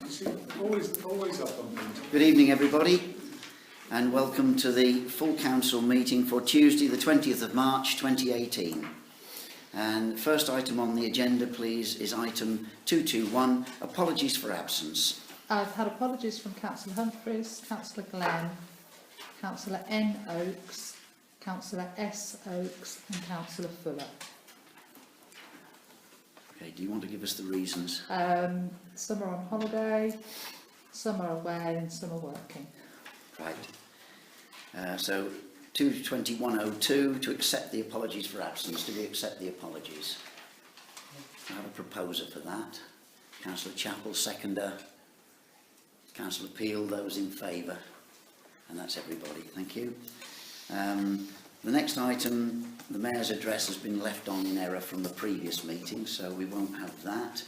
Always up on things. Good evening, everybody, and welcome to the full council meeting for Tuesday the 20th of March 2018. And the first item on the agenda, please, is item 221, apologies for absence. I've had apologies from Councillor Humphreys, Councillor Glenn, Councillor N. Oakes, Councillor S. Oakes and Councillor Fuller. Okay, do you want to give us the reasons? Some are on holiday, some are away and some are working. Right. So 22102, to accept the apologies for absence. Do we accept the apologies? I have a proposer for that. Councillor Chappell, seconder. Councillor Peel, those in favour. And that's everybody. Thank you. The next item, the Mayor's address, has been left on in error from the previous meeting, so we won't have that.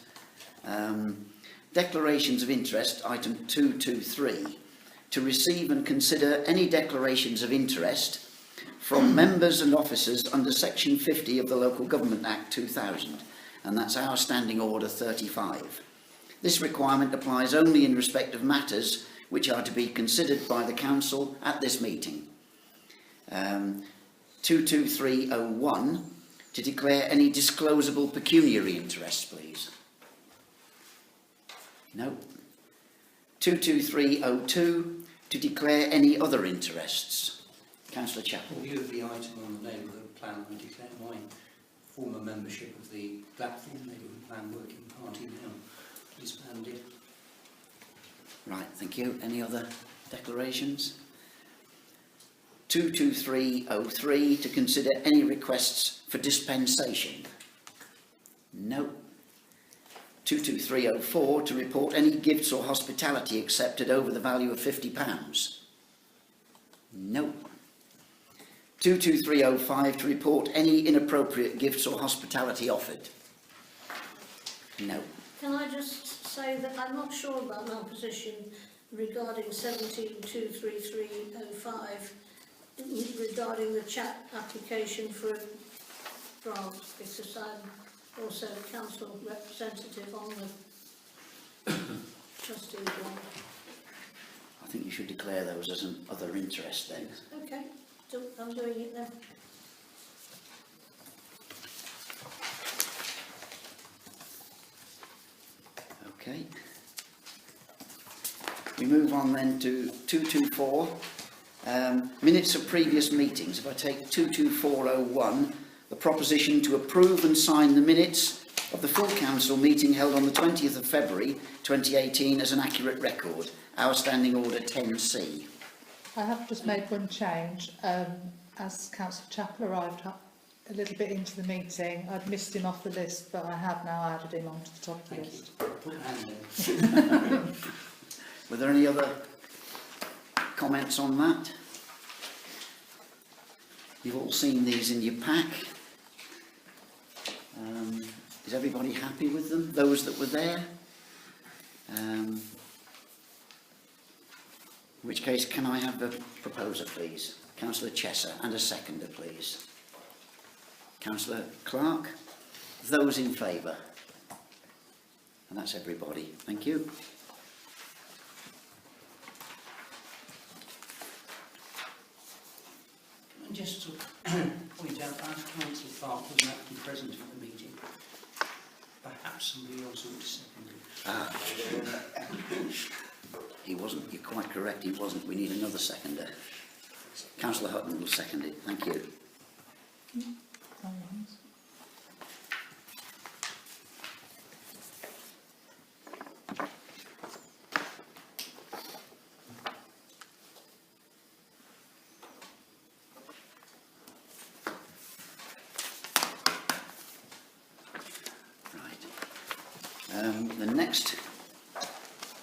Declarations of interest, item 223, to receive and consider any declarations of interest from members and officers under section 50 of the Local Government Act 2000, and that's our standing order 35. This requirement applies only in respect of matters which are to be considered by the Council at this meeting. 22301, to declare any disclosable pecuniary interests, please. No. 22302, to declare any other interests. Councillor Chappell. In view of the item on the neighbourhood plan, I declare my former membership of the Blackthorn Neighbourhood Plan Working Party now disbanded. Right, thank you. Any other declarations? 22303, to consider any requests for dispensation. No. 22304, to report any gifts or hospitality accepted over the value of £50. No. 22305, to report any inappropriate gifts or hospitality offered. No. Can I just say that I'm not sure about my position regarding 17.23305 regarding the chat application for a grant, because I'm also a council representative on the trustees one. I think you should declare those as an other interest then. Okay, I'm doing it then. Okay. We move on then to 224, minutes of previous meetings. If I take 22401, the proposition to approve and sign the minutes of the full council meeting held on the 20th of February 2018 as an accurate record, our standing order 10C. I have just made one change. As Councillor Chappell arrived a little bit into the meeting, I'd missed him off the list, but I have now added him onto the top of the Thank list. you. Put your hand in. Were there any other comments on that? You've all seen these in your pack. Is everybody happy with them? Those that were there? In which case, can I have the proposer, please? Councillor Chesser, and a seconder, please. Councillor Clark. Those in favour? And that's everybody. Thank you. And just to point out, as Councillor Clark wasn't actually present at the meeting, perhaps somebody else ought to second it. He wasn't. You're quite correct. He wasn't. We need another seconder. Councillor Hutton will second it. Thank you. The next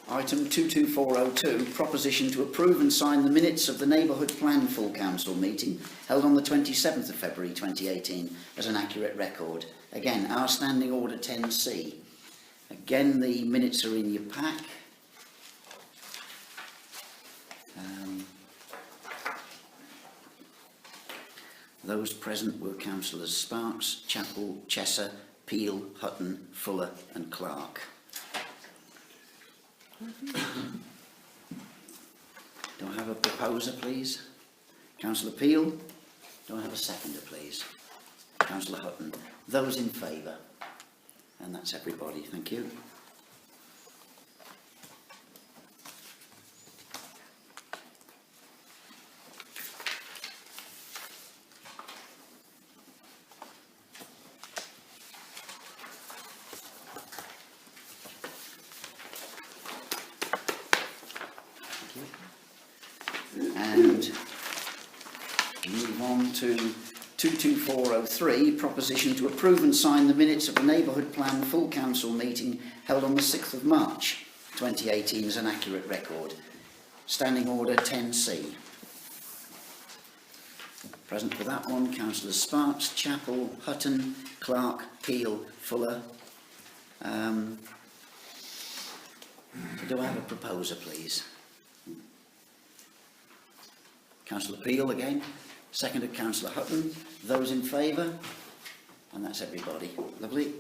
item 22402, proposition to approve and sign the minutes of the Neighbourhood Plan Full Council meeting held on the 27th of February 2018 as an accurate record. Again, our standing order 10C. Again, the minutes are in your pack. Those present were Councillors Sparks, Chappell, Chesser, Peel, Hutton, Fuller and Clark. Do I have a proposer, please? Councillor Peel. Do I have a seconder, please? Councillor Hutton. Those in favour? And that's everybody. Thank you. And move on to 22403, proposition to approve and sign the minutes of the Neighbourhood Plan Full Council meeting held on the 6th of March 2018 as an accurate record. Standing order 10C. Present for that one, Councillors Sparks, Chappell, Hutton, Clark, Peel, Fuller. Do I have a proposer, please? Councillor Peel again, seconded Councillor Hutton. Those in favour? And that's everybody. Lovely.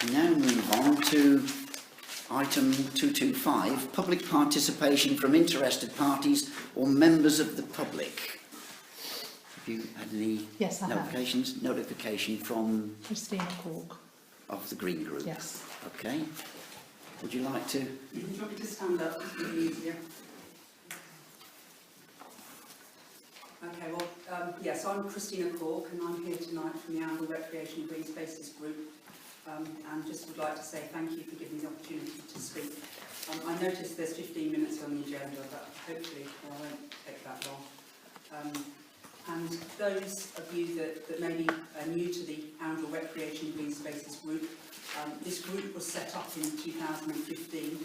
We now move on to item 225, public participation from interested parties or members of the public. Have you had any Yes, I have. notifications? Notification from Christina Cork. of the Green Group? Yes. Okay. Would you like to? Do you want me to stand up? It's really easier. Okay, well, yes, I'm Christina Cork and I'm here tonight from the Angle Recreation and Green Spaces Group. And just would like to say thank you for giving me the opportunity to speak. I noticed there's 15 minutes on the agenda, but hopefully I won't take that long. And those of you that maybe are new to the Angle Recreation and Green Spaces Group, this group was set up in 2015.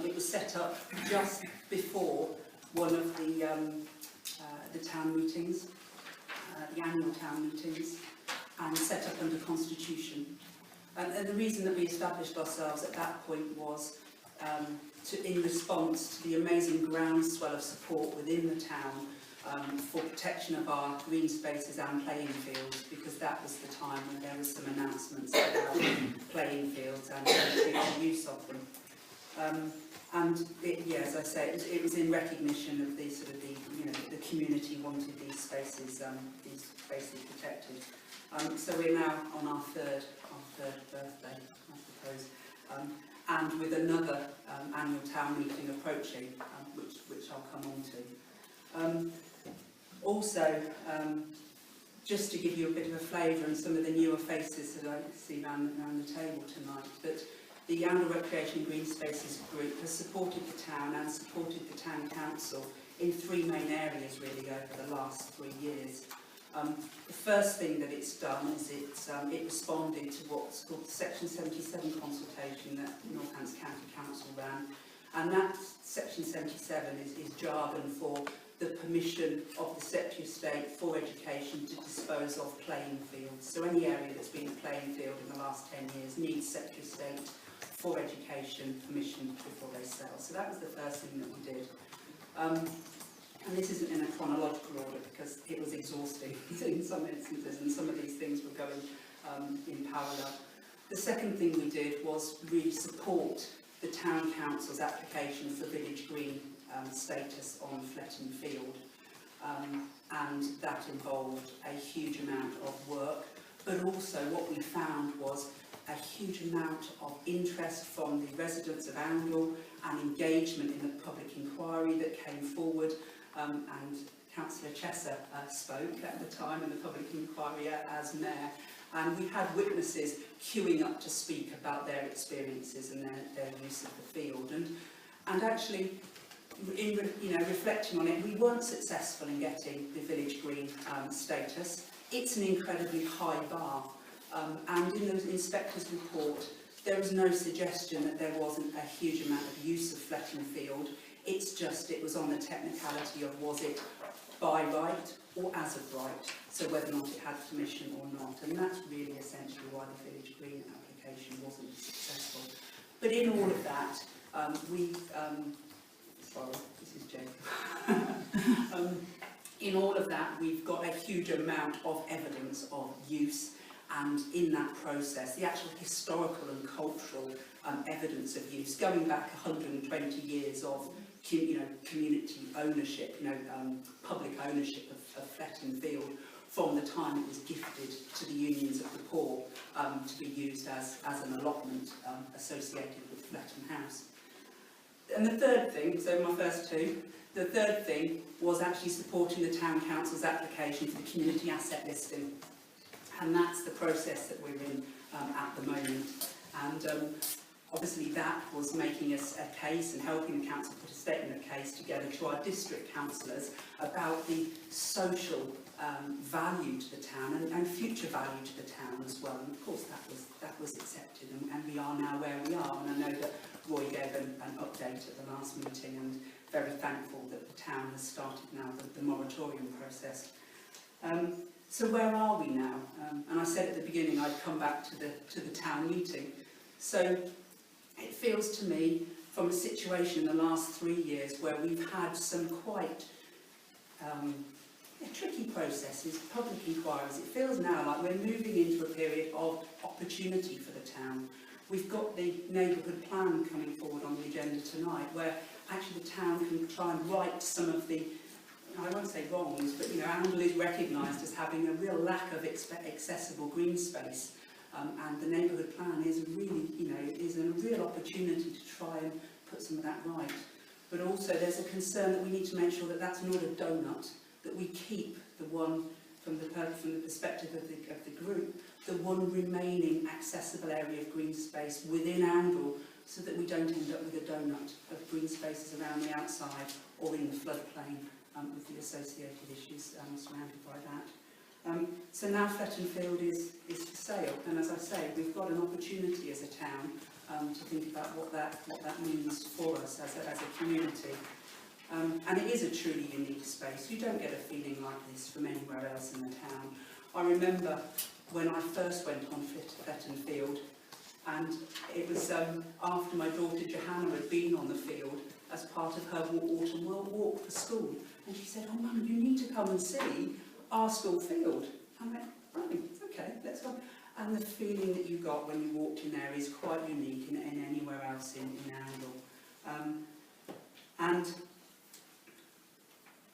It was set up just before one of the town meetings, the annual town meetings, and set up under Constitution. And the reason that we established ourselves at that point was in response to the amazing groundswell of support within the town for protection of our green spaces and playing fields, because that was the time when there were some announcements about playing fields and the use of them. As I say, it was in recognition of the sort of the community wanted these spaces protected. So we're now on our third birthday, I suppose, and with another annual town meeting approaching, which I'll come on to. Also, just to give you a bit of a flavour and some of the newer faces that I see around the table tonight, that the Angle Recreation and Green Spaces Group has supported the town and supported the town council in three main areas really over the last 3 years. The first thing that it's done is it responded to what's called the Section 77 consultation that Northants County Council ran, and that Section 77 is jargon for the permission of the Secretary of State for Education to dispose of playing fields. So any area that's been a playing field in the last 10 years needs Secretary of State for Education permission before they sell. So that was the first thing that we did. And this isn't in a chronological order because it was exhausting in some instances, and some of these things were going in parallel. The second thing we did was really support the town council's application for village green status on Fletton Field, and that involved a huge amount of work, but also what we found was a huge amount of interest from the residents of Angle and engagement in the public inquiry that came forward. And Councillor Chesser spoke at the time in the public inquiry as mayor, and we had witnesses queuing up to speak about their experiences and their use of the field. And actually, in reflecting on it, we weren't successful in getting the village green status. It's an incredibly high bar, and in the inspector's report, there was no suggestion that there wasn't a huge amount of use of Fletton Field. It's just, it was on the technicality of was it by right or as of right, so whether or not it had permission or not. And that's really essentially why the Village Green application wasn't successful. But in all of that, sorry, this is Jacob. In all of that, we've got a huge amount of evidence of use, and in that process, the actual historical and cultural evidence of use, going back 120 years of community ownership, public ownership of Fletton Field, from the time it was gifted to the Unions of the Poor to be used as an allotment associated with Fletton House. And the third thing, so my first two, the third thing was actually supporting the Town Council's application for the community asset listing. And that's the process that we're in at the moment. And obviously that was making us a case and helping the council put a statement of case together to our district councillors about the social value to the town and future value to the town as well. And of course that was accepted, and we are now where we are. And I know that Roy gave an update at the last meeting, and very thankful that the town has started now the moratorium process. So where are we now? And I said at the beginning I'd come back to the town meeting. So it feels to me, from a situation in the last 3 years where we've had some quite tricky processes, public inquiries, it feels now like we're moving into a period of opportunity for the town. We've got the neighbourhood plan coming forward on the agenda tonight, where actually the town can try and right some of the, I won't say wrongs, but Oundle is recognised as having a real lack of accessible green space, and the neighbourhood plan is really, is a real opportunity to try and put some of that right. But also there's a concern that we need to make sure that that's not a donut, that we keep the one, from the perspective of the group, the one remaining accessible area of green space within Oundle, so that we don't end up with a donut of green spaces around the outside or in the floodplain, with the associated issues surrounded by that. So now Fletton Field is for sale, and as I say, we've got an opportunity as a town to think about what that means for us as a community. And it is a truly unique space. You don't get a feeling like this from anywhere else in the town. I remember when I first went on Fletton Field, and it was after my daughter Johanna had been on the field as part of her autumn walk for school. And she said, "Oh Mum, you need to come and see our school field." I went, "Right, okay, let's go." And the feeling that you got when you walked in there is quite unique in anywhere else in Oundle. And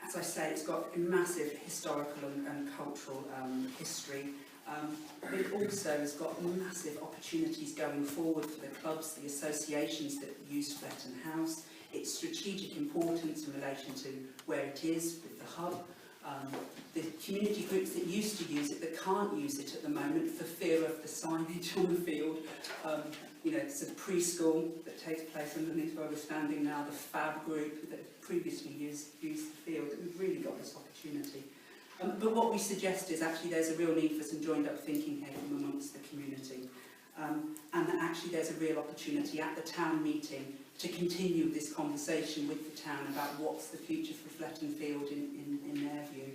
as I say, it's got a massive historical and cultural history. But it also has got massive opportunities going forward for the clubs, the associations that use Fletton House, its strategic importance in relation to where it is with the hub, the community groups that used to use it that can't use it at the moment for fear of the signage on the field. It's a preschool that takes place underneath where we're standing now, the FAB group that previously used the field. That we've really got this opportunity. But what we suggest is actually there's a real need for some joined up thinking here from amongst the community. And that actually there's a real opportunity at the town meeting to continue this conversation with the town about what's the future for Fletton Field in their view,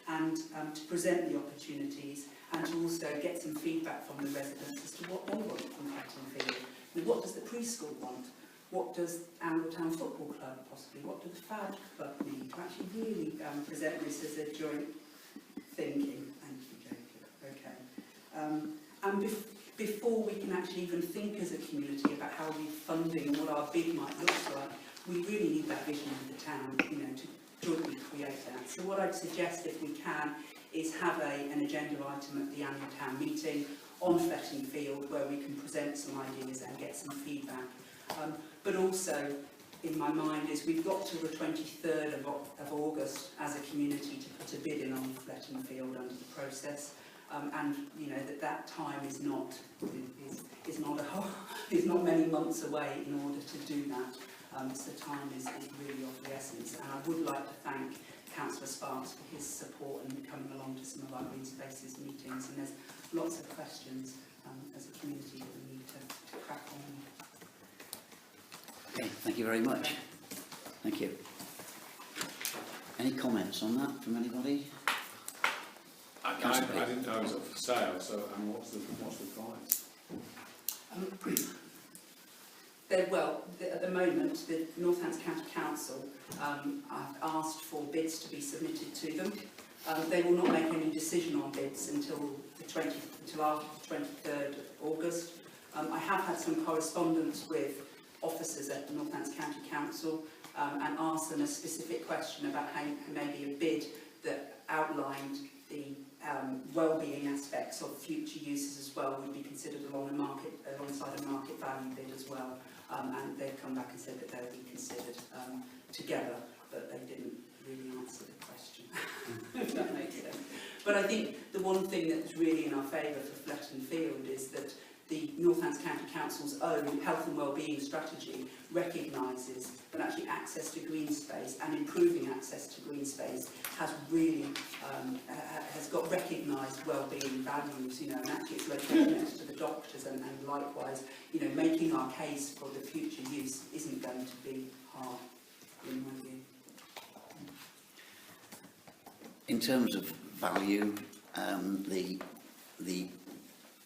and to present the opportunities and to also get some feedback from the residents as to what they want from Fletton Field. And what does the preschool want? What does Oundle Town Football Club possibly? What do the FAD Club need? To actually really present this as a joint thinking. Thank you, Jacob. Okay. And before we can actually even think as a community about how we're funding and what our bid might look like, we really need that vision of the town, to jointly create that. So what I'd suggest, if we can, is have an agenda item at the annual town meeting on Fletton Field where we can present some ideas and get some feedback. But also, in my mind, is we've got till the 23rd of August as a community to put a bid in on Fletton Field under the process. And that time is not many months away in order to do that. So time is really of the essence. And I would like to thank Councillor Sparks for his support and coming along to some of our Green Spaces meetings. And there's lots of questions as a community that we need to crack on. Okay, thank you very much. Thank you. Any comments on that from anybody? I didn't know it was up for sale, so what's the price? At the moment, the Northants County Council have asked for bids to be submitted to them. They will not make any decision on bids until after the 23rd of August. I have had some correspondence with officers at the Northants County Council and asked them a specific question about how maybe a bid that outlined the well-being aspects of future uses as well would be considered alongside a market value bid as well. And they've come back and said that they would be considered together, but they didn't really answer the question, if that makes sense. But I think the one thing that's really in our favour for Fletton Field is that the Northants County Council's own health and wellbeing strategy recognises that actually access to green space and improving access to green space has really has got recognised wellbeing values, you know, and actually it's located next to the doctors, and likewise, you know, making our case for the future use isn't going to be hard, in my view. In terms of value, the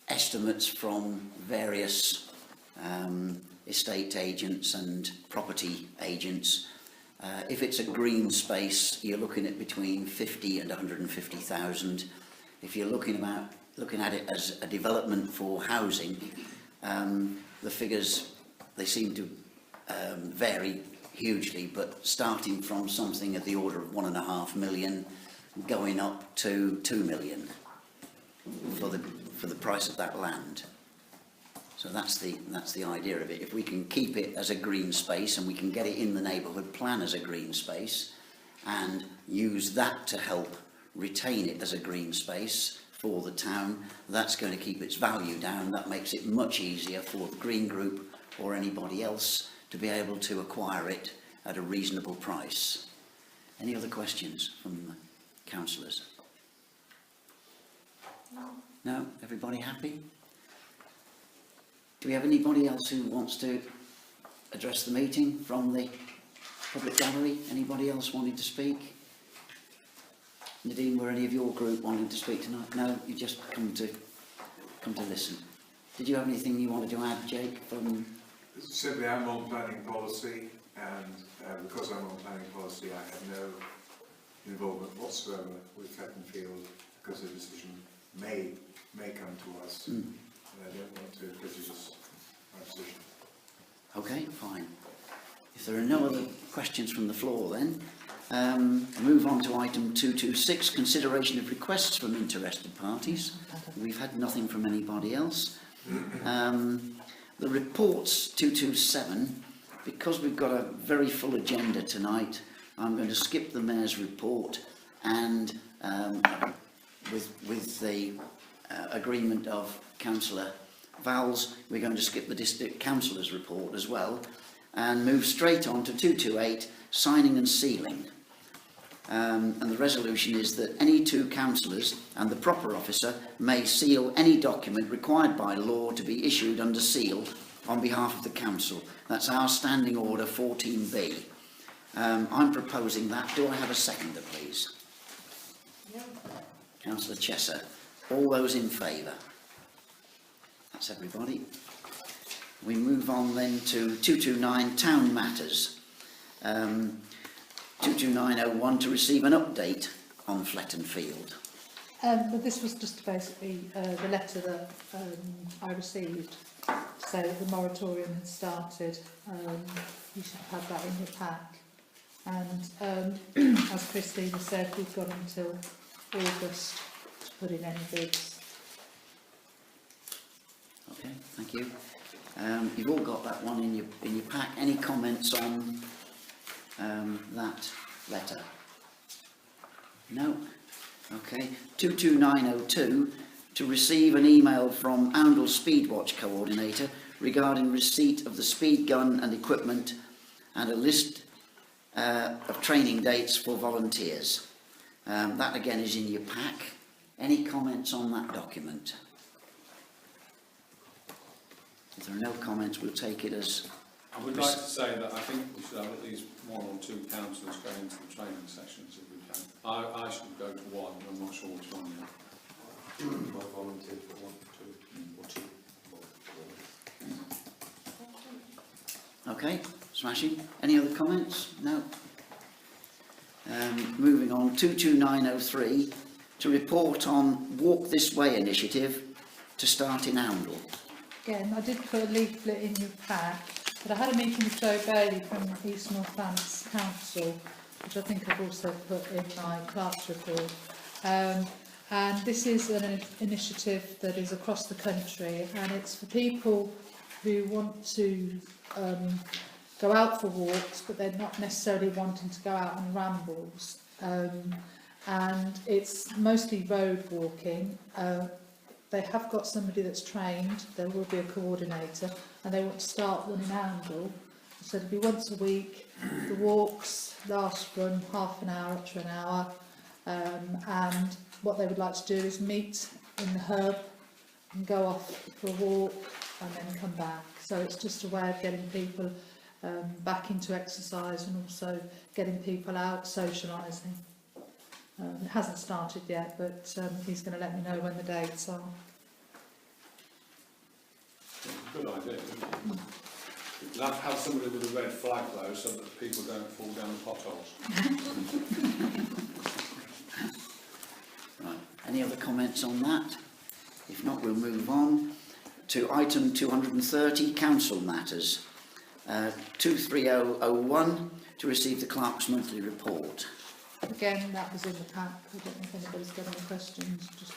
estimates from various estate agents and property agents, if it's a green space, you're looking at between 50 and 150,000. If you're looking at it as a development for housing, the figures, they seem to vary hugely, but starting from something at the order of 1.5 million, going up to 2 million for the price of that land. So that's the idea of it. If we can keep it as a green space and we can get it in the neighbourhood plan as a green space and use that to help retain it as a green space for the town, that's going to keep its value down. That makes it much easier for the Green Group or anybody else to be able to acquire it at a reasonable price. Any other questions from the councillors? No? Everybody happy? Do we have anybody else who wants to address the meeting from the public gallery? Anybody else wanting to speak? Nadine, were any of your group wanting to speak tonight? No, you just come to listen. Did you have anything you wanted to add, Jake? Simply, I'm on planning policy, and because I'm on planning policy, I have no involvement whatsoever with Fletton Field, because the decision may come to us. I don't want to prejudice my position. Okay, fine. If there are no other questions from the floor then, move on to item 226, consideration of requests from interested parties. We've had nothing from anybody else. The reports 227, because we've got a very full agenda tonight, I'm going to skip the Mayor's report and with the agreement of Councillor Valls, we're going to skip the District Councillor's report as well and move straight on to 228, signing and sealing. And the resolution is that any two councillors and the proper officer may seal any document required by law to be issued under seal on behalf of the council. That's our standing order 14B. I'm proposing that. Do I have a seconder, please? Yeah. Councillor Chesser. All those in favour? That's everybody. We move on then to 229, Town Matters. 22901, to receive an update on Fletton Field. But this was just basically the letter that I received to say that the moratorium had started. You should have that in your pack. And as Christina said, we've got until August to put in any bids. Okay, thank you. You've all got that one in your pack. Any comments on that letter? No? Okay. 22902, to receive an email from Oundle Speedwatch Coordinator regarding receipt of the speed gun and equipment and a list of training dates for volunteers. That again is in your pack. Any comments on that document? If there are no comments, we'll take it as I would like to say that I think we should have at least 1 or 2 councillors going to the training sessions if we can. I should go to one, I'm not sure which one yet. I volunteered for 1, 2, or 2. Okay, smashing. Any other comments? No. Moving on, 22903, to report on Walk This Way initiative to start in Oundle. Again, I did put a leaflet in your pack, but I had a meeting with Joe Bailey from East Northants Council, which I think I've also put in my clerk's report. And this is an initiative that is across the country, and it's for people who want to go out for walks, but they're not necessarily wanting to go out on rambles. And it's mostly road walking. They have got somebody that's trained, there will be a coordinator, and they want to start one in Oundle. So it'll be once a week. The walks last from half an hour up to an hour. And what they would like to do is meet in the hub and go off for a walk and then come back. So it's just a way of getting people back into exercise and also getting people out socialising. It hasn't started yet, but he's going to let me know when the dates are. Good idea, isn't it? You'll have to have somebody with a red flag though, so that people don't fall down the potholes. Right. Any other comments on that? If not, we'll move on to item 230, council matters. 23001, to receive the clerk's monthly report. Again, that was in the pack. I don't know if anybody's got any questions. Just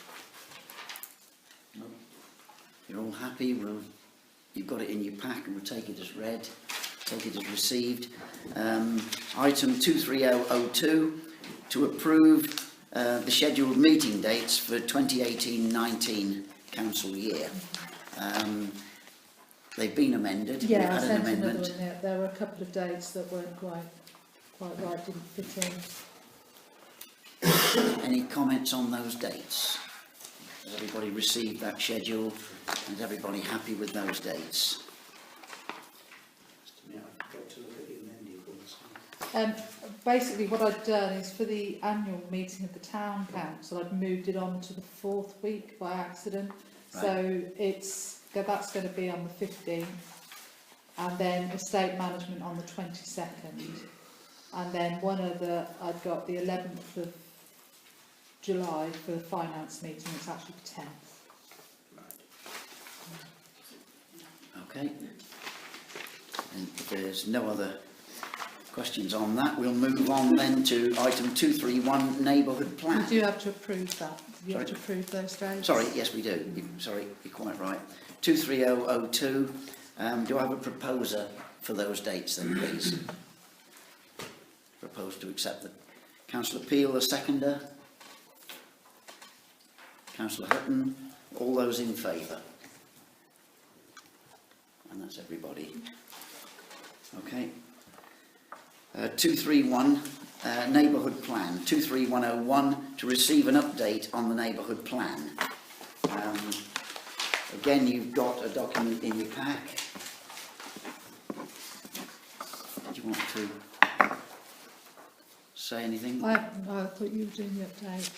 No. You're all happy? You've got it in your pack and we'll take it as read, take it as received. Item 23002, to approve the scheduled meeting dates for 2018-19 council year. They've been amended. yeah, We've I had an sent another amendment. one. Yeah, there were a couple of dates that weren't quite right, didn't fit in. Any comments on those dates? Has everybody received that schedule? Is everybody happy with those dates? Yeah, I forgot to look at the amended ones. Basically, what I'd done is for the annual meeting of the town council, I'd moved it on to the 4th week by accident. Right. So that's going to be on the 15th, and then estate management on the 22nd, and then one other, I've got the 11th of July for the finance meeting. It's actually the 10th. Okay. And if there's no other questions on that, we'll move on then to item 231, neighbourhood plan. You do have to approve that. You have Sorry? to approve those dates. Sorry, yes we do. Sorry, you're quite right. 23002, do I have a proposer for those dates then, please? Propose to accept the Councillor Peel, the seconder. Councillor Hutton, all those in favour? And that's everybody. Okay. 231, neighbourhood plan. 23101, to receive an update on the neighbourhood plan. Again, you've got a document in your pack. Do you want to say anything? I thought you were doing the update.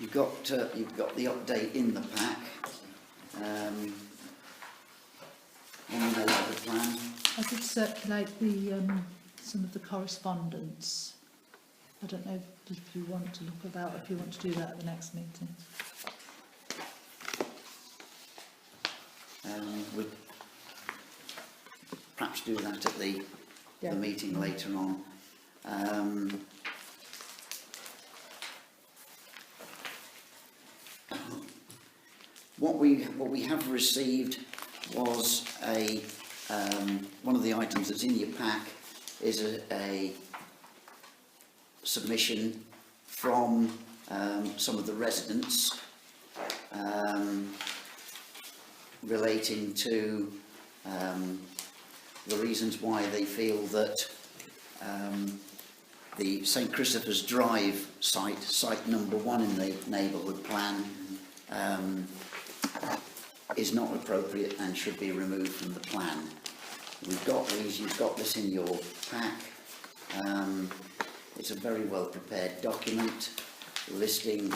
You've got the update in the pack. On the neighbourhood plan. I did circulate the some of the correspondence. I don't know if you want to look at that, if you want to do that at the next meeting. We'll perhaps do that at the meeting later on. What we have received was one of the items that's in your pack is a submission from some of the residents relating to the reasons why they feel that the St Christopher's Drive site number 1 in the neighbourhood plan, is not appropriate and should be removed from the plan. We've got these, you've got this in your pack. It's a very well prepared document listing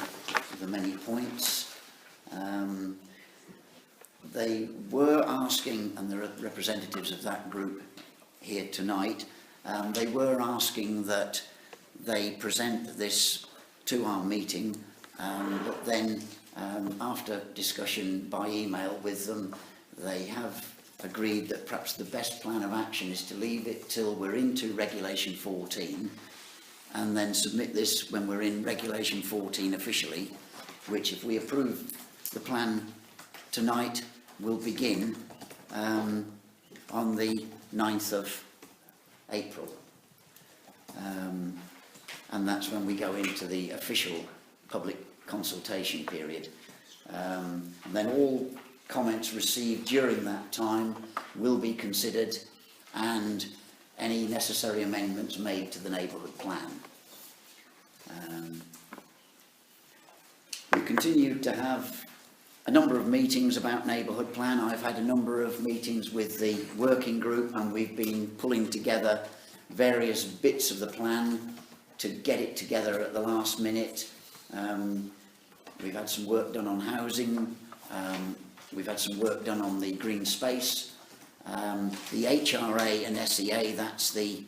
the many points. They were asking, and there are representatives of that group here tonight, they were asking that they present this to our meeting, but then after discussion by email with them, they have agreed that perhaps the best plan of action is to leave it till we're into Regulation 14 and then submit this when we're in Regulation 14 officially, which if we approve the plan tonight will begin on the 9th of April. And that's when we go into the official public consultation period. And then all comments received during that time will be considered and any necessary amendments made to the neighbourhood plan. We continue to have a number of meetings about neighbourhood plan. I've had a number of meetings with the working group and we've been pulling together various bits of the plan to get it together at the last minute. We've had some work done on housing, we've had some work done on the green space, the HRA and SEA, that's the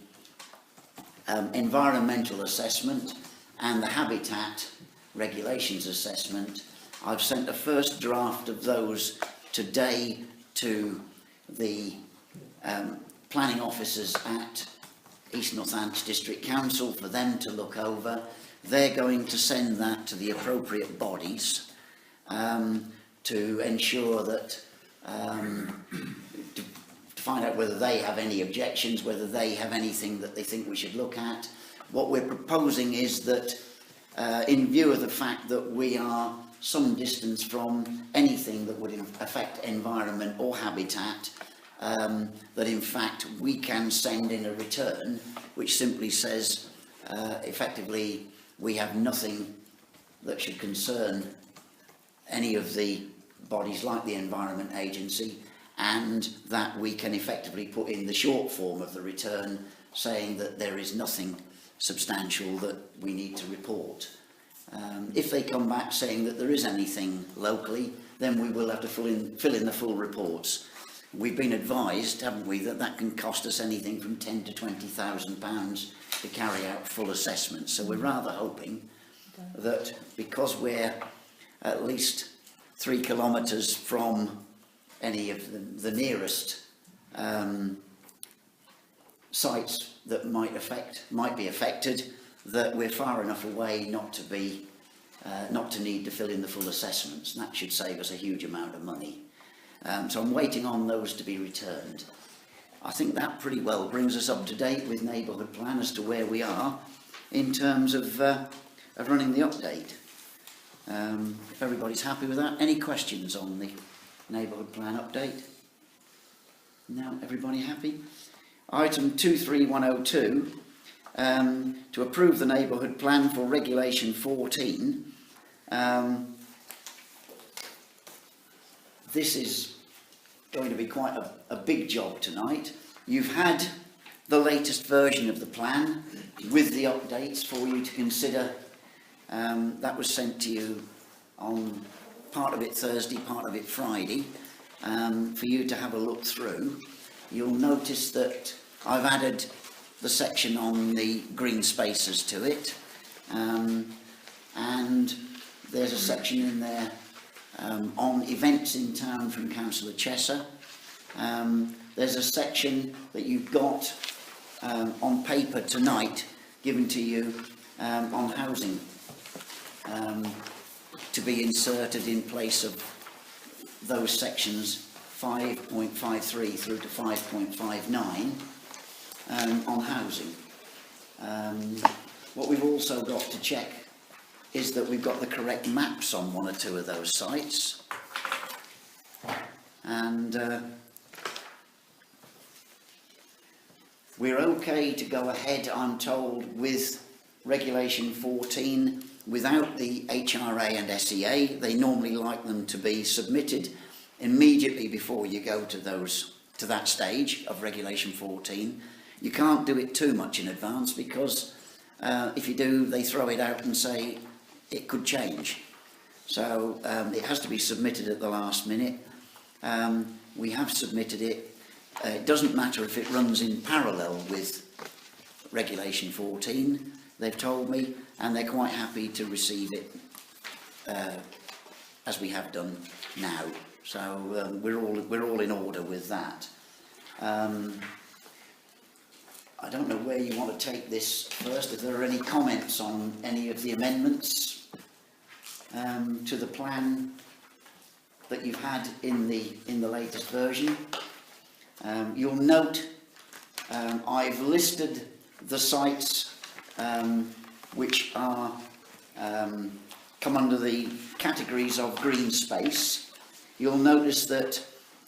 environmental assessment, and the habitat regulations assessment. I've sent a first draft of those today to the planning officers at East Northants District Council for them to look over. They're going to send that to the appropriate bodies to ensure that, to find out whether they have any objections, whether they have anything that they think we should look at. What we're proposing is that in view of the fact that we are some distance from anything that would affect environment or habitat, that in fact we can send in a return which simply says effectively we have nothing that should concern any of the bodies like the Environment Agency, and that we can effectively put in the short form of the return saying that there is nothing substantial that we need to report. If they come back saying that there is anything locally, then we will have to fill in the full reports. We've been advised, haven't we, that that can cost us anything from £10,000 to £20,000 to carry out full assessments. So we're rather hoping that because we're at least 3 kilometres from any of the nearest sites that might be affected, that we're far enough away not to need to fill in the full assessments. And that should save us a huge amount of money. So I'm waiting on those to be returned. I think that pretty well brings us up to date with neighbourhood plan as to where we are in terms of running the update. If everybody's happy with that, any questions on the neighbourhood plan update? No, everybody happy? Item 23102, to approve the neighbourhood plan for Regulation 14. This is going to be quite a big job tonight. You've had the latest version of the plan with the updates for you to consider. That was sent to you on part of it Thursday, part of it Friday, for you to have a look through. You'll notice that I've added the section on the green spaces to it, and there's a section in there on events in town from Councillor Chesser. There's a section that you've got on paper tonight given to you on housing to be inserted in place of those sections 5.53 through to 5.59 on housing. What we've also got to check is that we've got the correct maps on one or two of those sites, and we're okay to go ahead, I'm told, with Regulation 14 without the HRA and SEA. They normally like them to be submitted immediately before you go to that stage of Regulation 14. You can't do it too much in advance because if you do, they throw it out and say it could change. So it has to be submitted at the last minute. We have submitted it. It doesn't matter if it runs in parallel with Regulation 14, they've told me, and they're quite happy to receive it as we have done now. So we're all in order with that. I don't know where you want to take this first. If there are any comments on any of the amendments to the plan that you've had in the latest version. You'll note I've listed the sites which are come under the categories of green space. You'll notice that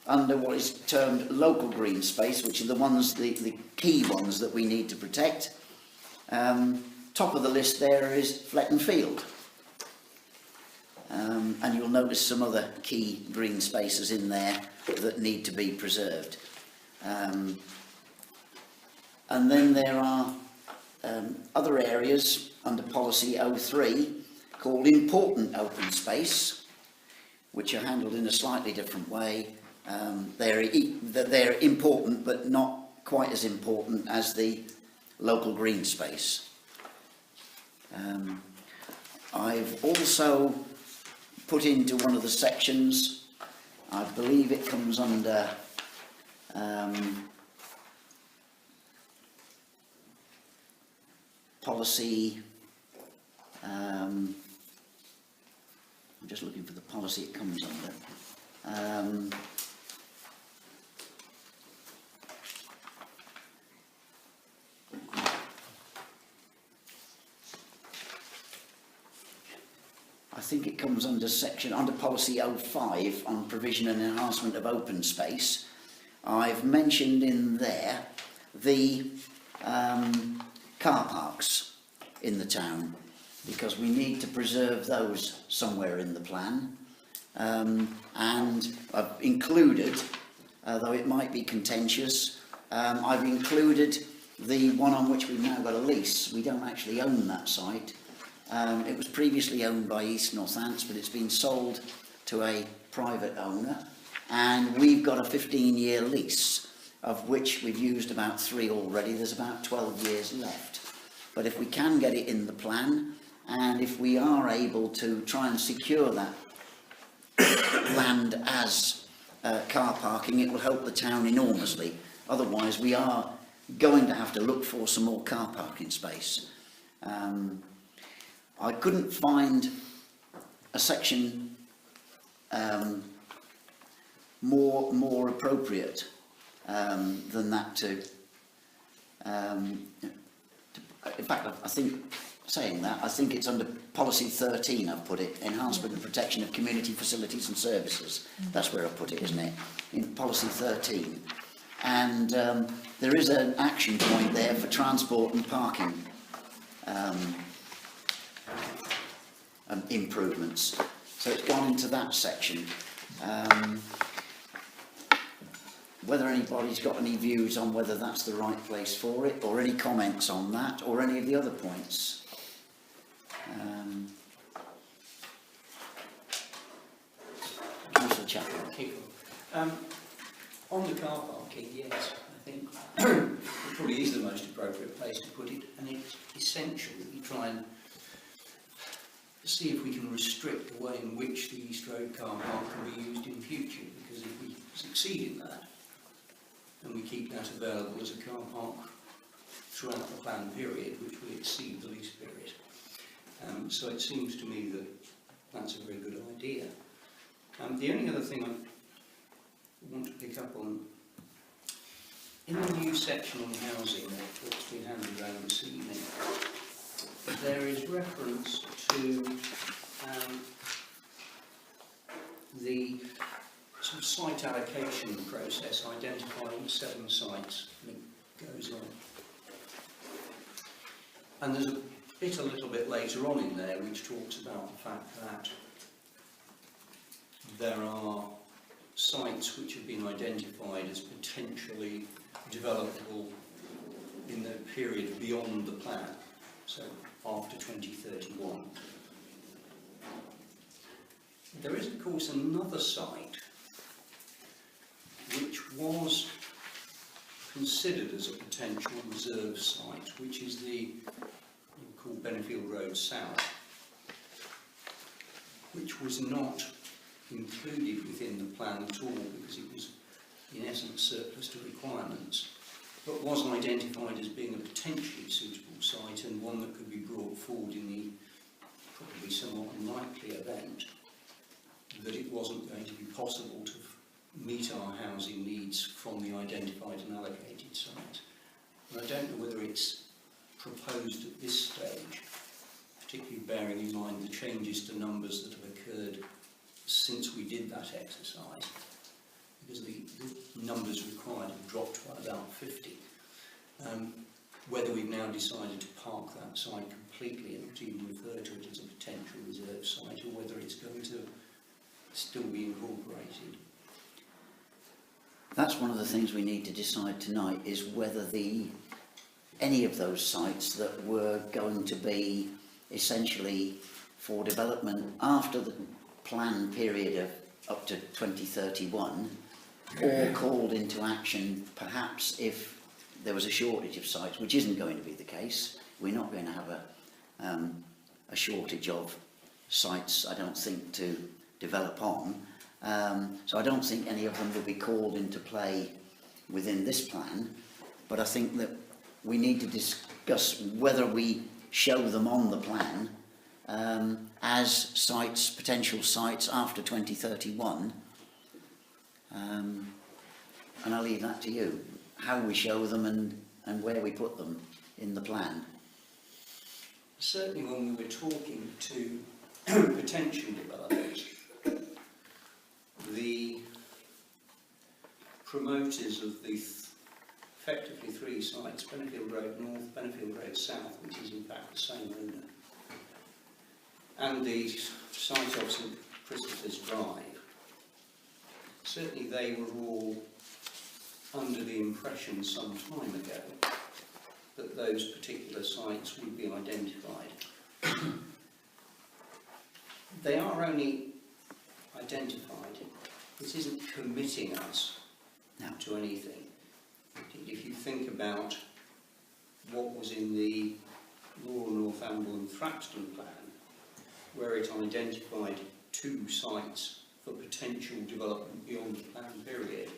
under what is termed local green space, which are the ones, the key ones that we need to protect, top of the list there is Fletton Field. And you'll notice some other key green spaces in there that need to be preserved. And then there are other areas under policy 03 called important open space, which are handled in a slightly different way. They're important, but not quite as important as the local green space. I've also put into one of the sections, I believe it comes under policy, I'm just looking for the policy it comes under. I think it comes under policy 05 on provision and enhancement of open space. I've mentioned in there the car parks in the town, because we need to preserve those somewhere in the plan. And I've included, though it might be contentious, I've included the one on which we've now got a lease. We don't actually own that site. It was previously owned by East Northants, but it's been sold to a private owner, and we've got a 15-year lease, of which we've used about 3 already. There's about 12 years left. But if we can get it in the plan, and if we are able to try and secure that land as car parking, it will help the town enormously. Otherwise, we are going to have to look for some more car parking space. I couldn't find a section more appropriate than that to in fact, I think, saying that, I think it's under policy 13 I've put it, enhancement and protection of community facilities and services. That's where I've put it, isn't it? In policy 13. And there is an action point there for transport and parking improvements. So it's gone into that section. Whether anybody's got any views on whether that's the right place for it, or any comments on that, or any of the other points. Councillor Chappell. On the car parking, yes, I think it probably is the most appropriate place to put it, and it's essential that we try and see if we can restrict the way in which the East Road car park can be used in future, because if we succeed in that, and we keep that available as a car park throughout the plan period, which will exceed the lease period. So it seems to me that that's a very good idea. The only other thing I want to pick up on, in the new section on housing that's been handed around this evening, there is reference to the sort of site allocation process, identifying 7 sites, and it goes on. And there's a bit a little bit later on in there which talks about the fact that there are sites which have been identified as potentially developable in the period beyond the plan, so after 2031. There is, of course, another site which was considered as a potential reserve site, which is the called Benfield Road South, which was not included within the plan at all because it was in essence surplus to requirements, but was identified as being a potentially suitable site and one that could be brought forward in the probably somewhat unlikely event that it wasn't going to be possible to meet our housing needs from the identified and allocated sites. And I don't know whether it's proposed at this stage, particularly bearing in mind the changes to numbers that have occurred since we did that exercise, because the numbers required have dropped by about 50. Whether we've now decided to park that site completely and not even refer to it as a potential reserve site, or whether it's going to still be incorporated. That's one of the things we need to decide tonight, is whether any of those sites that were going to be essentially for development after the plan period of up to 2031, or called into action perhaps if there was a shortage of sites, which isn't going to be the case. We're not going to have a shortage of sites, I don't think, to develop on. So I don't think any of them will be called into play within this plan, but I think that we need to discuss whether we show them on the plan as sites, potential sites after 2031, and I'll leave that to you, how we show them and where we put them in the plan. Certainly when we were talking to potential developers, the promoters of the effectively three sites, Benfield Road North, Benfield Road South, which is in fact the same owner, and the site of St Christopher's Drive, certainly they were all under the impression some time ago that those particular sites would be identified. They are only identified. This isn't committing us to anything. If you think about what was in the Laurel, Northamble and Thrapston plan, where it identified 2 sites for potential development beyond the plan period,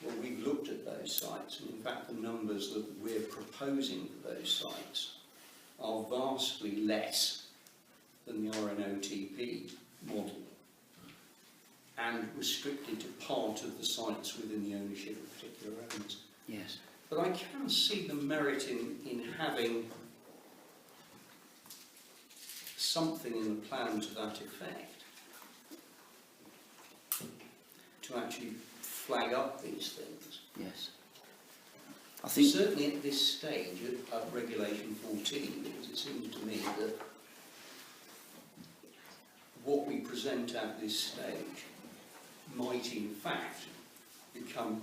well, we've looked at those sites, and in fact the numbers that we're proposing for those sites are vastly less than the RNOTP model, and restricted to part of the sites within the ownership of particular owners. Yes. But I can see the merit in having something in the plan to that effect, to actually flag up these things. Yes. I think Certainly at this stage of Regulation 14, because it seems to me that what we present at this stage might in fact become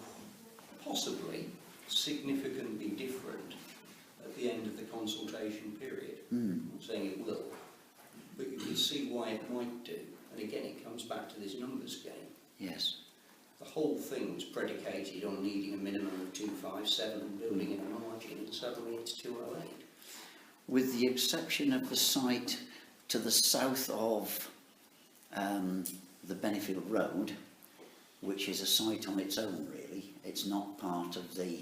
possibly significantly different at the end of the consultation period. I'm not saying it will, but you can see why it might do. And again, it comes back to this numbers game. yes. The whole thing was predicated on needing a minimum of 257 and building in a margin, and suddenly it's 208. With the exception of the site to the south of the Benfield Road, which is a site on its own really, it's not part of the,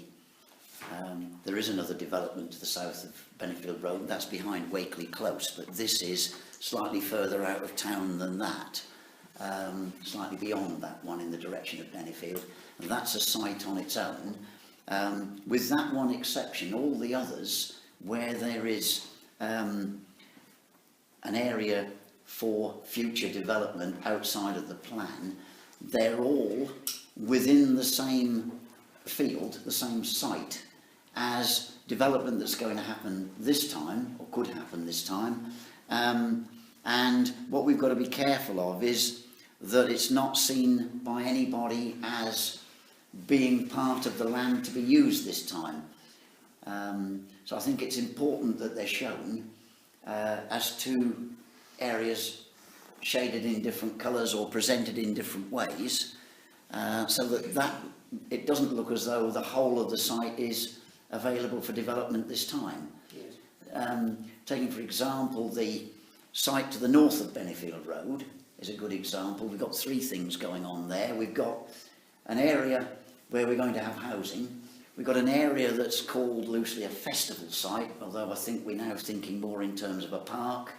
there is another development to the south of Benfield Road, that's behind Wakeley Close, but this is slightly further out of town than that, slightly beyond that one in the direction of Benfield, and that's a site on its own. With that one exception, all the others where there is an area for future development outside of the plan, they're all within the same field, the same site, as development that's going to happen this time, or could happen this time. And what we've got to be careful of is that it's not seen by anybody as being part of the land to be used this time. So I think it's important that they're shown as two areas shaded in different colours or presented in different ways, so that it doesn't look as though the whole of the site is available for development this time. Yes. Taking for example the site to the north of Bennyfield Road is a good example. We've got three things going on there. We've got an area where we're going to have housing. We've got an area that's called loosely a festival site, although I think we're now thinking more in terms of a park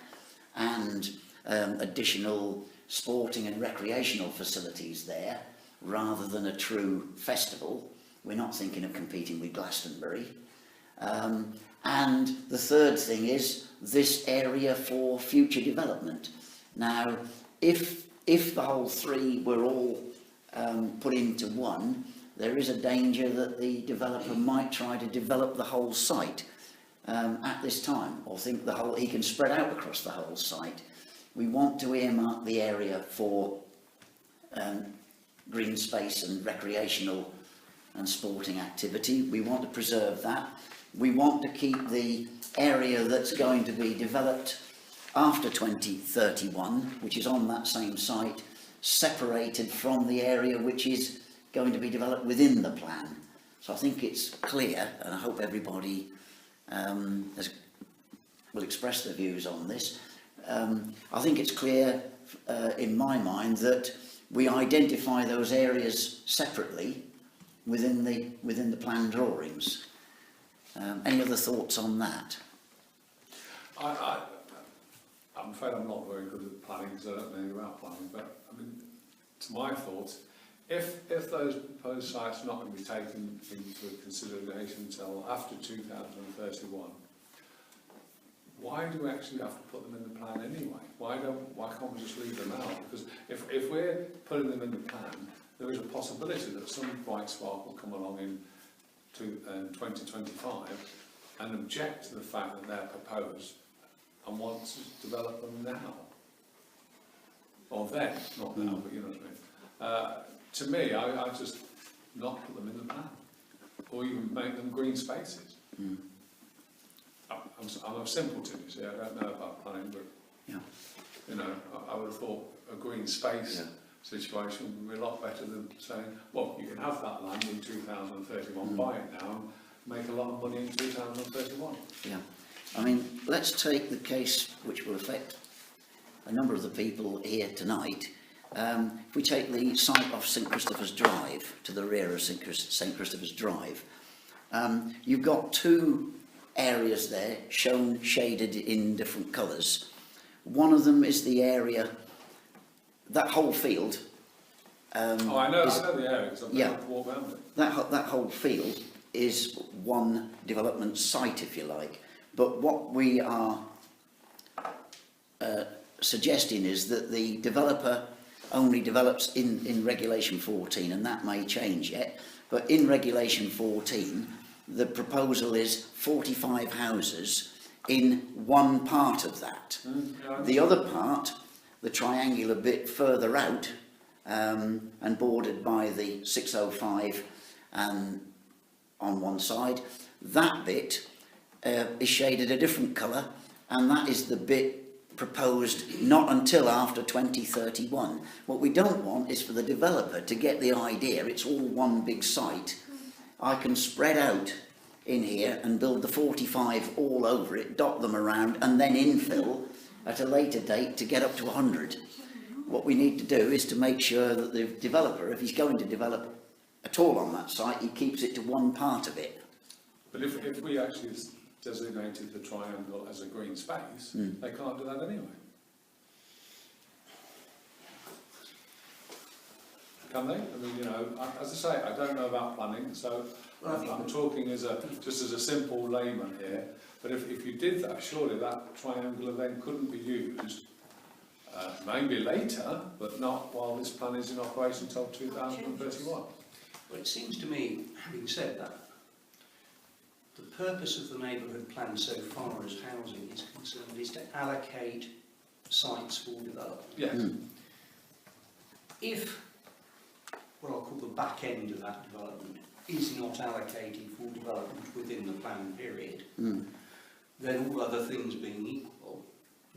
and additional sporting and recreational facilities there, rather than a true festival. We're not thinking of competing with Glastonbury. And the third thing is this area for future development. Now, if the whole three were all put into one, there is a danger that the developer might try to develop the whole site at this time, or think he can spread out across the whole site. We want to earmark the area for green space and recreational and sporting activity. We want to preserve that. We want to keep the area that's going to be developed after 2031, which is on that same site, separated from the area which is going to be developed within the plan. So I think it's clear, and I hope everybody will express their views on this. I think it's clear in my mind that we identify those areas separately within the plan drawings. Any other thoughts on that? I'm afraid I'm not very good at planning because I don't know anything about planning, but I mean, to my thoughts, if those proposed sites are not going to be taken into consideration until after 2031, why do we actually have to put them in the plan anyway? Why can't we just leave them out? Because if we're putting them in the plan, there is a possibility that some bright spark will come along in 2025 and object to the fact that they're proposed and want to develop them now. Or then, not now, but you know what I mean. To me, I just not put them in the plan, or even make them green spaces. Mm. I'm a simpleton, you see, I don't know about planning, but Yeah. you know, I would have thought a green space situation would be a lot better than saying, well, you can have that land in 2031, buy it now, and make a lot of money in 2031. Yeah. I mean, let's take the case which will affect a number of the people here tonight. If we take the site off St Christopher's Drive, to the rear of St Christopher's Drive, you've got two areas there shown shaded in different colours. One of them is the area, that whole field. I know the area because I've been to walk around it. That whole field is one development site, if you like. But what we are suggesting is that the developer only develops in Regulation 14, and that may change yet. But in Regulation 14, the proposal is 45 houses in one part of that. The other part, the triangular bit further out, and bordered by the 605 on one side, that bit is shaded a different colour, and that is the bit proposed not until after 2031. What we don't want is for the developer to get the idea it's all one big site. I can spread out in here and build the 45 all over it, dot them around, and then infill at a later date to get up to 100. What we need to do is to make sure that the developer, if he's going to develop at all on that site, he keeps it to one part of it. But if we actually designated the triangle as a green space, they can't do that anyway. Can they? I mean, you know, as I say, I don't know about planning, so I'm talking just as a simple layman here. But if you did that, surely that triangular then couldn't be used, maybe later, but not while this plan is in operation until 2031. Well, it seems to me, having said that, the purpose of the neighbourhood plan so far as housing is concerned is to allocate sites for development. Yes. if what I'll call the back end of that development is not allocated for development within the planned period, then all other things being equal,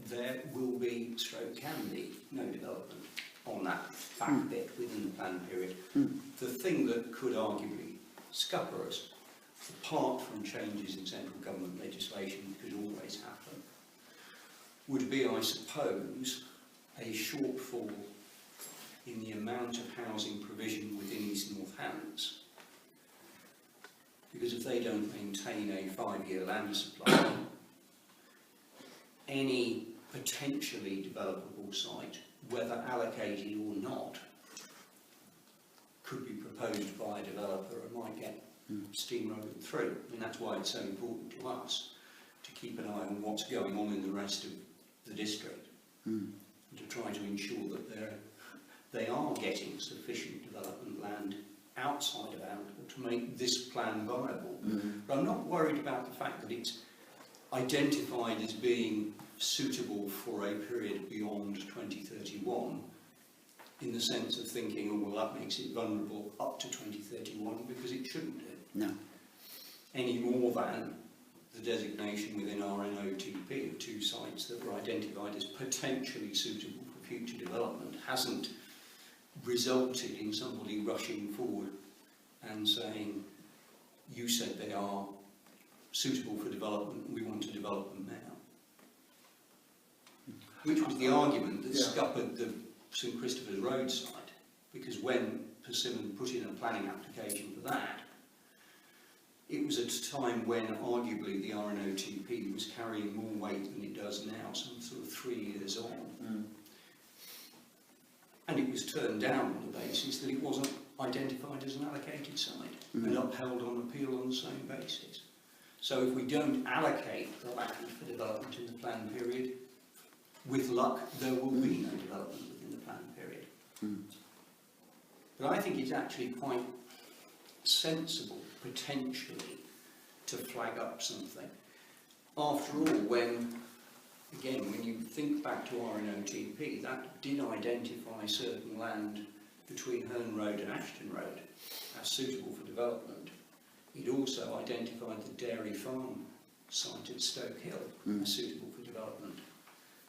there will be, stroke can be, no development on that back bit within the planned period. The thing that could arguably scupper us, apart from changes in central government legislation, which could always happen, would be, I suppose, a shortfall in the amount of housing provision within East Northants. Because if they don't maintain a 5-year land supply, any potentially developable site, whether allocated or not, could be proposed by a developer and might get steamrolled through. And that's why it's so important to us to keep an eye on what's going on in the rest of the district, and to try to ensure that they are getting sufficient development land outside of Oundle to make this plan viable. But I'm not worried about the fact that it's identified as being suitable for a period beyond 2031, in the sense of thinking, oh, well, that makes it vulnerable up to 2031, because it shouldn't do. No. Any more than the designation within RNOTP of 2 sites that were identified as potentially suitable for future development hasn't resulted in somebody rushing forward and saying, you said they are suitable for development and we want to develop them now. Which was the argument that scuppered the St Christopher's Road site, because when Persimmon put in a planning application for that, it was at a time when arguably the RNOTP was carrying more weight than it does now, some sort of 3 years on. And it was turned down on the basis that it wasn't identified as an allocated site and upheld on appeal on the same basis. So if we don't allocate the land for development in the planned period, with luck, there will be no development within the planned period. But I think it's actually quite sensible, potentially, to flag up something. After all, when you think back to RNOTP, that did identify certain land between Herne Road and Ashton Road as suitable for development. It also identified the dairy farm site at Stoke Hill as suitable for development.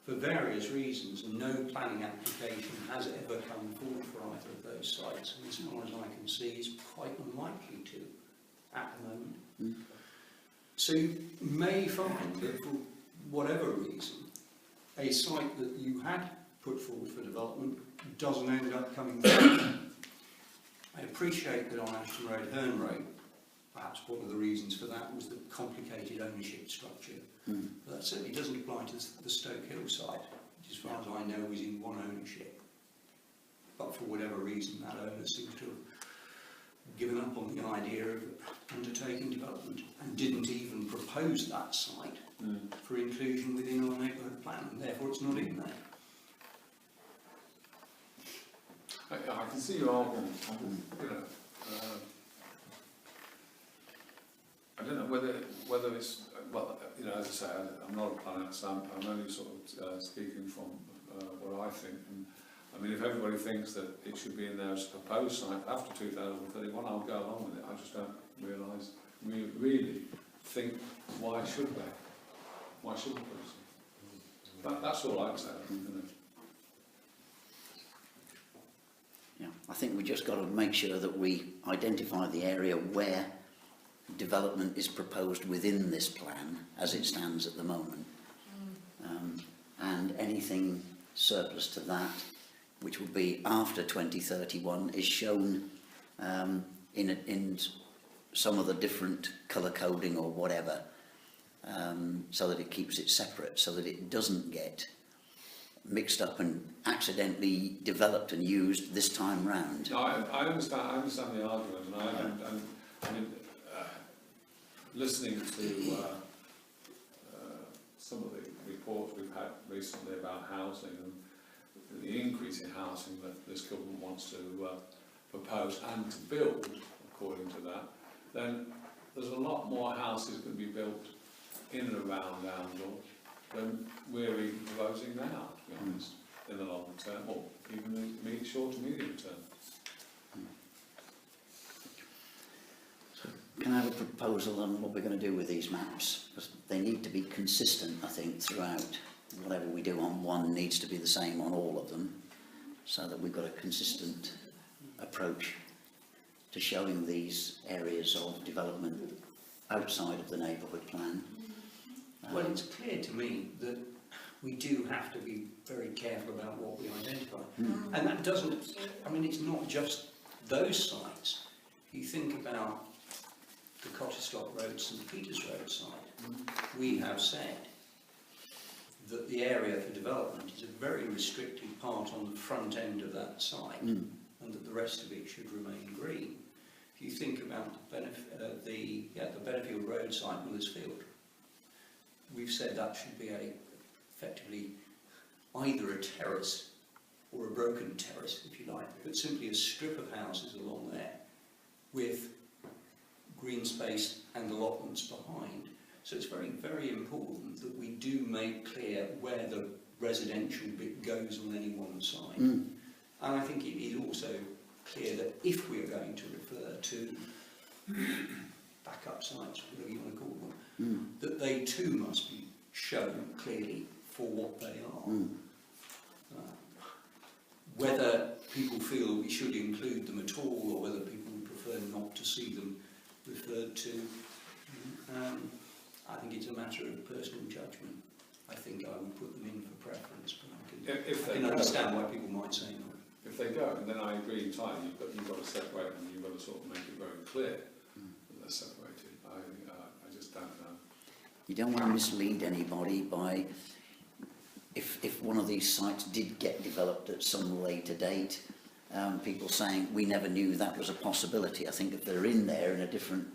For various reasons, no planning application has ever come forward for either of those sites, and as far as I can see, is quite unlikely to at the moment. So you may find that for whatever reason, a site that you had put forward for development doesn't end up coming forward. I appreciate that on Ashton Road, Herne Road, perhaps one of the reasons for that was the complicated ownership structure. But that certainly doesn't apply to the Stoke Hill site, which as far as I know is in one ownership. But for whatever reason, that owner seems to have given up on the idea of undertaking development and didn't even propose that site for inclusion within our neighbourhood plan, and therefore it's not in there. I can see your argument. I don't know whether it's, well, as I say, I'm not a planner, so I'm only sort of speaking from what I think. And I mean, if everybody thinks that it should be in there as a proposed site after 2031, I'll go along with it. I just don't realise, really think, why should they? Why should the person? That's all I'd say. Yeah, I think we just got to make sure that we identify the area where development is proposed within this plan as it stands at the moment, and anything surplus to that, which will be after 2031, is shown in some of the different colour coding or whatever, so that it keeps it separate, so that it doesn't get mixed up and accidentally developed and used this time round. No, I understand the argument, and I mean, listening to some of the reports we've had recently about housing and the increase in housing that this government wants to propose and to build, according to that, then there's a lot more houses going to be built in and around Oundle than we're even proposing now, to be honest, in the long term, or even the short to medium term. Can I have a proposal on what we're going to do with these maps? Because they need to be consistent, I think, throughout. Whatever we do on one needs to be the same on all of them, so that we've got a consistent approach to showing these areas of development outside of the neighbourhood plan. Well, it's clear to me that we do have to be very careful about what we identify. And that doesn't, I mean, it's not just those sites. If you think about the Cotteslock Road, St Peters Road site, we have said that the area for development is a very restricted part on the front end of that site, and that the rest of it should remain green. If you think about the Bennefield Road site, Millersfield, we've said that should be effectively either a terrace or a broken terrace, if you like, but simply a strip of houses along there with green space and allotments behind. So it's very, very important that we do make clear where the residential bit goes on any one side. And I think it is also clear that if we are going to refer to backup sites, whatever you want to call them, that they too must be shown clearly for what they are. Whether people feel we should include them at all, or whether people would prefer not to see them referred to, I think it's a matter of personal judgment. I think I would put them in for preference, but I can understand why people might say no. If they go, and then I agree entirely, but you've got to separate them, you've got to sort of make it very clear that they're separated. I just don't know. You don't want to mislead anybody by, if one of these sites did get developed at some later date, people saying we never knew that was a possibility. I think if they're in there in a different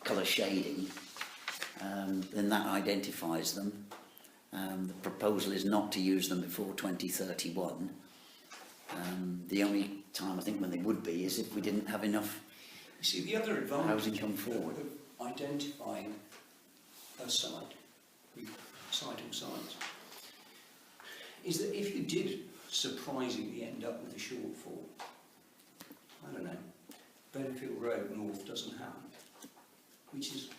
colour shading, then that identifies them. The proposal is not to use them before 2031. The only time I think when they would be is if we didn't have enough You see, the other advantage housing come forward. of identifying a site, site or sites, is that if you did surprisingly end up with a shortfall, I don't know, Bennefield Road North doesn't happen, which is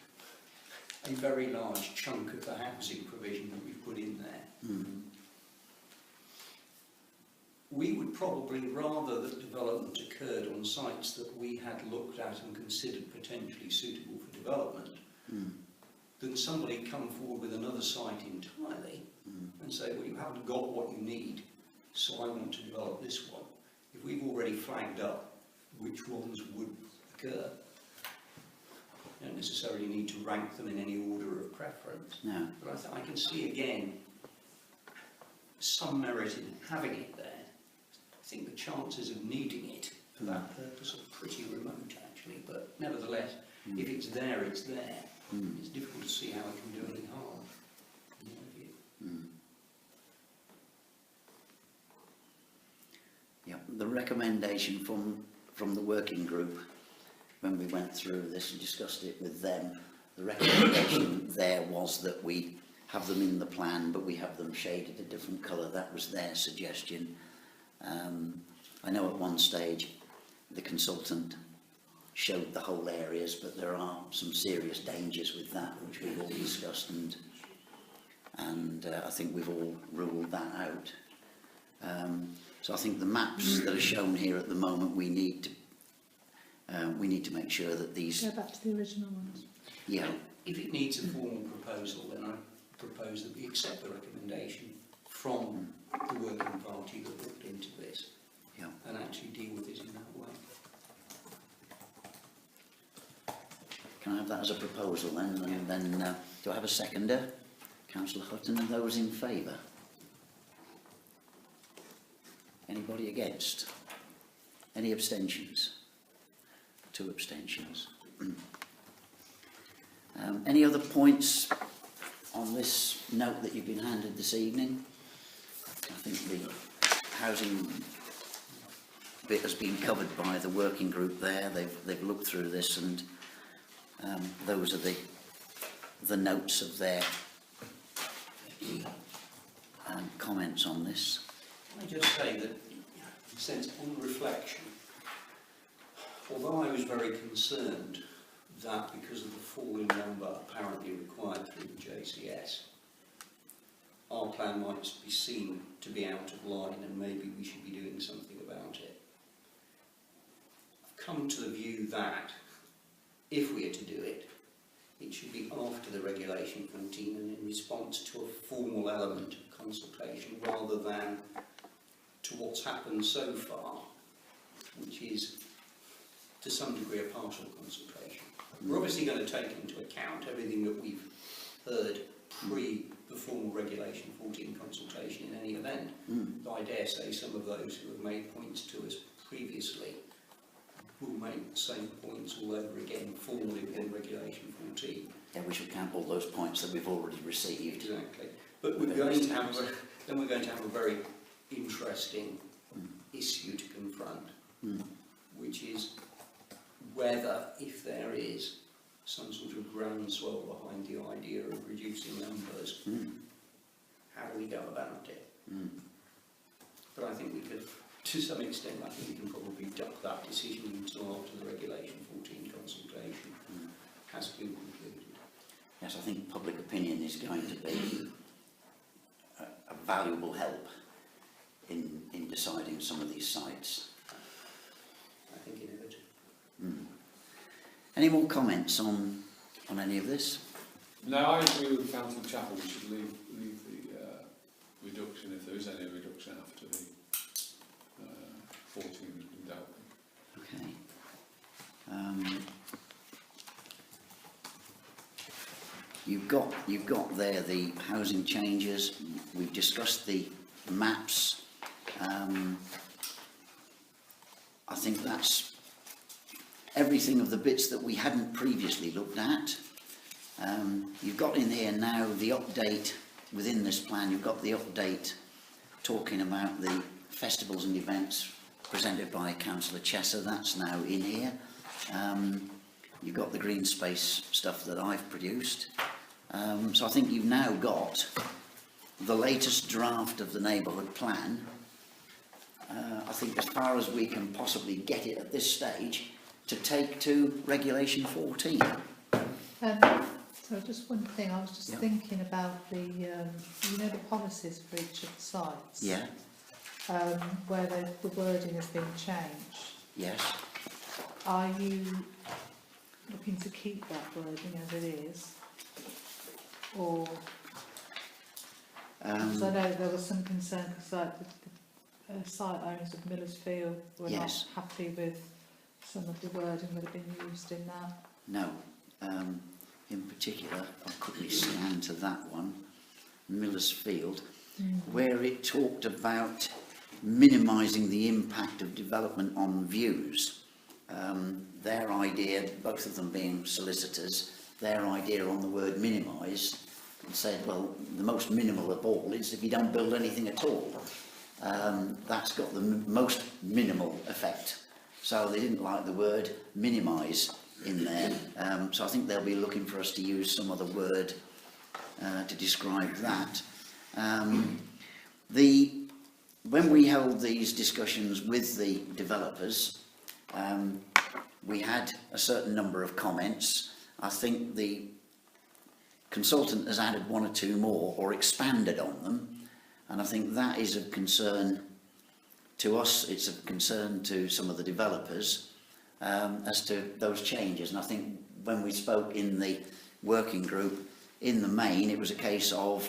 a very large chunk of the housing provision that we've put in there. We would probably rather that development occurred on sites that we had looked at and considered potentially suitable for development, than somebody come forward with another site entirely and say, well, you haven't got what you need, so I want to develop this one. If we've already flagged up which ones would occur, you don't necessarily need to rank them in any order of preference. No. But I can see again some merit in having it there. I think the chances of needing it for that purpose are pretty remote actually, but nevertheless, if it's there, it's there. It's difficult to see how it can do any harm, in my view. Yeah, the recommendation from the working group, when we went through this and discussed it with them, the recommendation there was that we have them in the plan, but we have them shaded a different colour. That was their suggestion. I know at one stage the consultant showed the whole areas, but there are some serious dangers with that, which we've all discussed, and I think we've all ruled that out. So I think the maps that are shown here at the moment, we need to make sure that these. Go back to the original ones. Yeah. If it needs a formal proposal, then I propose that we accept the recommendation from the working party that looked into this, Yeah. and actually deal with it in that way. Can I have that as a proposal then? And then do I have a seconder? Councillor Hutton, and those in favour? Anybody against? Any abstentions? 2 abstentions. Any other points on this note that you've been handed this evening? I think the housing bit has been covered by the working group there. They've looked through this, and those are the notes of their comments on this. Can I just say that, in a sense, on reflection, although I was very concerned that because of the fall in number apparently required through the JCS, our plan might be seen to be out of line and maybe we should be doing something about it. I've come to the view that if we are to do it, it should be after the Regulation 14 and in response to a formal element of consultation rather than to what's happened so far, which is to some degree a partial consultation. We're obviously going to take into account everything that we've heard pre the formal Regulation 14 consultation in any event. Though I dare say some of those who have made points to us previously will make the same points all over again formally within Regulation 14. Yeah, we should count all those points that we've already received. Exactly. But we're going to have then we're going to have a very interesting issue to confront, which is whether, if there is some sort of groundswell behind the idea of reducing numbers, how do we go about it? But I think we could, to some extent, I think we can probably duck that decision until after the Regulation 14 consultation has been concluded. Yes, I think public opinion is going to be a valuable help in deciding some of these sites. I think innovative. Any more comments on any of this? No, I agree with Councillor Chapel. We should leave the reduction, if there is any reduction after the 14 has been dealt with. Okay. You've got there the housing changes. We've discussed the maps. I think that's everything of the bits that we hadn't previously looked at. You've got in here now the update within this plan. You've got the update talking about the festivals and events presented by Councillor Chesser. That's now in here. You've got the green space stuff that I've produced. So I think you've now got the latest draft of the neighbourhood plan. I think as far as we can possibly get it at this stage, to take to Regulation 14. So just one thing, I was just thinking about the, you know, the policies for each of the sites. Yeah. Where the wording has been changed. Yes. Are you looking to keep that wording as it is? Or, because I know there was some concern because like the site owners of Millersfield were Yes. not happy with some of the wording that had been used in that. No. In particular, I'll quickly scan to that one, Millersfield, where it talked about minimising the impact of development on views. Their idea, both of them being solicitors, their idea on the word minimise, and said, well, the most minimal of all is if you don't build anything at all. That's got the most minimal effect. So they didn't like the word minimise in there. So I think they'll be looking for us to use some other word to describe that. When we held these discussions with the developers, we had a certain number of comments. I think the consultant has added one or two more or expanded on them, and I think that is of concern to us. It's of concern to some of the developers as to those changes. And I think when we spoke in the working group, in the main, it was a case of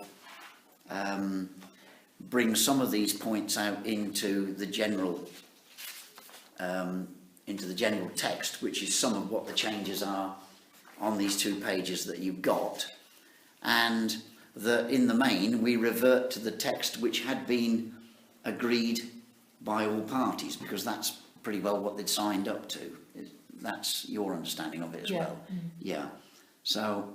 bring some of these points out into the general text, which is some of what the changes are on these 2 pages that you've got, and that in the main we revert to the text which had been agreed by all parties, because that's pretty well what they'd signed up to. That's your understanding of it as well. Yeah. So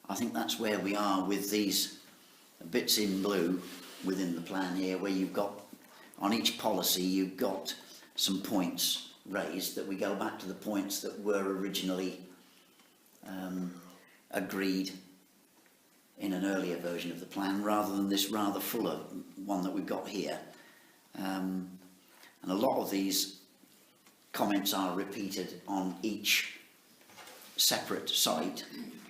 I think that's where we are with these bits in blue within the plan here, where you've got on each policy you've got some points raised that we go back to the points that were originally agreed in an earlier version of the plan rather than this rather fuller one that we've got here. And a lot of these comments are repeated on each separate site,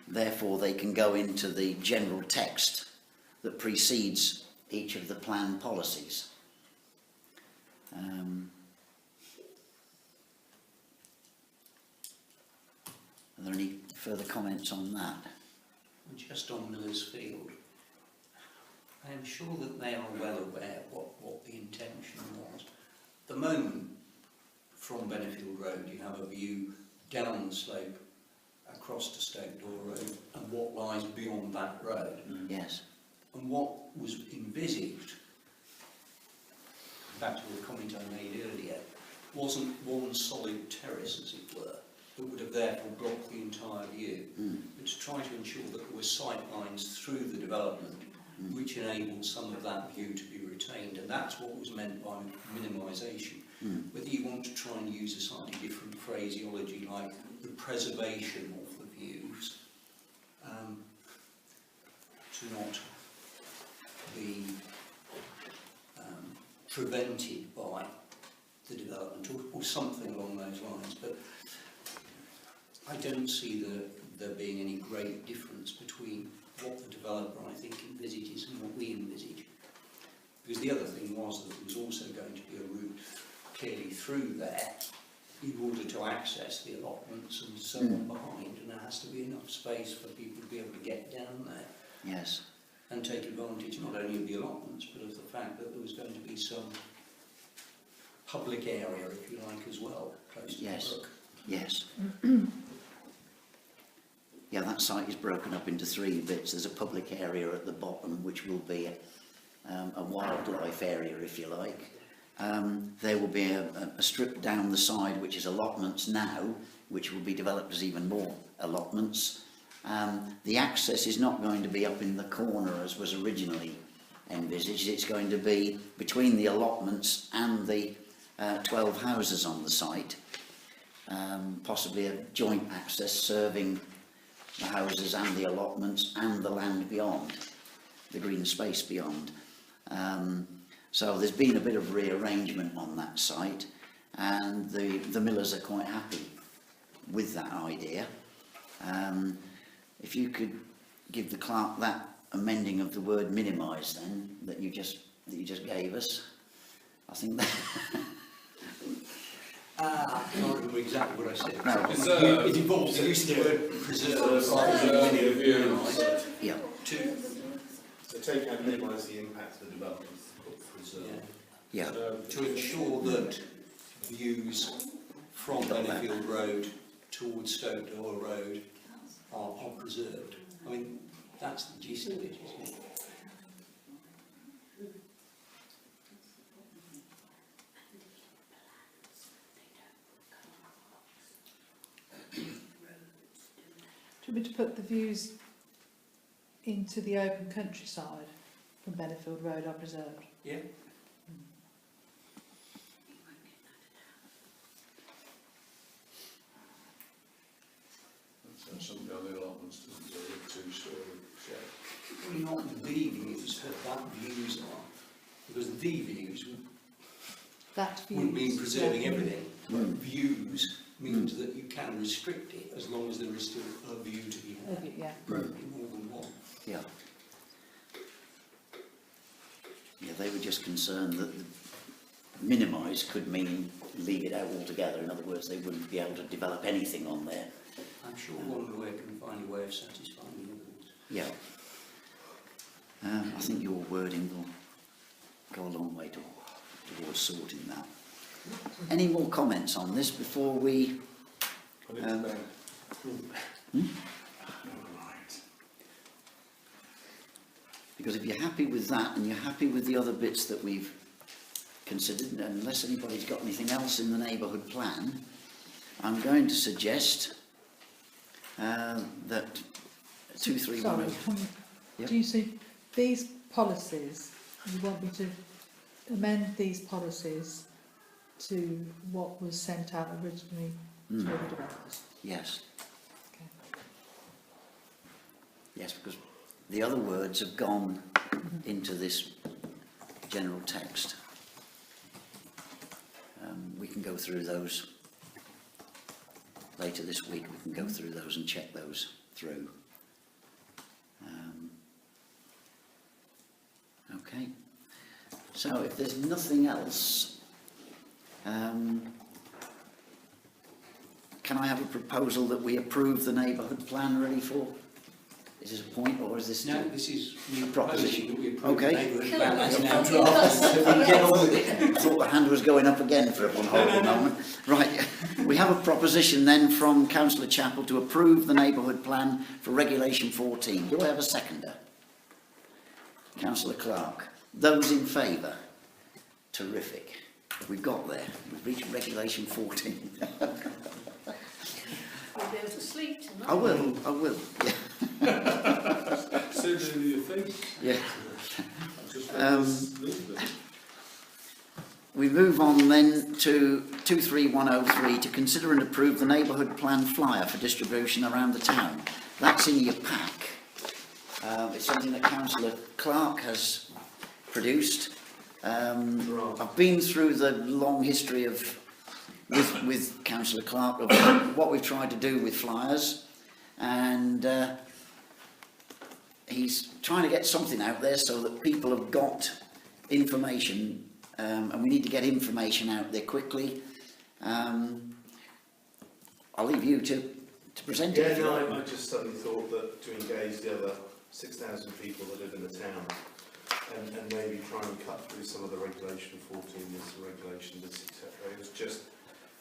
therefore they can go into the general text that precedes each of the plan policies. Are there any further comments on that? And just on Miller's Field, I am sure that they are well aware what the intention was. At the moment, from Benefield Road, you have a view down the slope across to Stoke Door Road and what lies beyond that road. Yes. And what was envisaged, back to the comment I made earlier, wasn't one solid terrace, as it were, that would have therefore blocked the entire view, but to try to ensure that there were sight lines through the development which enabled some of that view to be retained, and that's what was meant by minimisation. Whether you want to try and use a slightly different phraseology like the preservation of the views, to not be prevented by the development or something along those lines, but I don't see there being any great difference between what the developer, I think, envisages and what we envisage. Because the other thing was that there was also going to be a route clearly through there in order to access the allotments and so on behind, and there has to be enough space for people to be able to get down there. Yes. And take advantage not only of the allotments, but of the fact that there was going to be some public area, if you like, as well, close to the brook. Yes. Yeah, that site is broken up into 3 bits. There's a public area at the bottom, which will be a wildlife area, if you like. There will be a strip down the side, which is allotments now, which will be developed as even more allotments. The access is not going to be up in the corner as was originally envisaged. It's going to be between the allotments and the 12 houses on the site. Possibly a joint access serving the houses and the allotments and the land beyond, the green space beyond. So there's been a bit of rearrangement on that site, and the Millers are quite happy with that idea. If you could give the clerk that amending of the word minimise then that you just gave us, I think that I can't remember exactly what I said. No. Preserve. It involves the use of the word preserve. Preserve the views. yeah. So take out minimise the impact of the development, put preserve. Yeah. To ensure that views from Benefield Road towards Stoke Door Road are preserved. I mean, that's the gist of it, isn't it? Do you want me to put the views into the open countryside from Benefield Road are preserved? Yeah. So somebody on the allotments doesn't do a 2-storey shed. Well, not the views that views are, because the views That would mean views, preserving yeah. everything. Views means that you can restrict it as long as there is still a view to be had. Yeah. Probably more than one. Yeah. Yeah, they were just concerned that minimise could mean leave it out altogether. In other words, they wouldn't be able to develop anything on there. I'm sure one lawyer can find a way of satisfying the others. Yeah. I think your wording will go a long way towards sorting that. Any more comments on this before we... Put it to bed. Because if you're happy with that and you're happy with the other bits that we've considered, unless anybody's got anything else in the neighbourhood plan, I'm going to suggest that 231... Sorry, Yep. do you see these policies, you want me to amend these policies to what was sent out originally to the developers? Yes. Okay. Yes, because the other words have gone into this general text. We can go through those later this week. We can go through those and check those through. Okay. So if there's nothing else, can I have a proposal that we approve the neighbourhood plan ready for? Is this a point, or is this No, still this is a me proposition? proposing that we approve Okay. the neighbourhood plan as Killing now us. drafted, so we can get on with it. I thought the hand was going up again for one horrible moment. Right, we have a proposition then from Councillor Chappell to approve the neighbourhood plan for Regulation 14. Do I have a seconder? Councillor Clark. Those in favour? Terrific. We've got there. We've reached Regulation 14. You'll be able to sleep tonight. I will. Yeah. Sooner than you think. Yeah. I've just leave it. We move on then to 23103 to consider and approve the neighbourhood plan flyer for distribution around the town. That's in your pack. It's something that Councillor Clark has produced. I've been through the long history of with Councillor Clark of what we've tried to do with flyers, and he's trying to get something out there so that people have got information, and we need to get information out there quickly. I'll leave you to present it. Yeah, if you like. no, I just suddenly thought that to engage the other 6,000 people that live in the town and maybe try and cut through some of the regulation 14, this regulation, this, etc. It was just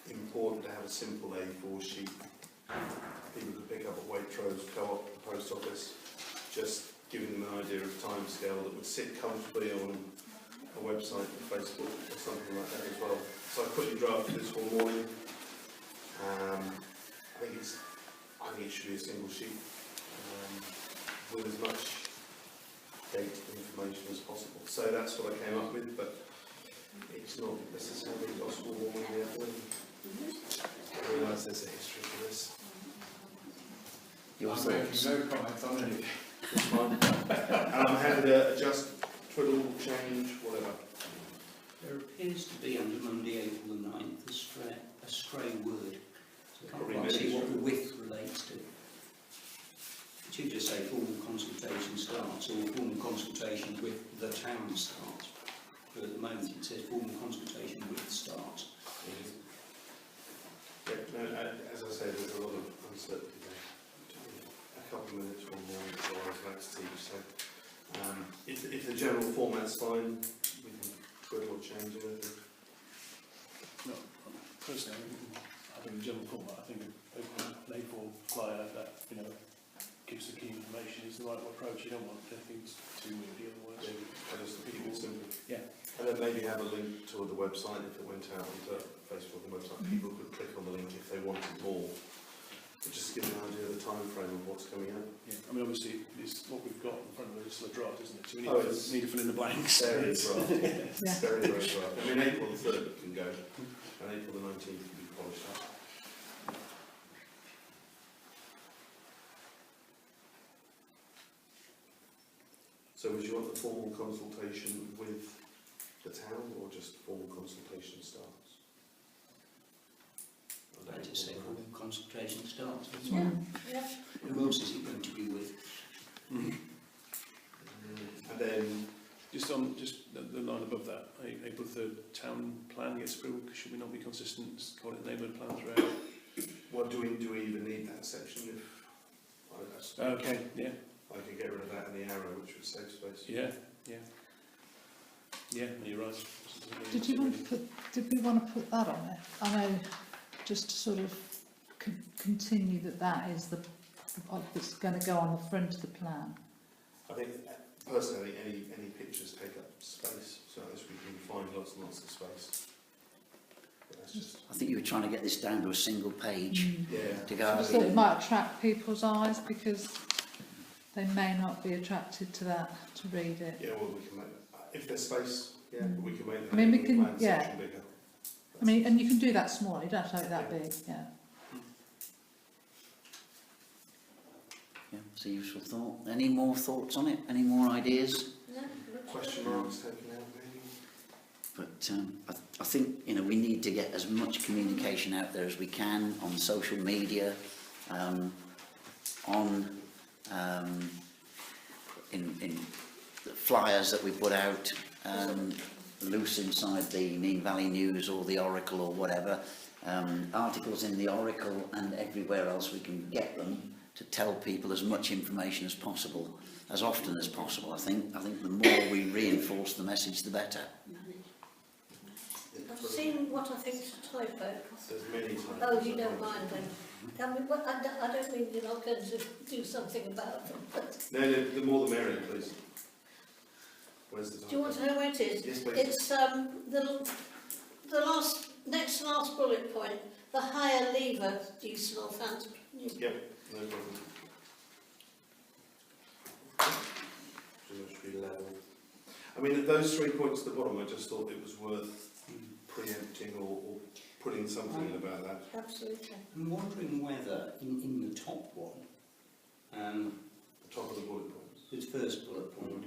important to have a simple A4 sheet. People could pick up at Waitrose, Co-op, the post office, just giving them an idea of timescale that would sit comfortably on a website or Facebook or something like that as well. So I quickly drafted this one morning. I think it should be a single sheet with as much date information as possible. So that's what I came up with, but it's not necessarily gospel warming yet. I realise there's a history to this. Your I'm thoughts? making no comment on anything. It's fine. And I'm happy to adjust, twiddle, change, whatever. There appears to be under Monday, April the 9th, a stray word. So I can't Probably quite see what the ministry. width relates to. It should just say formal consultation starts or formal consultation with the town starts. But at the moment it says formal consultation with starts. Yeah, no, as I say, there's a lot of uncertainty there. A couple of minutes, one more, so I was back to teach. So, if the general format's fine, we can twiddle or change anything. No, personally, I think the general format, I think an A4 flyer that, gives the key information is the right approach. You don't want anything too weird otherwise. I just think it's simple. Yeah. And then maybe have a link to the website if it went out onto Facebook and website. People could click on the link if they wanted more. But just to give an idea of the time frame of what's coming up. Yeah. I mean, obviously, it's what we've got in front of us is a draft, isn't it? So we need, need to fill in the blanks. Very draft. Yeah. Very, very draft. I mean, April the 3rd can go, and April the 19th can be polished up. So would you want the formal consultation with the town, or just formal consultation starts? I just say formal consultation starts. Yeah, yeah. Who else is it going to be with? And then, Just on the line above that, April 3rd town plan gets approved. Should we not be consistent? Call it neighbourhood plan throughout. well, do we even need that section? If Okay. Yeah. I could get rid of that in the arrow, which would save space. Yeah. Yeah. No, you're right. Did we want to put that on it? I know, just to sort of continue that is that's going to go on the front of the plan. I think, personally, any pictures take up space, so as we can find lots and lots of space. But that's just, I think you were trying to get this down to a single page yeah. to go I out. just thought it might attract people's eyes because they may not be attracted to that to read it. Yeah, well, we can make, if there's space, yeah, we can make I mean, we the can- plan yeah. section bigger. I mean, and you can do that small. You don't have to make that big. Yeah. Yeah. That's a useful thought. Any more thoughts on it? Any more ideas? No, looks Question good. marks taken out maybe? But I think, you know, we need to get as much communication out there as we can on social media, in the flyers that we put out, loose inside the Mean Valley News or the Oracle or whatever, articles in the Oracle and everywhere else we can get them to tell people as much information as possible, as often as possible. I think the more we reinforce the message, the better. I've seen what I think is a typo. There's many typos. Oh, you don't mind then? I don't mean you're not going to do something about them, but No, the more the merrier, please. Where's the typo? do you want to know where it is? Yes, please. It's the next to last bullet point, the higher lever due to Northampton. Yep, no problem. Should be level. I mean, those 3 points at the bottom, I just thought it was worth preempting or putting something in about that. Absolutely. I'm wondering whether in the top one, The top of the bullet points. the first bullet point,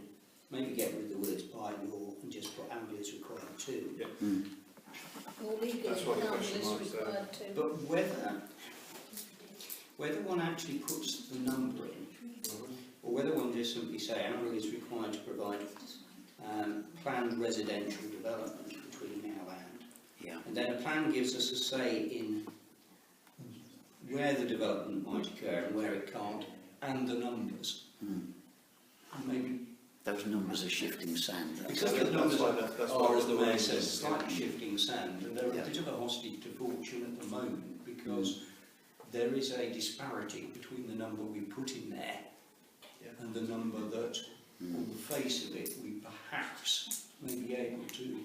maybe get rid of the words by law and just put ambulance required too. Yep. Or legally, That's what the council question is marks there. required to. But whether one actually puts the number in, or whether one just simply say Amberley is required to provide planned residential development between now and then a plan gives us a say in where the development might occur and where it can't, and the numbers. And maybe Those numbers are shifting sand. because the That's numbers why are, that's why as the Mayor it's says, slightly yeah. shifting sand, and they're a Yeah. bit of a hostage to fortune at the moment because there is a disparity between the number we put in there and the number that, on the face of it, we perhaps may be able to.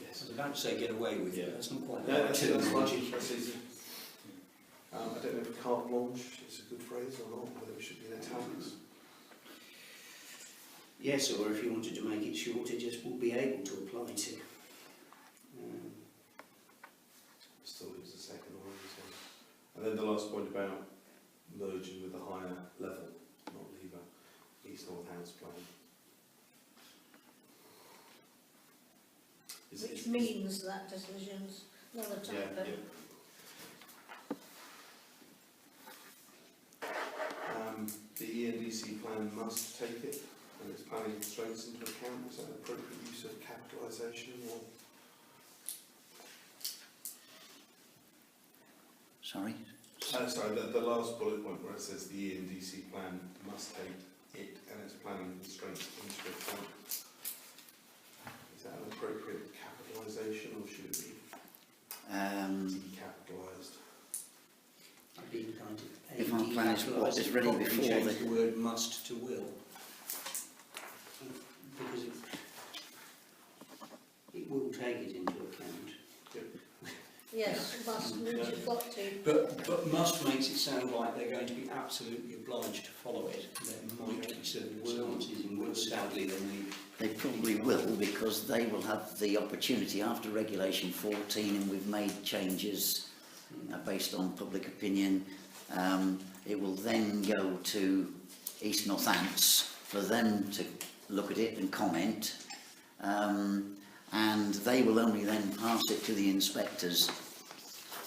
I was about to say get away with it, that's not quite the No, right that's terminology. fine, that's easy. I don't know if carte blanche is a good phrase or not, whether it should be in italics. Yes, or if you wanted to make it shorter, just will be able to apply to. Still leaves the second one. And then the last point about merging with a higher level, not lever, East North House plan. Which means that decision's another typo. The ENDC plan must take it and its planning constraints into account. Is that an appropriate use of capitalisation or? Sorry? Sorry, the last bullet point where it says the ENDC plan must take it and its planning constraints into account. Is that an appropriate capitalisation or should it be decapitalised? I'd be inclined to If our plan is what is ready probably before change the- the word must to will. Because it will take it into account. Yes, must, means you've got to. But must makes it sound like they're going to be absolutely obliged to follow it. There might be circumstances in which sadly They probably will, because they will have the opportunity after Regulation 14, and we've made changes based on public opinion. It will then go to East Northants for them to look at it and comment, and they will only then pass it to the inspectors.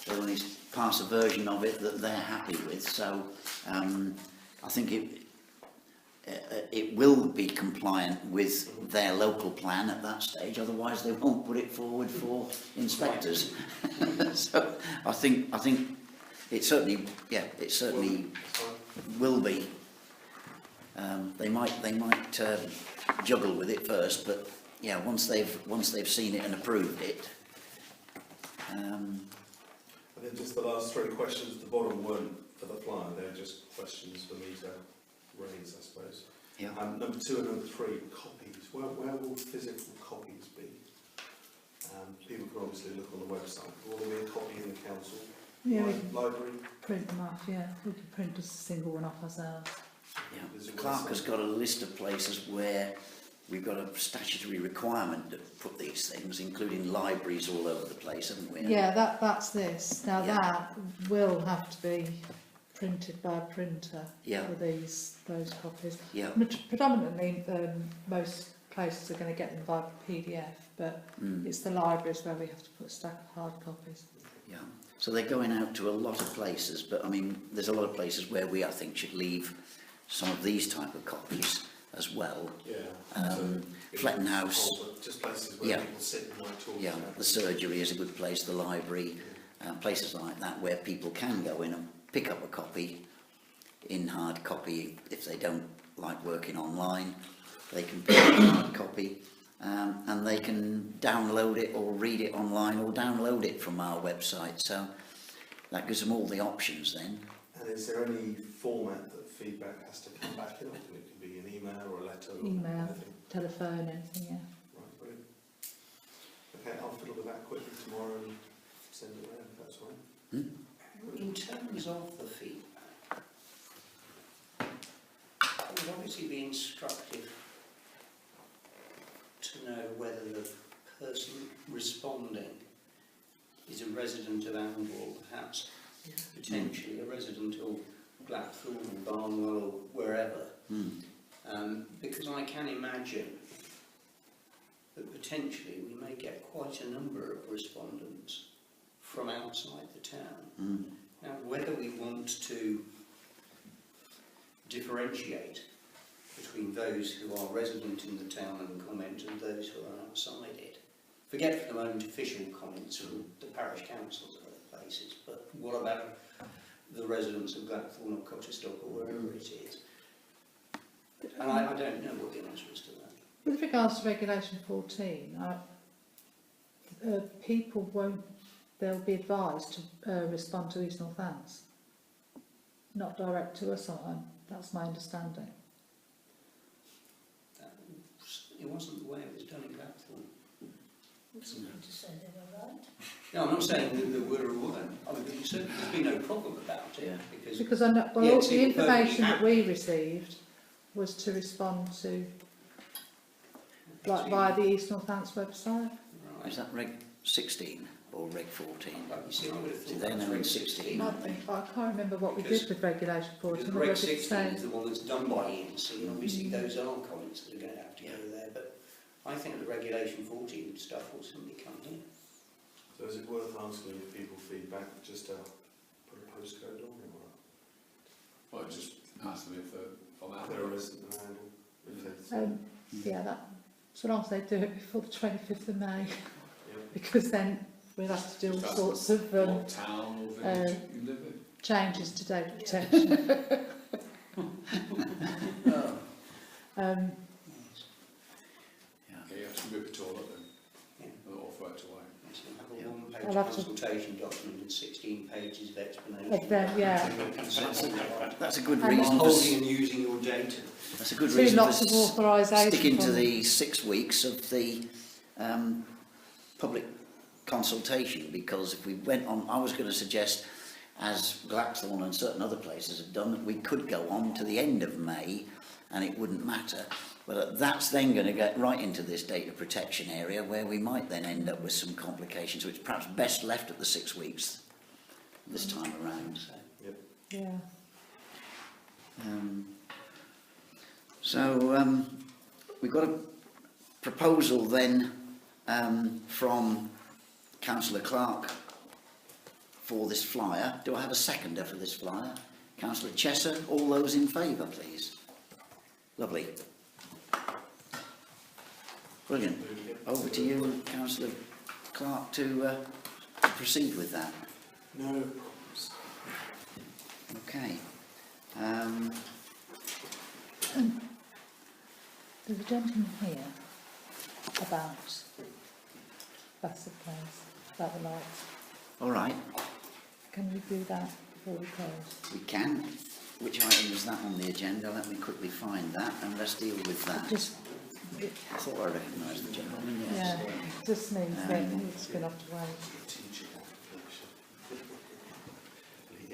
They'll only pass a version of it that they're happy with. So I think it will be compliant with their local plan at that stage, otherwise they won't put it forward for inspectors. So I think it certainly will be. They might juggle with it first, but yeah, once they've seen it and approved it. I think just the last 3 questions at the bottom weren't for the flyer, they're just questions for me to raise, I suppose. Yeah. Number 2 and number 3, copies. Where will physical copies be? People can obviously look on the website. Will there be a copy in the council Yeah, we can library? print them off, yeah. We can print just a single one off ourselves. Yeah. There's a Clark has website. got a list of places where we've got a statutory requirement to put these things, including libraries all over the place, haven't we? Yeah, that's this. Now Yeah. that will have to be printed by a printer Yeah. for those copies. Yeah. Predominantly, most places are going to get them via PDF, but it's the libraries where we have to put a stack of hard copies. Yeah. So they're going out to a lot of places, but I mean, there's a lot of places where we, I think, should leave some of these type of copies as well. Yeah. Fletton House, Just places where Yeah. people sit and might talk. yeah, about the surgery is a good place, the library, places like that where people can go in and pick up a copy in hard copy. If they don't like working online, they can pick up a hard copy and they can download it or read it online or download it from our website. So that gives them all the options then. And is there any format that feedback has to come back in? It could be an email or a letter or Email. anything. Telephone, anything, yeah. Right, brilliant. Okay, I'll fiddle with that quickly tomorrow and send it around if that's all right. In terms of the feedback, it would obviously be instructive to know whether the person responding is a resident of Amble, perhaps potentially a resident of Blackthorn or Barnwell or wherever. Because I can imagine that potentially we may get quite a number of respondents from outside the town. Now, whether we want to differentiate between those who are resident in the town and comment and those who are outside it, forget for the moment official comments from the parish councils and other places, but what about the residents of Blackthorn or Cotterstock or wherever it is? And I don't know what the answer is to that. With regards to Regulation 14, people won't, they'll be advised to respond to East Northants, not direct to us, that's my understanding. It wasn't the way it was done in Blackthorn. It's not to say they were right. No, I'm not saying that there were or weren't. I mean, there's been no problem about it. Yeah. Because I know, well, Yeah, all it's the information that perfectly we received was to respond to, like, via the East Northants website. Right. Is that Reg 16 or Reg 14? Like you see, I would have thought They're that now was in Reg 16. I can't remember what we did with Regulation 14. Because whether Reg it's 16 is saying- the one that's done by ENC, and obviously those are comments that are going to have to go there. But I think the Regulation 14 stuff will simply come here. So is it worth asking if people feedback just to put a postcode on it or Well, it just has to be for that. if they're a resident of Handle? If they- yeah, that, so long as they do it before the 25th of May, Yeah. because then we'll have to do all Just sorts of What town or village you live in? changes to data protection. Oh. Yeah, you have to move the toilet Yeah. then, or throw it away. So have a Yeah. one-page I'll have to- consultation document and 16 pages of explanation. Of them, yeah. That's a good And reason for Holding and using your data. that's a good 2 reason lots for of authorisation. sticking to from- the 6 weeks of the public consultation, because if we went on, I was going to suggest, as Blackthorn and certain other places have done, that we could go on to the end of May and it wouldn't matter. But that's then going to get right into this data protection area where we might then end up with some complications, so it's perhaps best left at the 6 weeks this time around. Yeah. We've got a proposal then from Councillor Clark for this flyer. Do I have a seconder for this flyer? Councillor Chesser, all those in favour, please. Lovely. Brilliant. Over to you, Councillor Clark, to proceed with that. No problems. Okay. There's a gentleman here about Bassett Place, about the lights. All right, Can we do that before we close? we can. Which item is that on the agenda? Let me quickly find that and let's deal with that. Just, I thought I recognised the gentleman, yes. yeah, it just means that it's going to have to wait. Strategic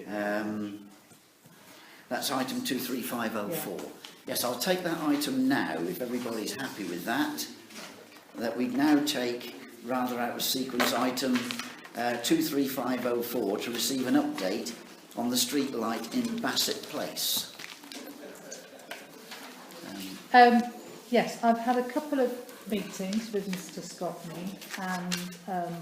application. That's item 23504. Yes, I'll take that item now, if everybody's happy with that. That we now take, rather out of sequence, item 23504 to receive an update on the street light in Bassett Place. Yes, I've had a couple of meetings with Mr Scotney and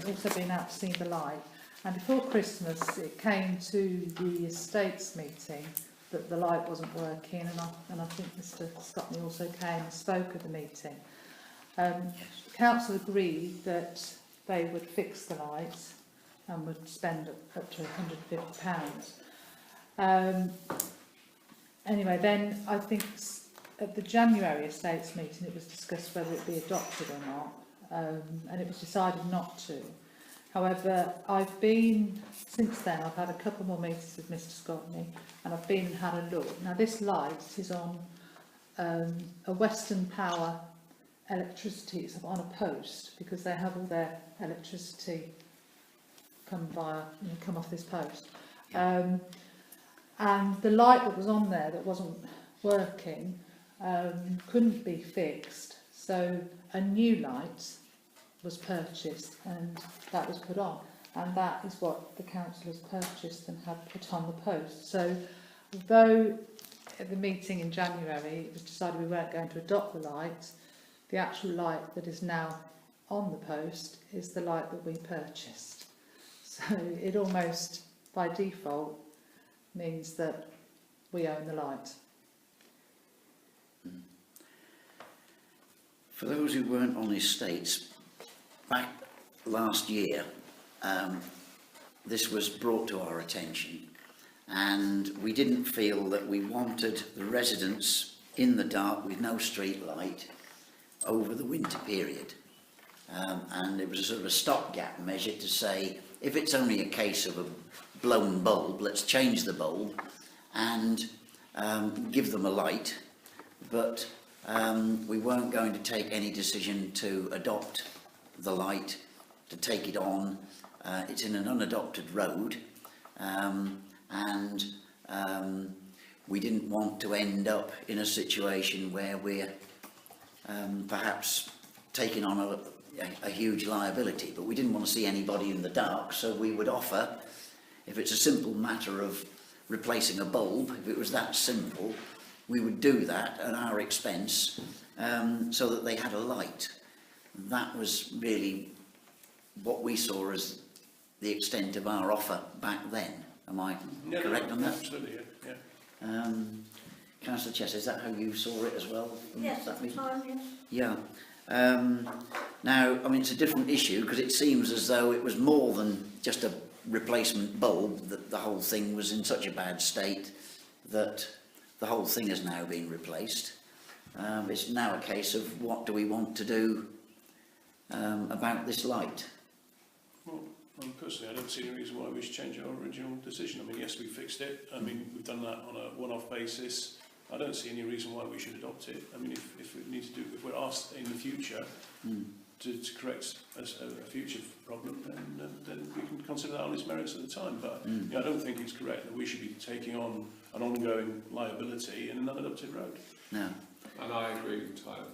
also been out to see the light. And before Christmas, it came to the estates meeting that the light wasn't working, and I think Mr Scotney also came and spoke at the meeting. The council agreed that they would fix the lights and would spend up to £150. Anyway, then I think at the January estates meeting it was discussed whether it be adopted or not, and it was decided not to. However, since then I've had a couple more meetings with Mr Scotney, and I've been and had a look. Now this light is on a Western Power electricity, it's on a post, because they have all their electricity come off this post. And the light that was on there that wasn't working couldn't be fixed, so a new light was purchased and that was put on, and that is what the council has purchased and had put on the post. So although at the meeting in January it was decided we weren't going to adopt the light, the actual light that is now on the post is the light that we purchased. So it almost by default means that we own the light. For those who weren't on estates, back last year, this was brought to our attention, and we didn't feel that we wanted the residents in the dark with no street light over the winter period. And it was a sort of a stopgap measure to say, if it's only a case of a blown bulb, let's change the bulb and give them a light, but we weren't going to take any decision to adopt the light, to take it on. It's in an unadopted road, and we didn't want to end up in a situation where we're perhaps taking on a huge liability, but we didn't want to see anybody in the dark, so we would offer, if it's a simple matter of replacing a bulb, if it was that simple, we would do that at our expense, so that they had a light. That was really what we saw as the extent of our offer back then. Am I correct on that? Absolutely, yeah. Councillor Chess, is that how you saw it as well? Yes, at the time, yes. Yeah. Now, I mean, it's a different issue because it seems as though it was more than just a replacement bulb, that the whole thing was in such a bad state that the whole thing has now been replaced. It's now a case of what do we want to do about this light. Well, personally, I don't see any reason why we should change our original decision. I mean, yes, we fixed it. I mean, we've done that on a one-off basis. I don't see any reason why we should adopt it. I mean, if we need to do, if we're asked in the future to correct a future problem, then we can consider that on its merits at the time. But yeah, I don't think it's correct that we should be taking on an ongoing liability in an unadopted road. No. And I agree entirely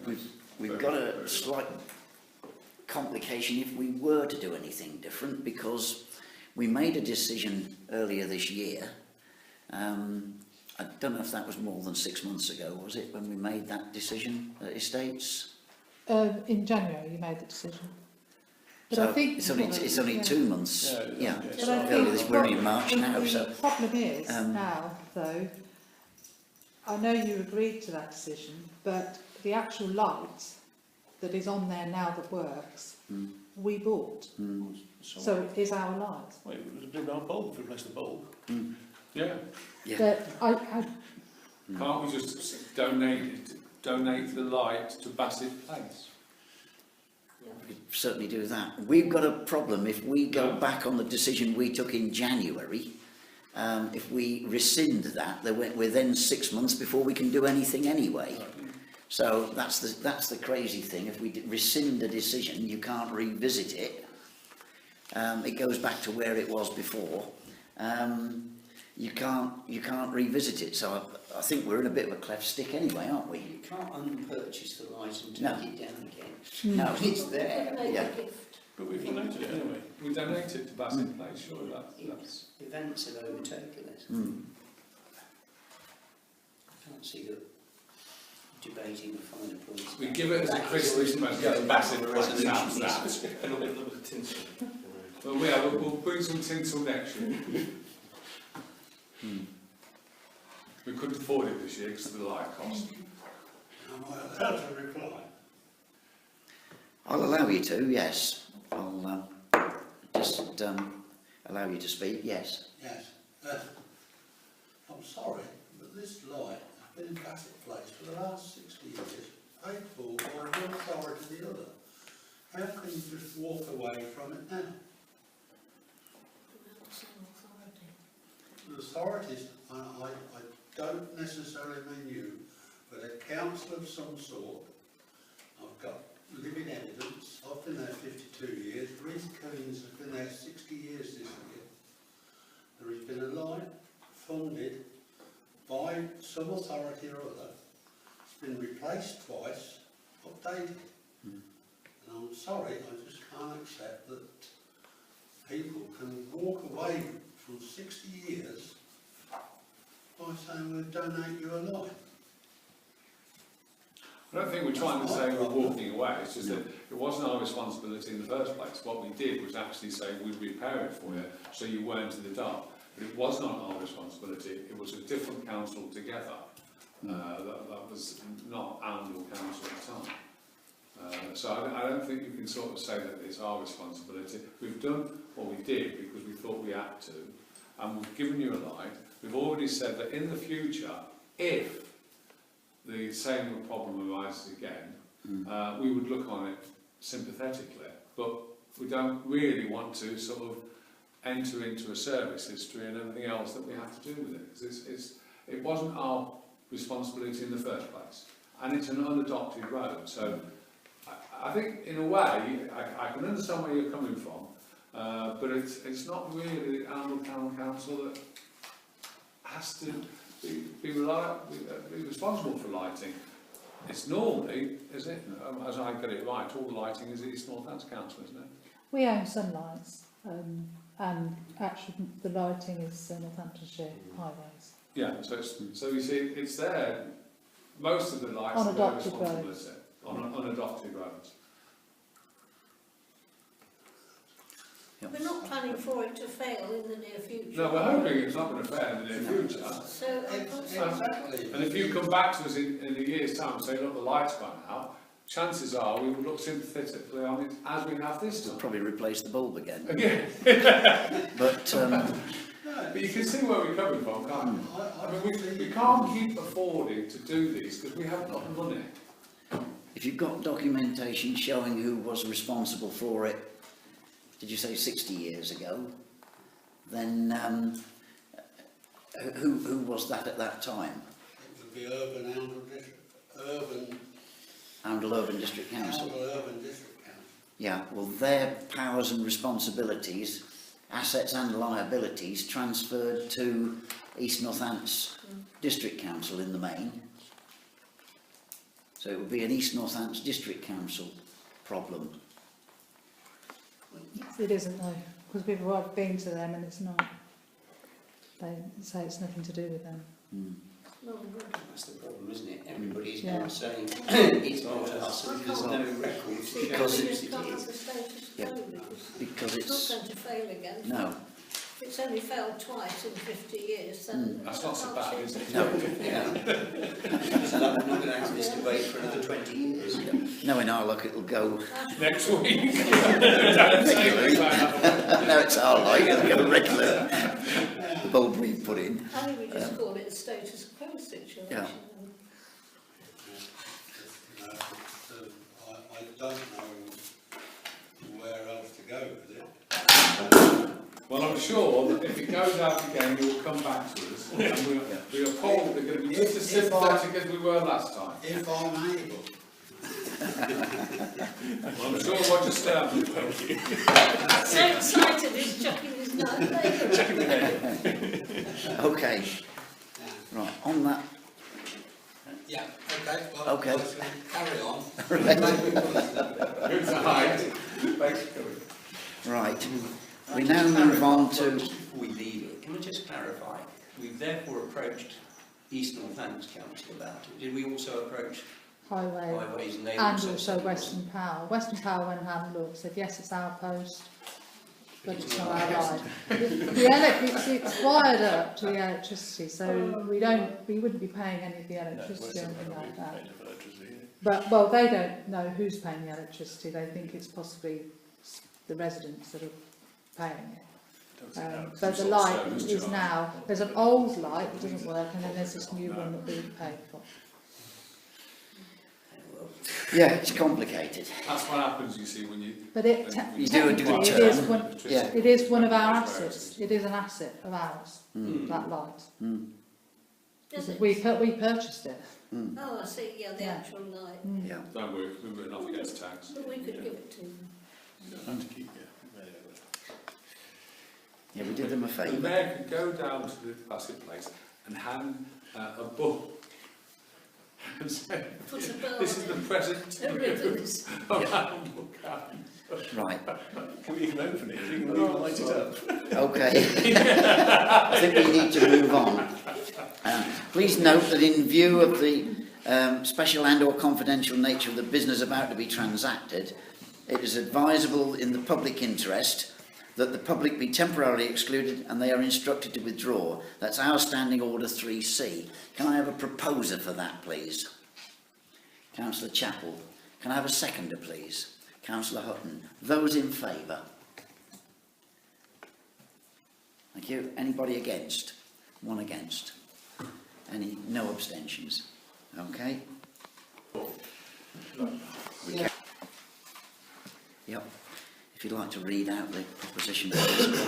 with you. We've got a slight complication if we were to do anything different, because we made a decision earlier this year. I don't know if that was more than 6 months ago, was it, when we made that decision at Estates? In January you made the decision. But So I think it's only 2 months. Yeah. But I Earlier think we're in March now, so the problem is now, though, I know you agreed to that decision, but the actual light that is on there now that works, we bought. So it is our light. Well, it was a bit of our bulb, replace the bulb. Yeah. yeah. But I Can't we just donate the light to Bassett Place? We could certainly do that. We've got a problem if we go back on the decision we took in January. If we rescind that, we're then 6 months before we can do anything anyway. So that's the crazy thing. If we rescind a decision, you can't revisit it. It goes back to where it was before. You can't revisit it. So I think we're in a bit of a cleft stick anyway, aren't we? You can't unpurchase the light and take No. it down again. No. It's there. Make Yeah. a gift. But we've donated it anyway. We donated to Bassett Place, surely that's... Events have overtaken it. I can't see that debating the finer points. We give it as a Christmas present to Bassett Place. Look at tinsel. But we'll bring some tinsel next year. We couldn't afford it this year because of the light cost. Am I allowed to reply? I'll allow you to, yes. I'll just allow you to speak, yes. Yes. I'm sorry, but this light has been in Bassett Place for the last 60 years, paid for by one authority or the other. How can you just walk away from it now? The authorities, I don't necessarily mean you, but a council of some sort. I've got living evidence. I've been there 52 years. Reece Collins has been there 60 years this year. There has been a light funded by some authority or other. It's been replaced twice, updated. And I'm sorry, I just can't accept that people can walk away from 60 years by saying we'll donate you a light. I don't think we're trying to say we're walking away, it's just that it wasn't our responsibility in the first place. What we did was actually say we'd repair it for you so you weren't in the dark. But it was not our responsibility, it was a different council together. That was not Arundel Council at the time. So I don't think you can sort of say that it's our responsibility. We've done what we did because we thought we had to, and we've given you a light. We've already said that in the future, if the same problem arises again, we would look on it sympathetically, but we don't really want to sort of enter into a service history and everything else that we have to do with it. 'Cause it wasn't our responsibility in the first place, and it's an unadopted road. So I think in a way, I can understand where you're coming from, but it's not really the Arundel Town Council that has to be responsible for lighting. It's normally, isn't it, as I get it right, all the lighting is East Northants Council, isn't it? We own some lights, and actually the lighting is Northamptonshire Highways. Yeah, so you see, it's there. Most of the lights On are their adopted responsibility on unadopted roads. We're not planning for it to fail in the near future. No, we're hoping it's not going to fail in the near future. So, Exactly. And if you come back to us in a year's time and say, look, the light's gone out, chances are we will look sympathetically on it as we have this time. Probably replace the bulb again. Again. But But you can see where we're coming from, can't you? I mean, we can't keep affording to do these because we haven't got the money. if you've got documentation showing who was responsible for it, did you say 60 years ago? Then who was that at that time? It would be Arundel Urban District Council. Urban District Council. Yeah, well, their powers and responsibilities, assets and liabilities, transferred to East Northants District Council in the main. So it would be an East Northants District Council problem. It isn't though, because people have been to them and it's not. They say it's nothing to do with them. no good. That's the problem, isn't it? Everybody's Yeah. now saying it's not us, and there's no record to show Because that it's- it Can't have is. the status Yeah. quo Because because it's it's... not going to fail again. No, If it's only failed twice in 50 years, then That's not so bad, is it? no, So that we're not going to have this debate for another 20 years. no, in our luck it'll go... Next week. No, it's our light, it'll go regular. The bulb we've put in. I think we just call it a status quo situation. Yeah. I don't know where else to go with it. Well, I'm sure that if it goes out again, you will come back to us, and we are probably going to be just as sympathetic as we were last time. If I'm able. Well, I'm sure Roger Stern will. So excited, he's chucking his nose. Okay, right, on that Yeah, okay, well, Okay. I shall carry on. Good to hide. Thanks for coming. Right. We now move on to... Just before we leave it, can I just clarify? We've therefore approached East Northampton Council about it. Did we also approach Highway Highways and they and also also said it Western Power. Western Power, when had a look, said yes, it's our post, but it's not our ours. line. It's wired up to the electricity, so we wouldn't be paying any of the electricity or anything like that. But, well, they don't know who's paying the electricity. They think it's possibly the residents that are paying it. But the light is now, there's an old light that doesn't work, and then there's this new one that we pay for. Yeah, it's complicated. That's what happens, you see, when you... But it, You do a good technically, it is turn. one, Yeah. it is one of our assets. It is an asset of ours, Mm. that light. Mm. Does it? We purchased it. Mm. Oh, I see, yeah, the Yeah. actual light. Mm. Yeah. Don't worry, we're written off against tax. But we could give it to them. You don't have to keep it. Yeah, we did them a The favour. mayor could go down to the Bassett place and hand a book and say, Put a bow this is on the it. present The ribbons. of Handel County. Right. You can open it, you can light it up. Okay. I think we need to move on. Please note that in view of the special and/or confidential nature of the business about to be transacted, it is advisable in the public interest that the public be temporarily excluded and they are instructed to withdraw. That's our Standing Order 3C. Can I have a proposer for that, please? Councillor Chappell. Can I have a seconder, please? Councillor Hutton. Those in favour? Thank you. Anybody against? One against. No abstentions? Okay. Yep. If you'd like to read out the proposition, please,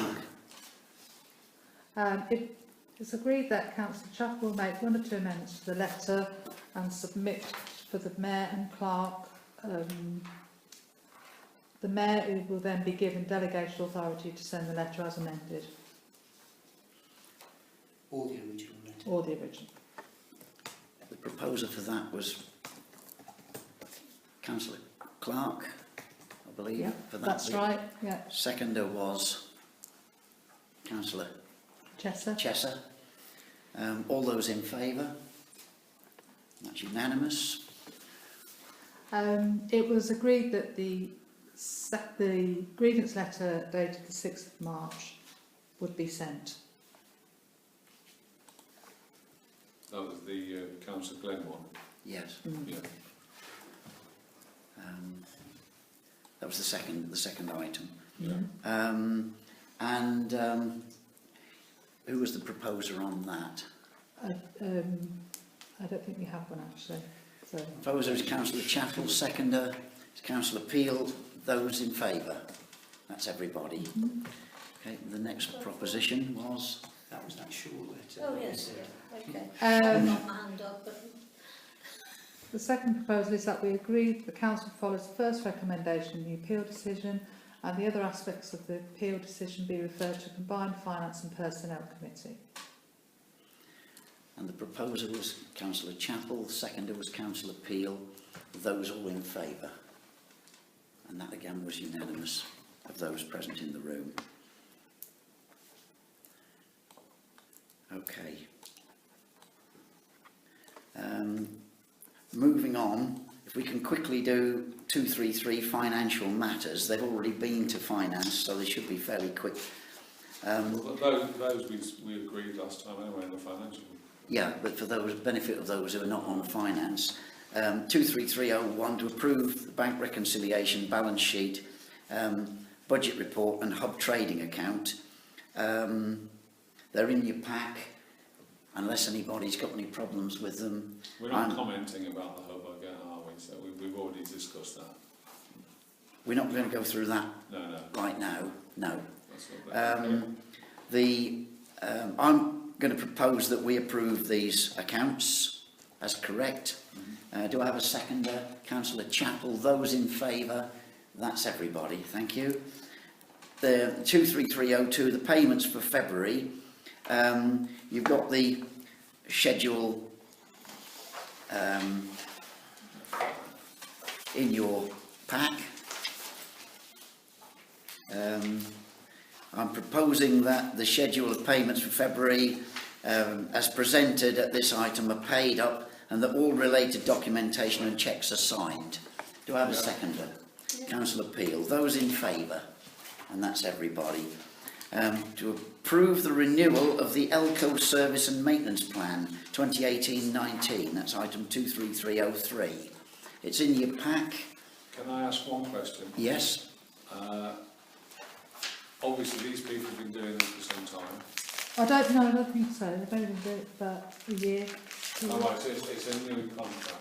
Clerk. It's agreed that Councillor Chappell will make 1 or 2 amendments to the letter and submit for the Mayor and Clerk. The Mayor will then be given delegated authority to send the letter as amended, Or the original letter? or the original. The proposer for that was Councillor Clark, I believe. Yeah, for that that's bit. right, yeah. Seconder was Councillor Chester? Chesser. All those in favour? That's unanimous. It was agreed that the grievance letter dated the 6th of March would be sent. That was the Councillor Glenn one. Yes. Mm. Yeah. That was the second item. Yeah. Who was the proposer on that? I don't think we have one actually. So, Proposer is Councillor Chappell, seconder is Councillor Peel. Those in favour? That's everybody. Okay, the next proposition was... That was that short letter. Oh, yes, yeah, okay. Um, Not my hand up, but the second proposal is that we agree the Council follows the first recommendation in the appeal decision and the other aspects of the appeal decision be referred to a combined Finance and Personnel Committee. And the proposer was Councillor Chappell, the seconder was Councillor Peel. Those all in favour? And that again was unanimous of those present in the room. Okay. Moving on, if we can quickly do 233 financial matters. They've already been to finance, so they should be fairly quick. Well, those we agreed last time anyway in the financial. Yeah, but for those benefit of those who are not on finance, 23301 to approve the bank reconciliation balance sheet, budget report and hub trading account. They're in your pack, unless anybody's got any problems with them. We're not commenting about the hub again, are we? So we've already discussed that. We're not going to go through that No. right now. No. That's what I'm going to propose that we approve these accounts as correct. Do I have a seconder? Councillor Chappell. Those in favour? That's everybody. Thank you. The 23302, the payments for February. You've got the schedule in your pack. I'm proposing that the schedule of payments for February as presented at this item are paid up and that all related documentation and cheques are signed. Do I have a seconder? Councillor Peel. Those in favour? And that's everybody. To approve the renewal of the Elco Service and Maintenance Plan 2018-19. That's item 23303. It's in your pack. Can I ask one question? Yes. Obviously, these people have been doing this for some time. I don't think so. They've only been doing it for a year. Oh, right, so it's a new contract.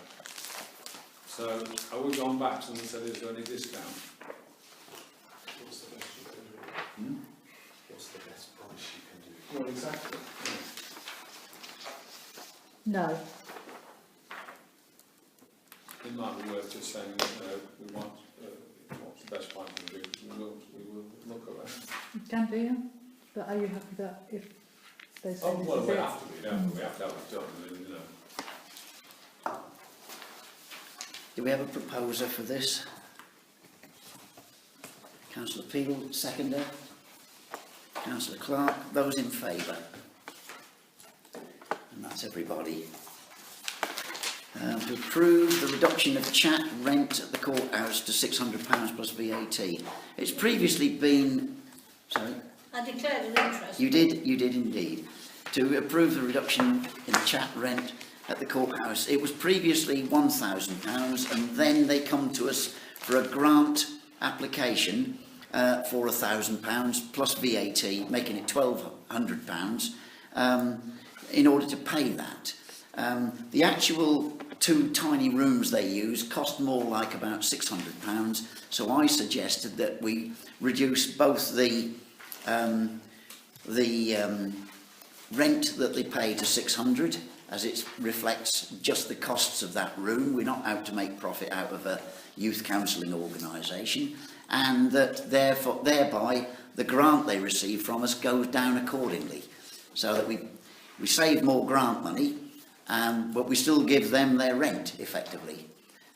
So, have we gone back to them and said, is there any discount? What's the best you can do? What's the best price you can do? Well, exactly. No. It might be worth just saying, we want what's the best price we can do, because we will look at that. You can do, yeah. But are you happy that if they say Oh, this well, is we it? have to be, don't we? We have to have it done, and then, Do we have a proposer for this? Councillor Peel, seconder. Councillor Clark. Those in favour? And that's everybody. To approve the reduction of chat rent at the courthouse to £600 plus VAT. It's previously been... Sorry? I declared an interest. You did indeed. To approve the reduction in the chat rent at the courthouse. It was previously £1,000 and then they come to us for a grant application for £1,000 plus VAT, making it £1,200 in order to pay that. The actual 2 tiny rooms they use cost more like about £600, so I suggested that we reduce both the rent that they pay to £600, as it reflects just the costs of that room. We're not out to make profit out of a youth counselling organisation, and that therefore, thereby the grant they receive from us goes down accordingly, so that we save more grant money, but we still give them their rent effectively.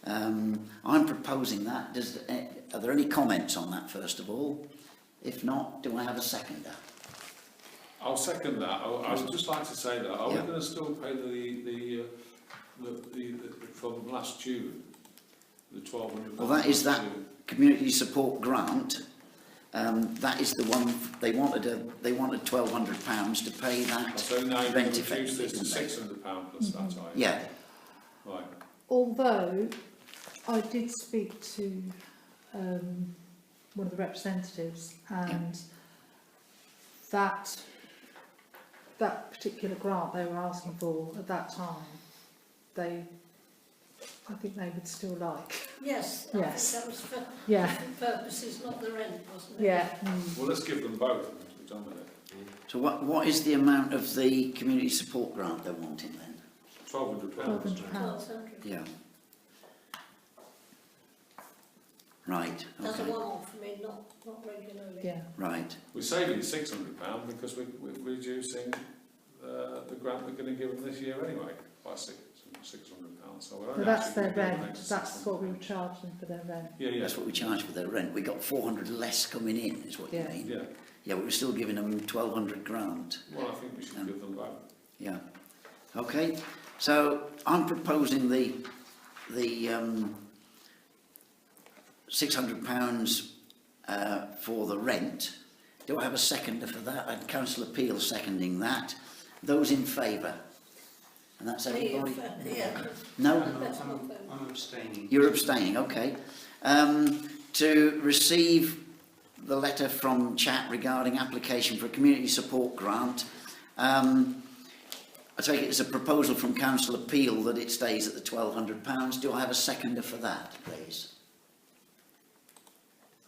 I'm proposing that. Are there any comments on that first of all? If not, do I have a seconder? I'll second that. I would just like to say that. Are we Yeah. going to still pay the from last June, the £1,200? Well, that is last that June? community support grant. That is the one they wanted £1,200 to pay that So now you're going rent to reduce effectively. this to didn't they? £600 plus that, are you? Yeah. Right. Although I did speak to one of the representatives, and that particular grant they were asking for at that time, I think they would still like. Yes, Yes. I think that was for Yeah. different purposes, not the rent, wasn't it? Yeah. Well, let's give them both and we're done with it. So what is the amount of the community support grant they're wanting then? £1,200. £1,200. 1,200. Yeah. Right. That's a Okay. one-off for me, not regularly. Yeah. Right. We're saving £600 because we're reducing the grant we're going to give them this year anyway by £600. So we're So only that's actually their giving them an rent. extra That's what we £600. would charge them for their rent. Yeah, yeah. That's what we charge for their rent. We got 400 less coming in, is what Yeah. you mean? Yeah. Yeah, but we're still giving them 1,200 grant. Well, I think we should give them both. Yeah. Okay. So I'm proposing the £600 for the rent. Do I have a seconder for that? And Councillor Peel seconding that. Those in favour? And that's everybody? Yeah. No? I'm abstaining. You're abstaining, okay. To receive the letter from Chat regarding application for a community support grant, I take it as a proposal from Councillor Peel that it stays at the £1,200. Do I have a seconder for that, please?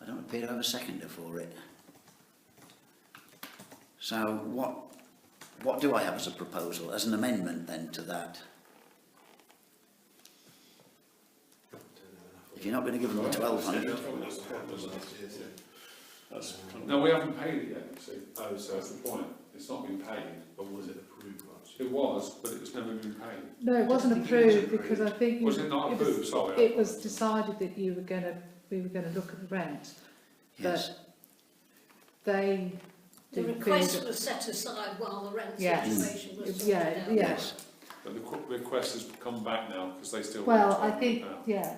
I don't appear to have a seconder for it. So what do I have as a proposal, as an amendment then to that? If you're not going to give them the 1,200, That's kind of... No, we haven't paid it yet, you see. Oh, so That's the point. It's not been paid. but was it approved last year? It was, but it's never been paid. No, it wasn't think it was approved because I think Was it not approved? Sorry. it was decided that we were going to look at the rent. Yes. They The didn't feel request that- was set aside while the rent Yes. situation was sorted Yeah, out. yes. But the request has come back now because they still Well, want I £12. think, yeah.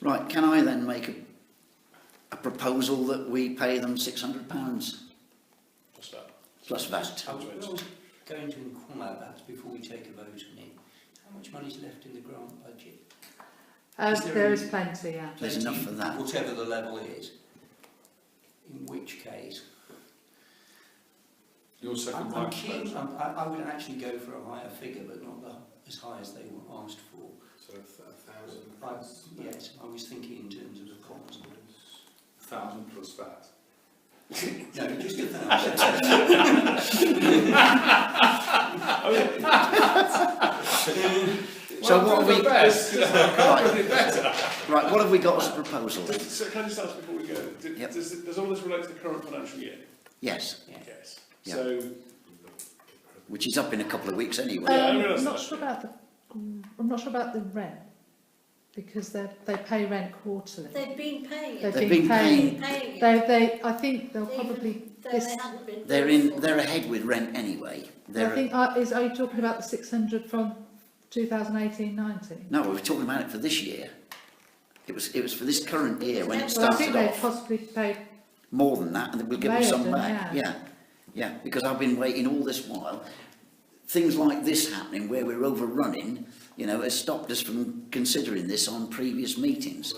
Right, can I then make a proposal that we pay them £600 What's that? plus VAT? I was going to inquire perhaps before we take a vote on it, how much money is left in the grant budget? Is there There any- is plenty, yeah. There's enough for that. Whatever the level is. In which case, Your second I'm mic keen, proposal. I would actually go for a higher figure, but not as high as they were asked for. So £1,000. Yes, I was thinking in terms of the cost. 1,000 plus VAT. No, just 1,000. So what have we... Best. Right, what have we got as a proposal? So can I just ask before we go, Yep. does all this relate to the current financial year? Yes, Yes. Yeah. So, which is up in a couple of weeks anyway. Yeah, I realise I'm not that. sure about the rent because they pay rent quarterly. They've been paying it. They've been paying. Paying it. I think they'll probably. Even though This, they hadn't been They're billed for. they're ahead with rent anyway. I They're, think are you talking about the 600 from 2018-19? no, we were talking about it for this year. It was for this current year when it Well, I think started they've off. possibly paid. More than that, and we'll give them May have some done, back. yeah. Yeah, because I've been waiting all this while. Things like this happening where we're overrunning, you know, has stopped us from considering this on previous meetings.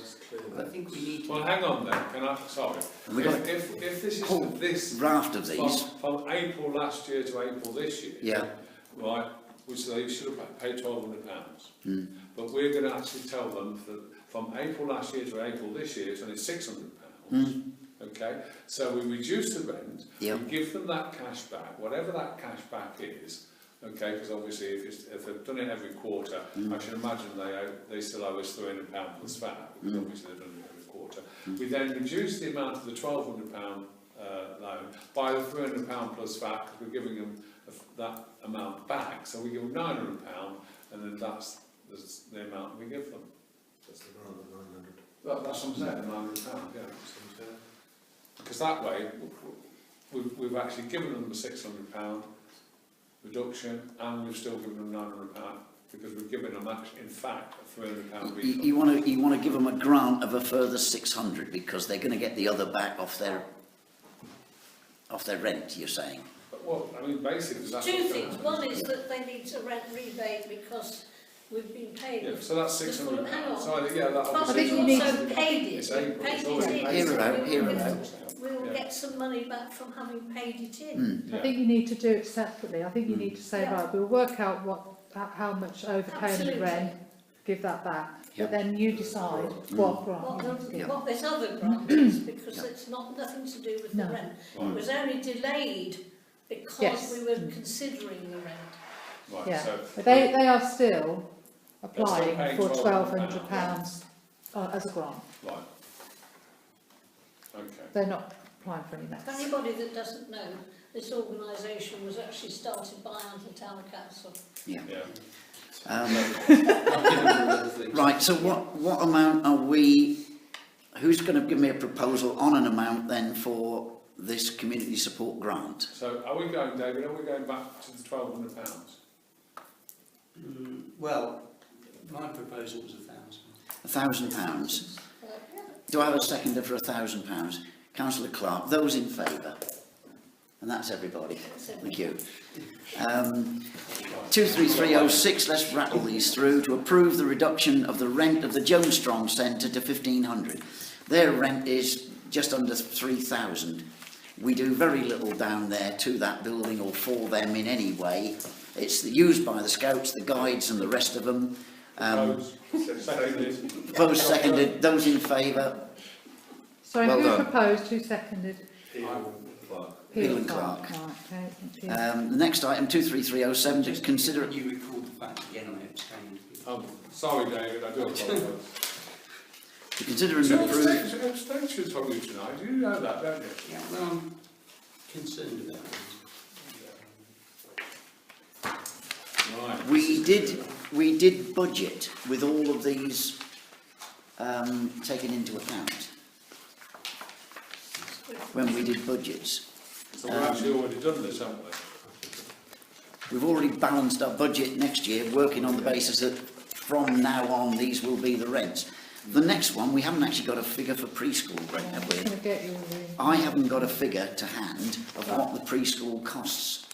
I think we need to... Well, hang on then. Can I? Sorry. And we got If this is whole for this raft of these. from April last year to April this year, Yeah. right, which they should have paid £1,200. Mm. But we're going to actually tell them that from April last year to April this year, it's only £600. Mm. Okay, so we reduce the rent, Yeah. we give them that cash back, whatever that cash back is. Okay, because obviously if they've done it every quarter, I should imagine they still owe us £300 plus VAT, because obviously they've done it every quarter. We then reduce the amount of the £1,200 loan by the £300 plus VAT, because we're giving them that amount back. So we give them £900, and then that's the amount we give them. That's the grant of 900. That's what I'm saying, £900, yeah. Because that way, we've actually given them the £600 reduction, and we've still given them £900 because we've given them, actually, in fact, a £300 refund. You want to give them a grant of a further 600 because they're going to get the other back off their rent. You're saying? But, well, I mean, basically, that's Two what's things. going One on. is that they need a rent rebate because we've been paying. Yeah, so that's the full- hang £600. on. So yeah, that But obviously. think you we've need also to- paid it. It's We've April, paid it's it already in. paid. Hear her out, So hear her we'll- out. We'll Yeah. get some money back from having paid it in. Mm. I think you need to do it separately. I think you need to say, Yeah. right, we'll work out how much overpayment Absolutely. of rent, give that back. Yeah. But then you decide what grant you want to give. What this other grant is, because Yeah. it's nothing to do with No. the rent. It Right, was only delayed because Yes. we were considering the rent. right, Yeah. so But they are still applying paying for £1,200. £1,200 as a grant. right. Okay. They're not applying for any For less. anybody that doesn't know, this organisation was actually started by Anton Town Council. Yeah. Yeah. Right. So what amount are we? Who's going to give me a proposal on an amount then for this community support grant? So are we going, David? Are we going back to the £1,200? Well, my proposal was £1,000. £1,000. Do I have a seconder for £1,000? Councillor Clark. Those in favour? And that's everybody. Thank you. 23306, let's rattle these through. To approve the reduction of the rent of the Jones Strong Centre to £1,500. Their rent is just under 3,000. We do very little down there to that building or for them in any way. It's used by the Scouts, the Guides and the rest of them. Opposed? Seconded? Opposed, seconded. Those in favour? Sorry, Well who done. proposed? Who seconded? Peel and Clark. Right, okay, thank you. The next item, 23307, to consider... Can you record the fact again I abstained? Sorry, David, I do apologise. To consider and So approve... abstentions from you tonight, you know that, don't you? Yeah, well, I'm concerned about that. Right. We did budget with all of these taken into account when we did budgets. So we've actually already done this, haven't we? We've already balanced our budget next year, working on the basis that from now on these will be the rents. The next one, we haven't actually got a figure for preschool rent, have we? I'm going to get you the... I haven't got a figure to hand of what the preschool costs.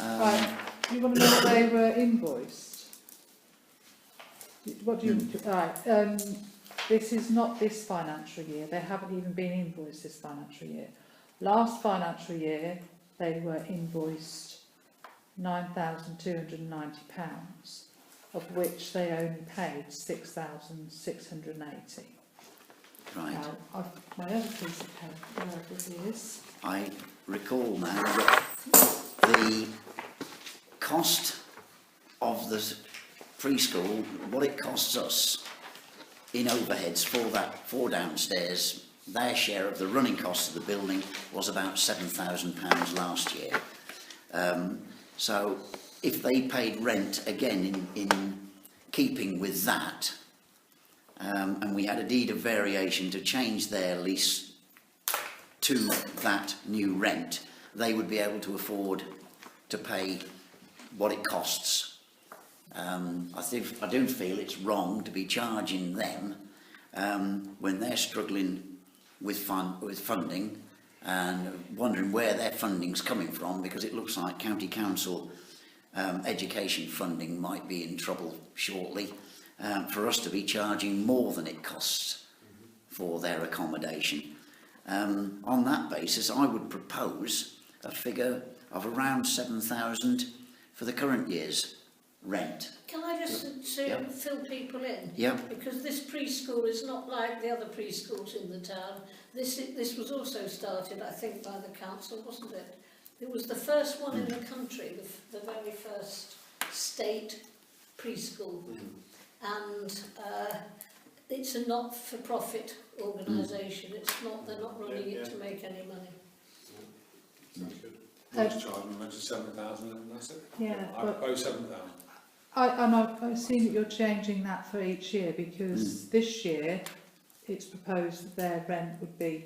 Right, you want to know what they were invoiced? What do you... Right, this is not this financial year. They haven't even been invoiced this financial year. Last financial year, they were invoiced £9,290, of which they only paid £6,680. Right. Now, my other piece of paper, wherever it is, I recall now that the cost of the preschool, what it costs us in overheads for downstairs, their share of the running costs of the building was about £7,000 last year. So if they paid rent again in keeping with that, and we had a deed of variation to change their lease to that new rent, they would be able to afford to pay what it costs. I do feel it's wrong to be charging them when they're struggling with funding and wondering where their funding's coming from, because it looks like County Council education funding might be in trouble shortly, for us to be charging more than it costs for their accommodation. On that basis, I would propose a figure of around 7,000 for the current year's rent. Can I just Yeah. fill people in? Yeah. Because this preschool is not like the other preschools in the town. This was also started, I think, by the council, wasn't it? It was the first one in the country, the very first state preschool. And it's a not-for-profit organisation. They're not running it to make any money. Most charging rent is 7,000 and that's it. yeah, I but propose 7,000. I've seen that you're changing that for each year, because this year it's proposed that their rent would be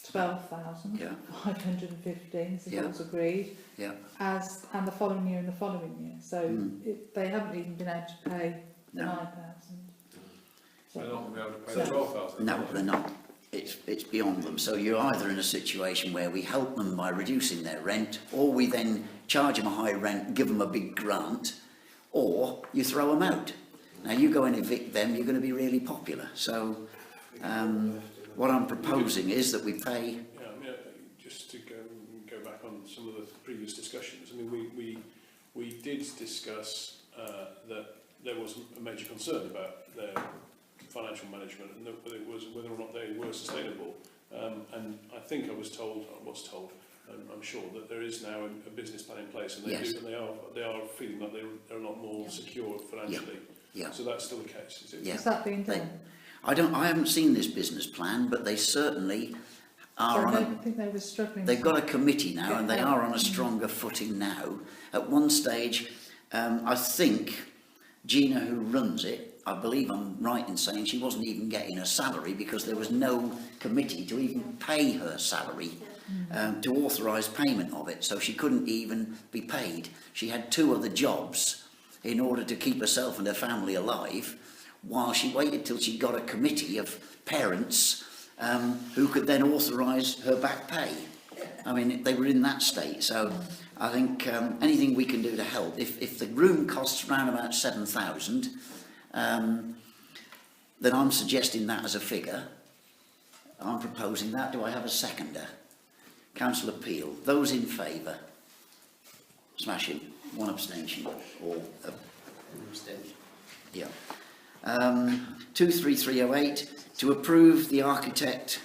12,515, as it was agreed, Yeah. and the following year and the following year. So they haven't even been able to pay No. 9,000. They're not going to be able to pay No. 12,000. No, they're not. It's beyond them. So you're either in a situation where we help them by reducing their rent, or we then charge them a high rent, give them a big grant, or you throw them out. Now you go and evict them, you're going to be really popular. So what I'm proposing is that we pay... Yeah, I mean, just to go back on some of the previous discussions, I mean, we did discuss that there was a major concern about their financial management, and that it was whether or not they were sustainable. And I think I was told, I'm sure that there is now a business plan in place, and Yes. they are feeling like they're a lot more secure financially. Yeah. So that's still the case, is it? Yeah. Is that being done? I haven't seen this business plan, but they certainly are So on I think they were struggling. they've got a committee now, and they Yeah. are on a stronger footing now. At one stage, I think Gina, who runs it, I believe I'm right in saying she wasn't even getting a salary, because there was no committee to even pay her salary, to authorise payment of it, so she couldn't even be paid. She had 2 other jobs in order to keep herself and her family alive, while she waited till she got a committee of parents who could then authorise her back pay. I mean, they were in that state. So I think anything we can do to help. If the room costs around about 7,000, then I'm suggesting that as a figure. I'm proposing that. Do I have a seconder? Councillor Peel. Those in favour? Smashing. 1 abstention. Or Abstention. yeah. 23308, to approve the architect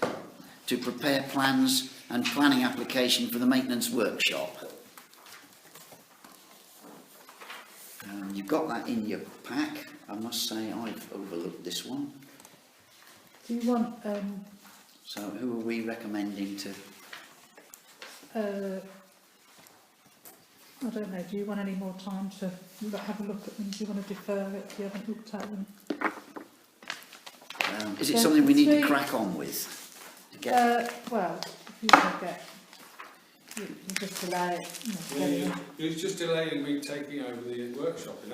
to prepare plans and planning application for the maintenance workshop. You've got that in your pack. I must say I've overlooked this one. Do you want, So who are we recommending to? I don't know, do you want any more time to have a look at them? Do you want to defer it if you haven't looked at them? Is it So something we need to three- crack on with? To get, Well, if you want to get, you can just delay it, you know, get it. It's just delaying me taking over the workshop in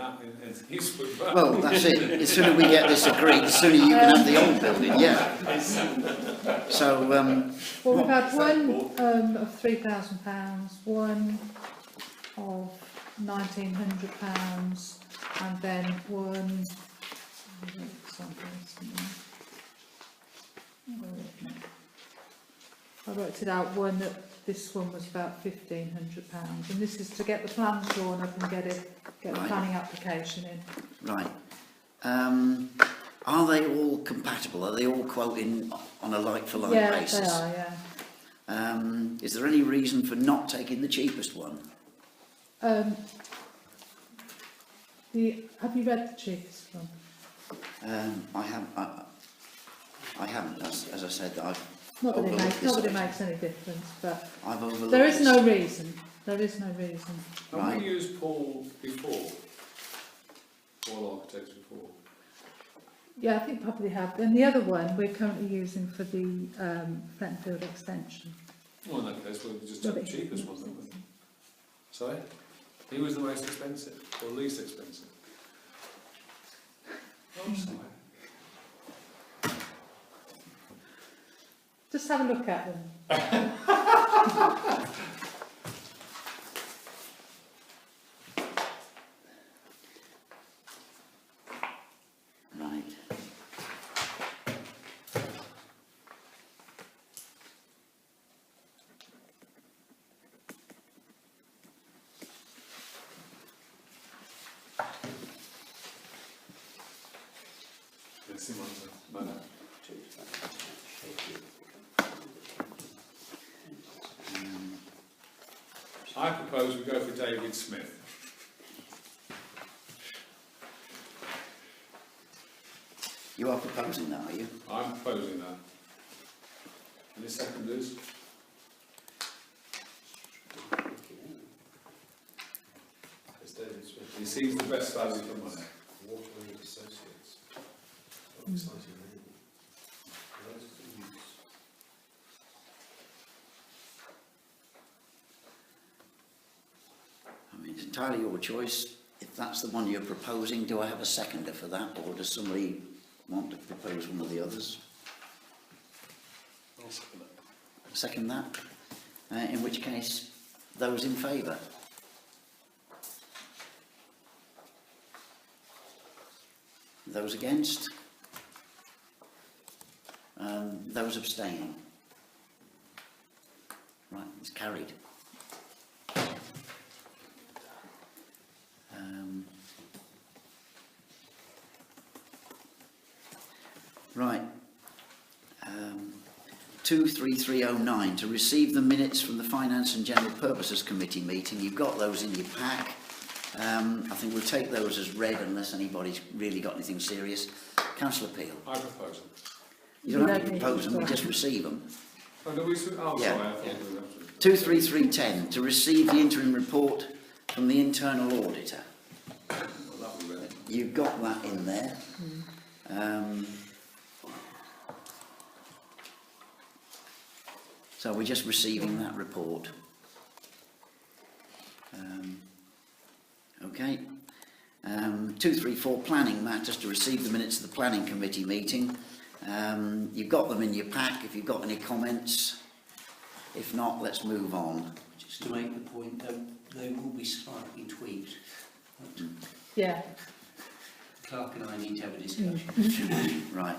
Eastwood. well, that's it. The sooner we get this agreed, the sooner you can have the old building, yeah. So, Well, we've had one of £3,000, one of £1,900, and then one. I worked it out. One that this one was about £1,500, and this is to get the plans drawn up and get the Right. planning application in. right. Are they all compatible? Are they all quoting on a like-for-like Yeah, basis? they are. Yeah. Is there any reason for not taking the cheapest one? Have you read the cheapest one? I haven't, as I said, I've Not that it overlooked makes, this not that it item. makes any difference, but I've overlooked there is this. no reason. There is no reason. Have Right. we used Paul before? Paul Architects before? Yeah, I think probably have. And the other one we're currently using for the Flettonfield extension. Well, in that case, we'll just take the cheapest one, don't we? Sorry? He was the most expensive, or least expensive? Oh, I'm sorry. Just have a look at them. Right. Yes, he was, no. I propose we go for David Smith. You are proposing that, are you? I'm proposing that. Any seconders? It's David Smith. He seems the best value for money. Waterloo Associates. What exciting name. Loads of good use. I mean, it's entirely your choice. If that's the one you're proposing, do I have a seconder for that, or does somebody want to propose one of the others? I'll second that. Second that? In which case, those in favour? Those against? Those abstaining? Right, it's carried. Right. 23309, to receive the minutes from the Finance and General Purposes Committee meeting. You've got those in your pack. I think we'll take those as read unless anybody's really got anything serious. Councillor Peel. I propose them. You don't have to propose them, we just receive them. Oh, do we, oh, Yeah. sorry, I thought we were going to. 23310, to receive the interim report from the internal auditor. Well, that we read. You've got that in there. So we're just receiving that report. Okay. 234 planning matters, to receive the minutes of the planning committee meeting. You've got them in your pack if you've got any comments. If not, let's move on. Just to make the point, they will be slightly tweaked. Yeah. Clark and I need to have a discussion. Right.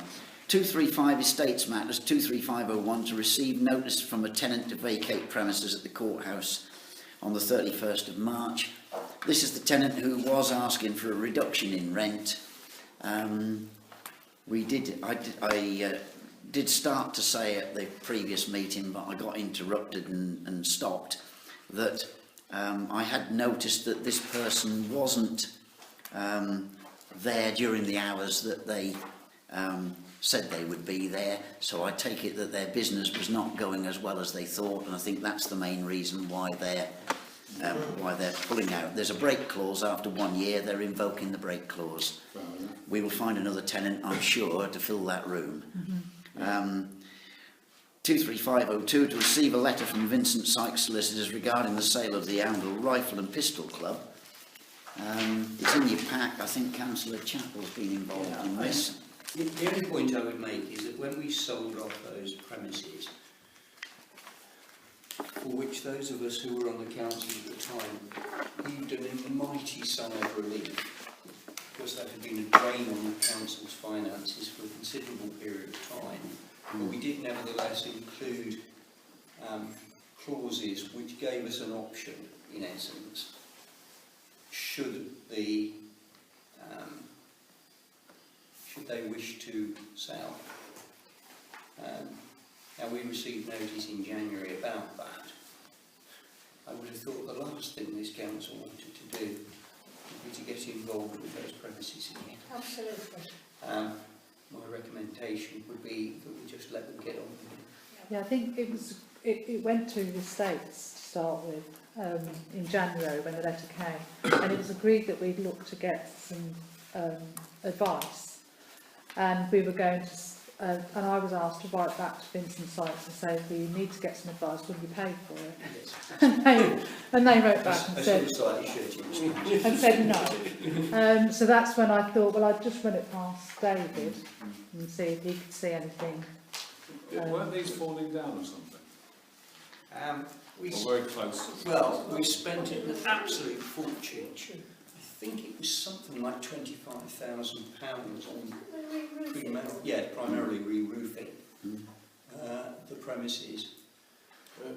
235 estates matters, 23501, to receive notice from a tenant to vacate premises at the courthouse on the 31st of March. This is the tenant who was asking for a reduction in rent. I did start to say at the previous meeting, but I got interrupted and stopped, that I had noticed that this person wasn't there during the hours that they said they would be there, so I take it that their business was not going as well as they thought, and I think that's the main reason why they're pulling out. There's a break clause after 1 year, they're invoking the break clause. We will find another tenant, I'm sure, to fill that room. 23502, to receive a letter from Vincent Sykes Solicitors regarding the sale of the Oundle Rifle and Pistol Club. It's in your pack. I think Councillor Chappell's been involved in this. The only point I would make is that when we sold off those premises, for which those of us who were on the council at the time heaved a mighty sigh of relief, because that had been a drain on the council's finances for a considerable period of time. But we did nevertheless include clauses which gave us an option, in essence, should they wish to sell. Now we received notice in January about that. I would have thought the last thing this council wanted to do would be to get involved with those premises again. Absolutely. My recommendation would be that we just let them get on with it. Yeah, I think it went to the States to start with in January when the letter came, and it was agreed that we'd look to get some advice, and we were going to, and I was asked to write back to Vincent Sykes and say, we need to get some advice, will you pay for it? Yes. and they wrote back and said, no. So that's when I thought, well, I'd just run it past David and see if he could see anything. Weren't these falling down or something? We Or very close? Well, we spent an absolute fortune. I think it was something like £25,000 on primarily re-roofing the premises.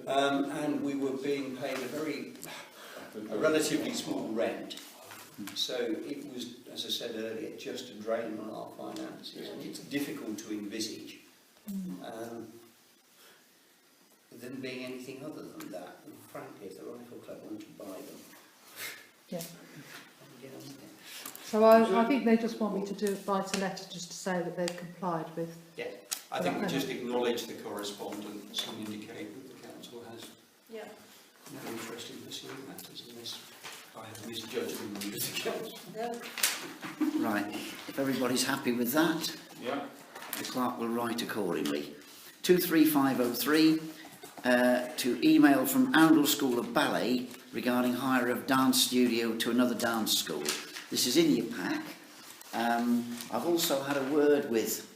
And we were being paid a relatively small rent. So it was, as I said earlier, just a drain on our finances, and it's difficult to envisage them being anything other than that. And frankly, if the Rifle Club want to buy them, Yeah. get on with it. So I think they just want me to write a letter just to say that they've complied with. Yeah, I think we just acknowledge the correspondence and indicate that the council has No interest in pursuing matters unless I have misjudged them with the council. No. Right, if everybody's happy with that, Yeah. the clerk will write accordingly. 23503, to email from Oundle School of Ballet regarding hire of dance studio to another dance school. This is in your pack. I've also had a word with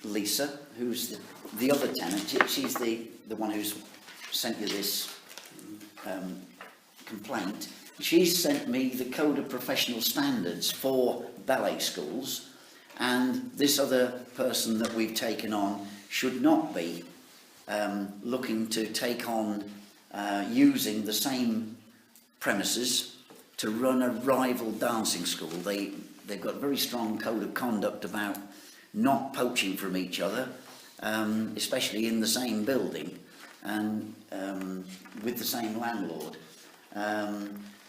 Lisa, who's the other tenant. She's the one who's sent you this complaint. She's sent me the Code of Professional Standards for ballet schools, and this other person that we've taken on should not be looking to take on using the same premises to run a rival dancing school. They've got a very strong code of conduct about not poaching from each other, especially in the same building and with the same landlord.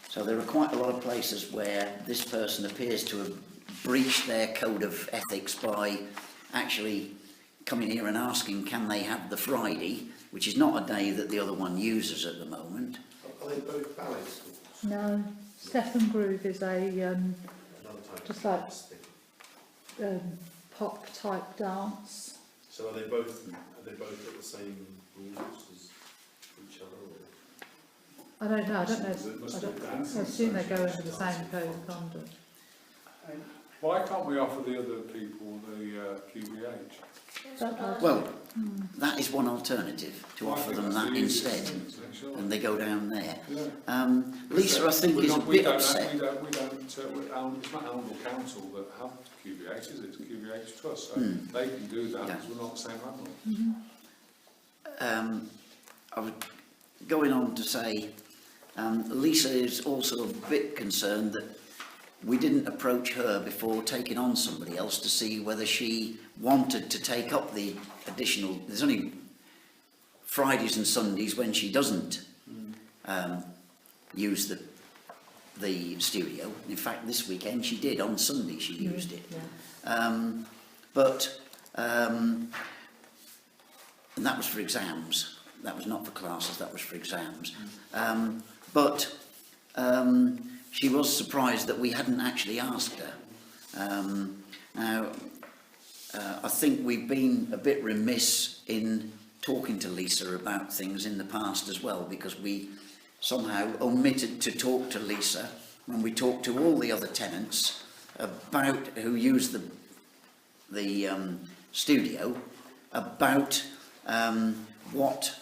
So there are quite a lot of places where this person appears to have breached their code of ethics by actually coming here and asking can they have the Friday, which is not a day that the other one uses at the moment. Are they both ballet schools? No, Stephen Groove is a Another type Just of like- dance thing. pop type dance. So are they both at the same rules as each other? Or? I don't know. I It assume they go under the same code of conduct. Why can't we offer the other people the QBH? Well, that is one alternative, to Well, I offer think them that's that the easiest instead, thing, isn't it, surely? and they go down there. Yeah. Lisa, I think, is a bit upset. We don't, it's not Oundle Council that have QBH, is it? It's QBH Trust, so they can do that Yeah. because we're not the same landlord. I was going on to say, Lisa is also a bit concerned that we didn't approach her before taking on somebody else to see whether she wanted to take up the additional. There's only Fridays and Sundays when she doesn't use the studio. In fact, this weekend she did. On Sunday she used it. but, and that was for exams. That was not for classes, that was for exams. But she was surprised that we hadn't actually asked her. Now, I think we've been a bit remiss in talking to Lisa about things in the past as well, because we somehow omitted to talk to Lisa when we talked to all the other tenants about who use the studio, about what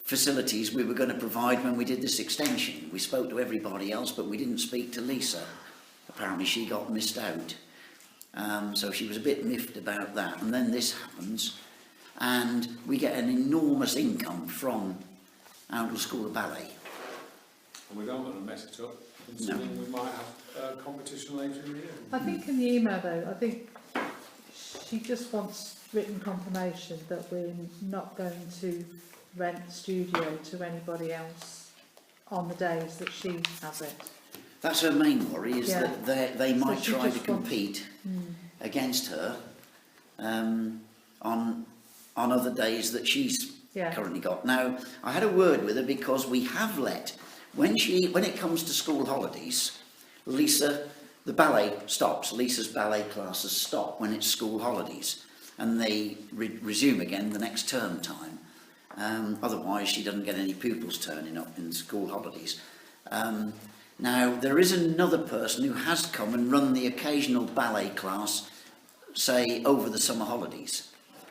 facilities we were going to provide when we did this extension. We spoke to everybody else, but we didn't speak to Lisa. Apparently she got missed out. So she was a bit miffed about that. And then this happens, and we get an enormous income from Oundle School of Ballet. And we don't want to mess it up, considering we might have competition later in the year. I think in the email though, I think she just wants written confirmation that we're not going to rent the studio to anybody else on the days that she has it. That's her main worry, is Yeah. that they might she try to just wants- compete against her on other days that she's Yeah. currently got. Now, I had a word with her because we have let, when it comes to school holidays, Lisa, the ballet stops. Lisa's ballet classes stop when it's school holidays, and they resume again the next term time. Otherwise, she doesn't get any pupils turning up in school holidays. Now, there is another person who has come and run the occasional ballet class, say, over the summer holidays,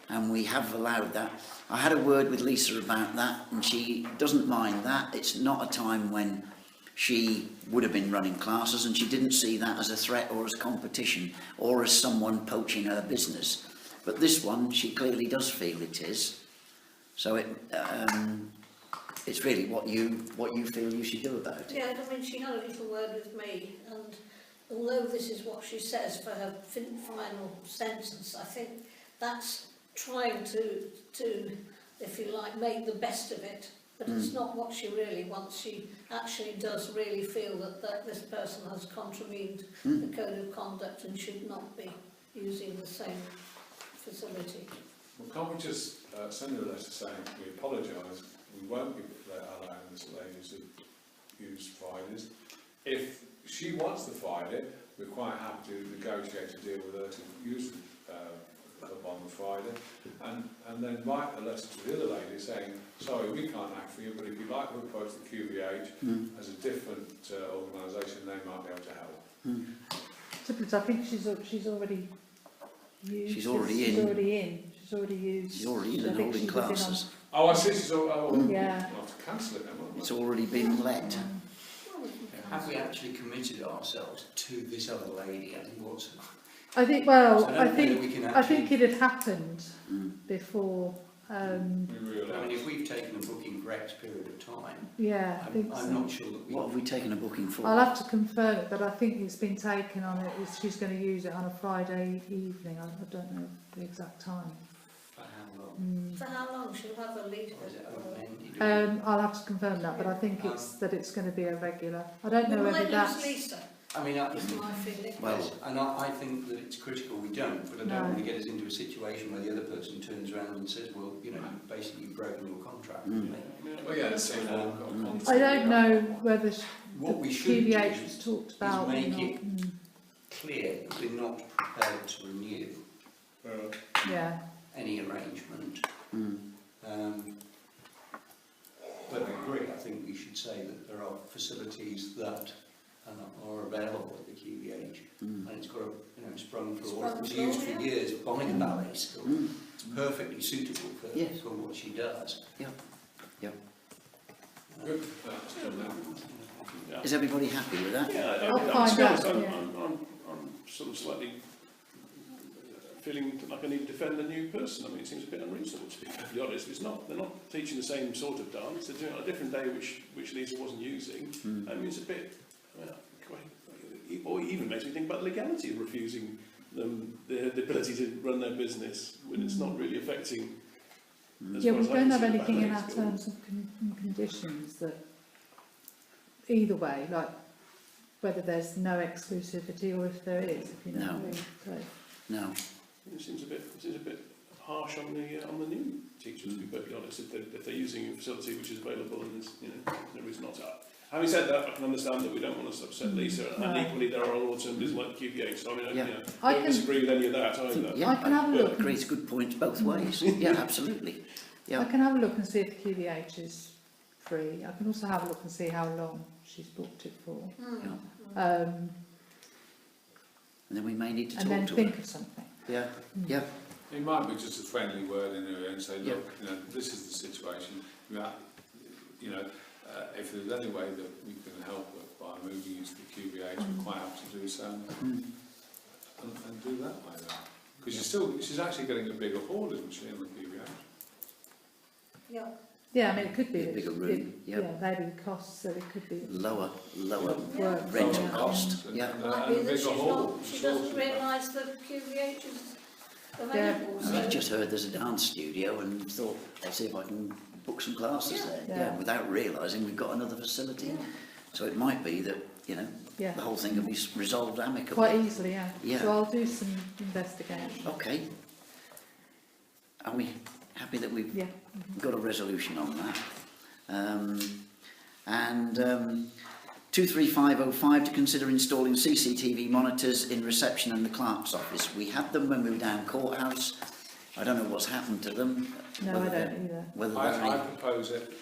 and we have allowed that. I had a word with Lisa about that, and she doesn't mind that. It's not a time when she would have been running classes, and she didn't see that as a threat or as competition or as someone poaching her business. But this one, she clearly does feel it is. So it's really what you feel you should do about it. Yeah, I mean, she had a little word with me, and although this is what she says for her final sentence, I think that's trying to, if you like, make the best of it. But it's not what she really wants. She actually does really feel that this person has contravened the code of conduct and should not be using the same facility. Well, can't we just send her a letter saying we apologise, we won't be allowing this lady to use Fridays. If she wants the Friday, we're quite happy to negotiate a deal with her to use the club on the Friday, and then write a letter to the other lady saying, sorry, we can't act for you, but if you'd like to approach the QVH as a different organisation, they might be able to help. Typically, I think she's already used. She's already She's in. already in. She's already used. She's already in I and think holding she was in on- classes. Oh, I see, she's all, Yeah. we'll have to cancel it then, won't we? It's already been let. Have we actually committed ourselves to this other lady? I think what's... I think. So Well, I don't I know whether we think. can I actually- think it had happened before. We I mean, realise. if we've taken a booking for X period of time, Yeah, I think I'm so. not sure that we... What have we taken a booking for? I'll have to confirm it, but I think it's been taken on it. She's going to use it on a Friday evening. I don't know the exact time. For how long? For how long? She'll have a lead. Or is it open-ended? I'll have to confirm that, but I think it's going to be a regular. I don't know We whether might that's. lose Lisa, I mean, is my feeling. Well, yes, and I think that it's critical we don't, but I don't No. want to get us into a situation where the other person turns around and says, well, you know, basically you've broken your contract with me. Well, yeah, it's saying that. I don't know whether What we the should QVH do was talked about or make not. it clear that we're not prepared to renew Yeah. any arrangement. But I agree, I think we should say that there are facilities that are available at the QVH, and it's got a, sprung for all, it's used for years by the ballet school. It's perfectly suitable Yes. for what she does. Yep. Good, that's done now. Is everybody happy with that? Yeah, I'll to find be honest, out, I'm, yeah. I'm sort of slightly feeling like I need to defend the new person. I mean, it seems a bit unreasonable, to be perfectly honest. It's not, they're not teaching the same sort of dance. They're doing it on a different day, which Lisa wasn't using. I mean, it's a bit, or even makes me think about the legality of refusing them the ability to run their business when it's not really affecting. As Yeah, far we as I don't can have see, the anything in ballet our school. terms and conditions that either way, like whether there's no exclusivity or if there is, if you know No. what I mean. So, No. It seems a bit harsh on the new teachers, to be perfectly honest, if they're using a facility which is available and there's, no reason not to. Having said that, I can understand that we don't want to upset Lisa, and equally there are alternatives like QBH, so I mean, I don't disagree with any of that either. Yeah, I can have a look. agree, it's good points both ways. Yeah, absolutely. Yeah. I can have a look and see if the QBH is free. I can also have a look and see how long she's booked it for. And then we may need to And talk then to think her. of something. Yeah, yeah. It might be just a friendly word in there and say, look, this is the situation. If there's any way that we can help her by moving into the QBH, we're quite happy to do so and do that way then. Because she's actually getting a bigger hall, isn't she, in the QBH? Yeah. Yeah, I mean, it could be. A bigger room, yeah. Maybe the cost, so it could be. Lower Work. rental Yeah. cost. Yeah. Might be that she doesn't realise that QVH is available. And I've just heard there's a dance studio and thought, I'll see if I can book some classes there. Yeah. Without realising we've got another facility. Yeah. So it might be that, Yeah. the whole thing can be resolved amicably. Quite easily, yeah. Yeah. So I'll do some investigation. Okay. Are we happy that we've Yeah. got a resolution on that? 23505 to consider installing CCTV monitors in reception and the clerk's office. We had them when we were down courthouse. I don't know what's happened to them. No, I don't either. Whether I propose it.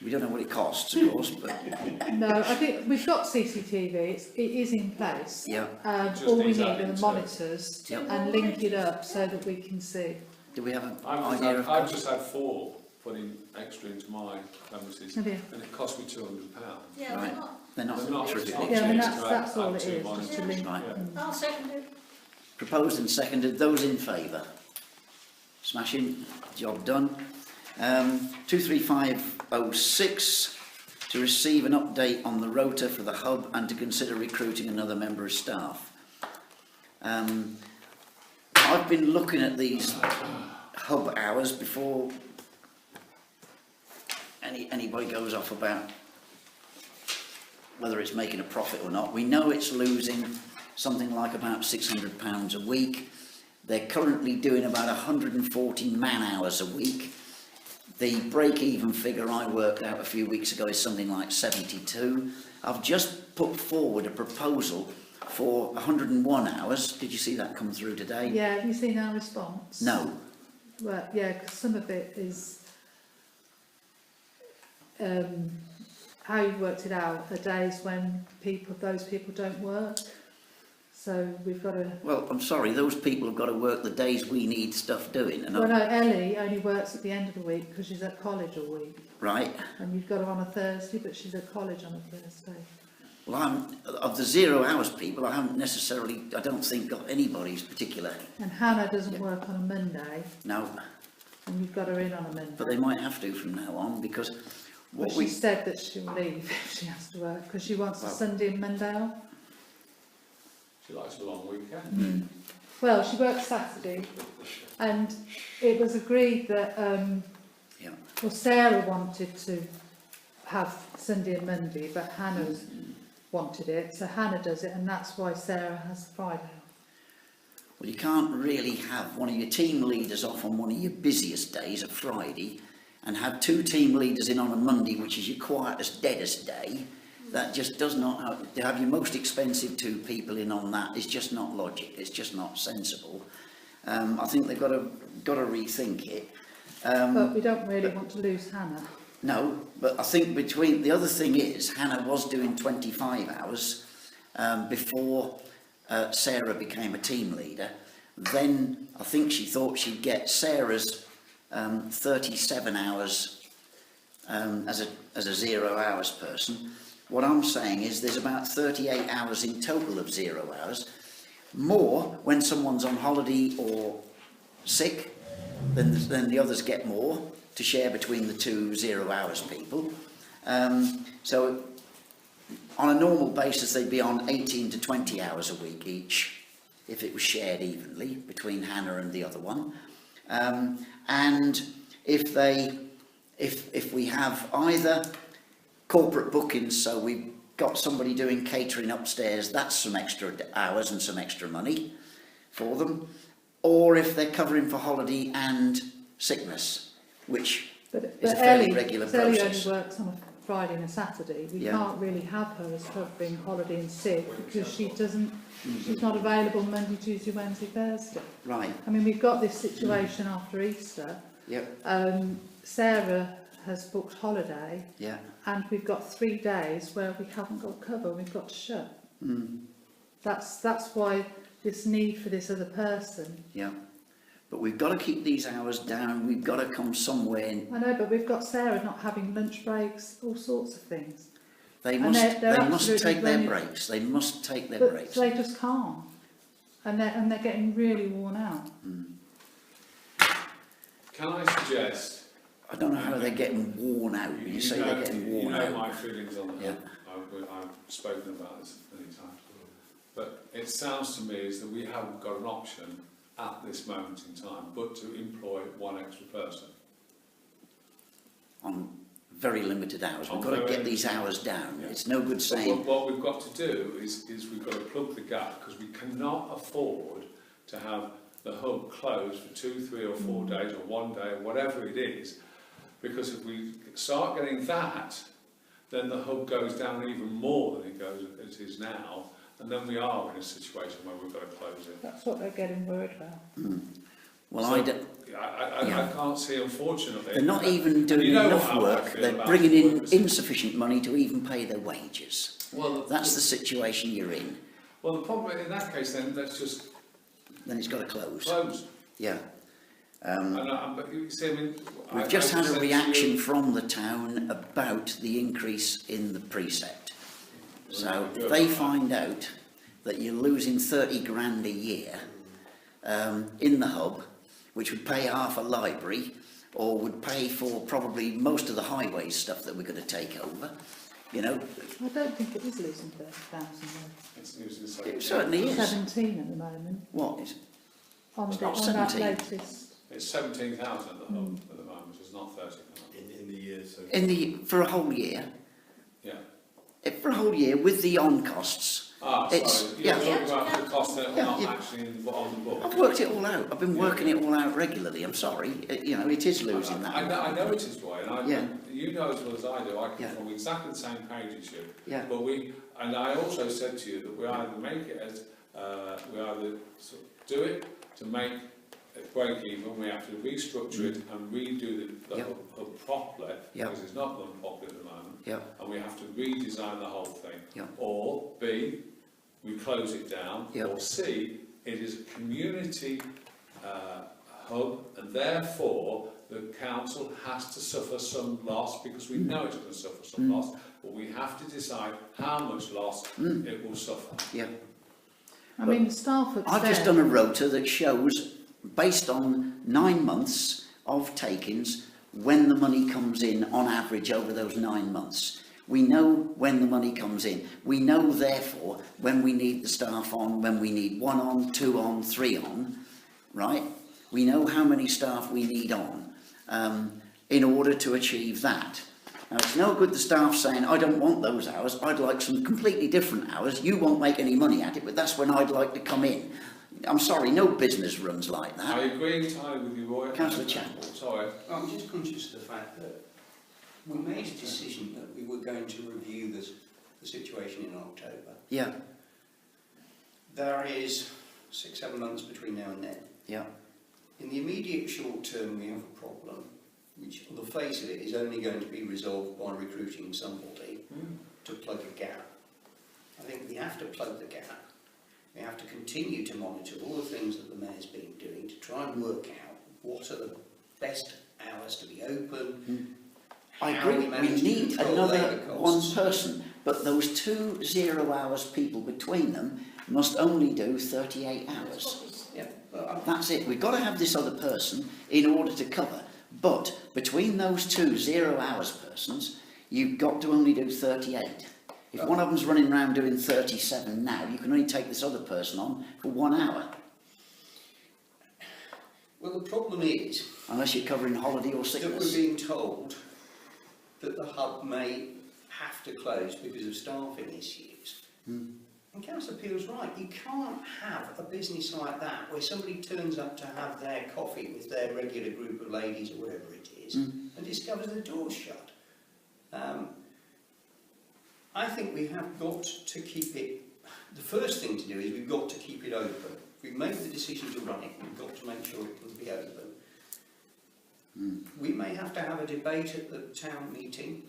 we don't know what it costs, of course, but No, I think we've got CCTV. It is in place. yeah. Just All we needs need that are the into- monitors Yep. and link it up so that we can see. Do we have an I've idea of I've cost? just had 4 put in extra into my premises, Have you? and it cost me £200. Yeah, Right. we're not. They're not They're not terrific. cheap. Yeah, I mean, Cheers, that's all add it two is, just monitors. to link. Right. I'll second it. Proposed and seconded. Those in favour? Smashing. Job done. 23506 to receive an update on the rota for the hub and to consider recruiting another member of staff. I've been looking at these hub hours before anybody goes off about whether it's making a profit or not. We know it's losing something like about £600 a week. They're currently doing about 140 man-hours a week. The break-even figure I worked out a few weeks ago is something like 72. I've just put forward a proposal for 101 hours. Did you see that come through today? Yeah, have you seen our response? No. Well, yeah, because some of it is how you worked it out. The days when those people don't work. So we've got to. Well, I'm sorry, those people have got to work the days we need stuff doing. And Well, no, Ellie only works at the end of the week because she's at college all week. right. And you've got her on a Thursday, but she's at college on a Thursday. Well, of the 0 hours people, I haven't necessarily, I don't think, got anybody's particular. And Hannah doesn't work on a Monday, No, and you've got her in on a Monday. but they might have to from now on because But what she we. said that she'll leave if she has to work because she wants a Well- Sunday and Monday off. She likes a long weekend. Well, she works Saturday, and it was agreed that Yeah. well, Sarah wanted to have Sunday and Monday, but Hannah's wanted it, so Hannah does it, and that's why Sarah has Friday off. Well, you can't really have one of your team leaders off on one of your busiest days, a Friday, and have 2 team leaders in on a Monday, which is your quietest, deadest day. That just does not, to have your most expensive 2 people in on that is just not logic, it's just not sensible. I think they've got to rethink it. But we don't really want to lose Hannah. No, but I think the other thing is, Hannah was doing 25 hours before Sarah became a team leader. Then I think she thought she'd get Sarah's 37 hours as a 0 hours person. What I'm saying is there's about 38 hours in total of 0 hours. More when someone's on holiday or sick, then the others get more to share between the 2 0 hours people. So on a normal basis they'd be on 18 to 20 hours a week each if it was shared evenly between Hannah and the other one. And if we have either corporate bookings, so we've got somebody doing catering upstairs, that's some extra hours and some extra money for them, or if they're covering for holiday and sickness, which is a fairly regular Ellie process. only works on a Friday and a Saturday. We Yeah. can't really have her as covering holiday and sick because she's not available Monday, Tuesday, Wednesday, Thursday. Right, I mean, we've got this situation after Easter. yep, Sarah has booked holiday yeah. and we've got 3 days where we haven't got cover, we've got to shut. Mm. That's why this need for this other person. Yeah, but we've got to keep these hours down. We've got to come somewhere. I know, but we've got Sarah not having lunch breaks, all sorts of things. They And must. they're They must absolutely take their running- breaks. They must take their But breaks. they just can't, and they're getting really worn out. Can I suggest? I don't know how they're getting worn out. You say know, they're getting worn you know out. my feelings on that. Yeah. I've spoken about this many times. But it sounds to me as that we haven't got an option at this moment in time but to employ one extra person. On very limited hours. We've On got to very get these limited hours down. Yeah. It's no good But saying, what we've got to do is we've got to plug the gap, because we cannot afford to have the hub closed for 2, 3 or 4 days or 1 day or whatever it is, because if we start getting that, then the hub goes down even more than it is now, and then we are in a situation where we've got to close it. That's what they're getting worried about. well, So, I don't. I can't see, unfortunately. They're not even and doing you know enough how I work. feel They're about bringing in workers. insufficient money to even pay their wages. Well, That's the situation you're in. well, the problem in that case, then let's just Then it's got to close. close. Yeah. But you see, I mean, We've just had a said to reaction you- from the town about the increase in the precept. So Good. if they find out that you're losing 30 grand a year in the hub, which would pay half a library, or would pay for probably most of the highways stuff that we're going to take over, you know, I don't think it is losing 30,000 It's using the it same. certainly though. is. 17 at the moment, What is? on It's that not 17. latest. It's 17,000 at the hub at the moment, it's not 30,000. in the year, so. For a whole year? Yeah. For a whole year with the on costs. It's- Sorry, you're yeah. talking about the cost that are Yeah, not yeah. actually on the book. I've worked it all out. I've been working it all out regularly. I'm sorry. You know, it is losing that. I know it is, Roy, and Yeah. you know as well as I do, I come Yeah. from exactly the same page as you. Yeah. But and I also said to you that we either make it as, we either sort of do it to make it break even, we have to restructure it and redo the Yep. hub properly, Yep. because it's not done properly at the moment, Yeah, and we have to redesign the whole thing. Yep. Or B, we close it down, Yep. or C, it is a community hub, and therefore the council has to suffer some loss, because we know it's going to suffer some loss, but we have to decide how much loss it will suffer. yeah. I mean, the staff upstairs. I've just done a rota that shows, based on 9 months of takings, when the money comes in on average over those 9 months. We know when the money comes in. We know, therefore, when we need the staff on, when we need 1 on, 2 on, 3 on, right? We know how many staff we need on in order to achieve that. Now, it's no good the staff saying, I don't want those hours, I'd like some completely different hours, you won't make any money at it, but that's when I'd like to come in. I'm sorry, no business runs like I that. agree entirely with you, Roy. Councillor Chappell. Sorry. I'm just conscious of the fact that we made a decision that we were going to review the situation in October. Yeah, There is 6-7 months between now and then. yeah, In the immediate short term, we have a problem, which on the face of it is only going to be resolved by recruiting somebody to plug a gap. I think we have to plug the gap. We have to continue to monitor all the things that the Mayor's been doing to try and work out what are the best hours to be open. I how agree, we manage to need control another labour one costs. person, but those 2 0 hours people between them must only do 38 hours. Yeah, well, That's it, we've got to have this other person in order to cover, but between those 2 0 hours persons, you've got to only do 38. If one of them's running around doing 37 now, you can only take this other person on for 1 hour, well, the problem is unless you're covering holiday or that we're sickness. being told that the hub may have to close because of staffing issues. And Councillor Peel's right, you can't have a business like that where somebody turns up to have their coffee with their regular group of ladies or whatever it is and discovers the door's shut. I think we have got to keep it, the first thing to do is we've got to keep it open. If we've made the decision to run it, we've got to make sure it can be open. We may have to have a debate at the town meeting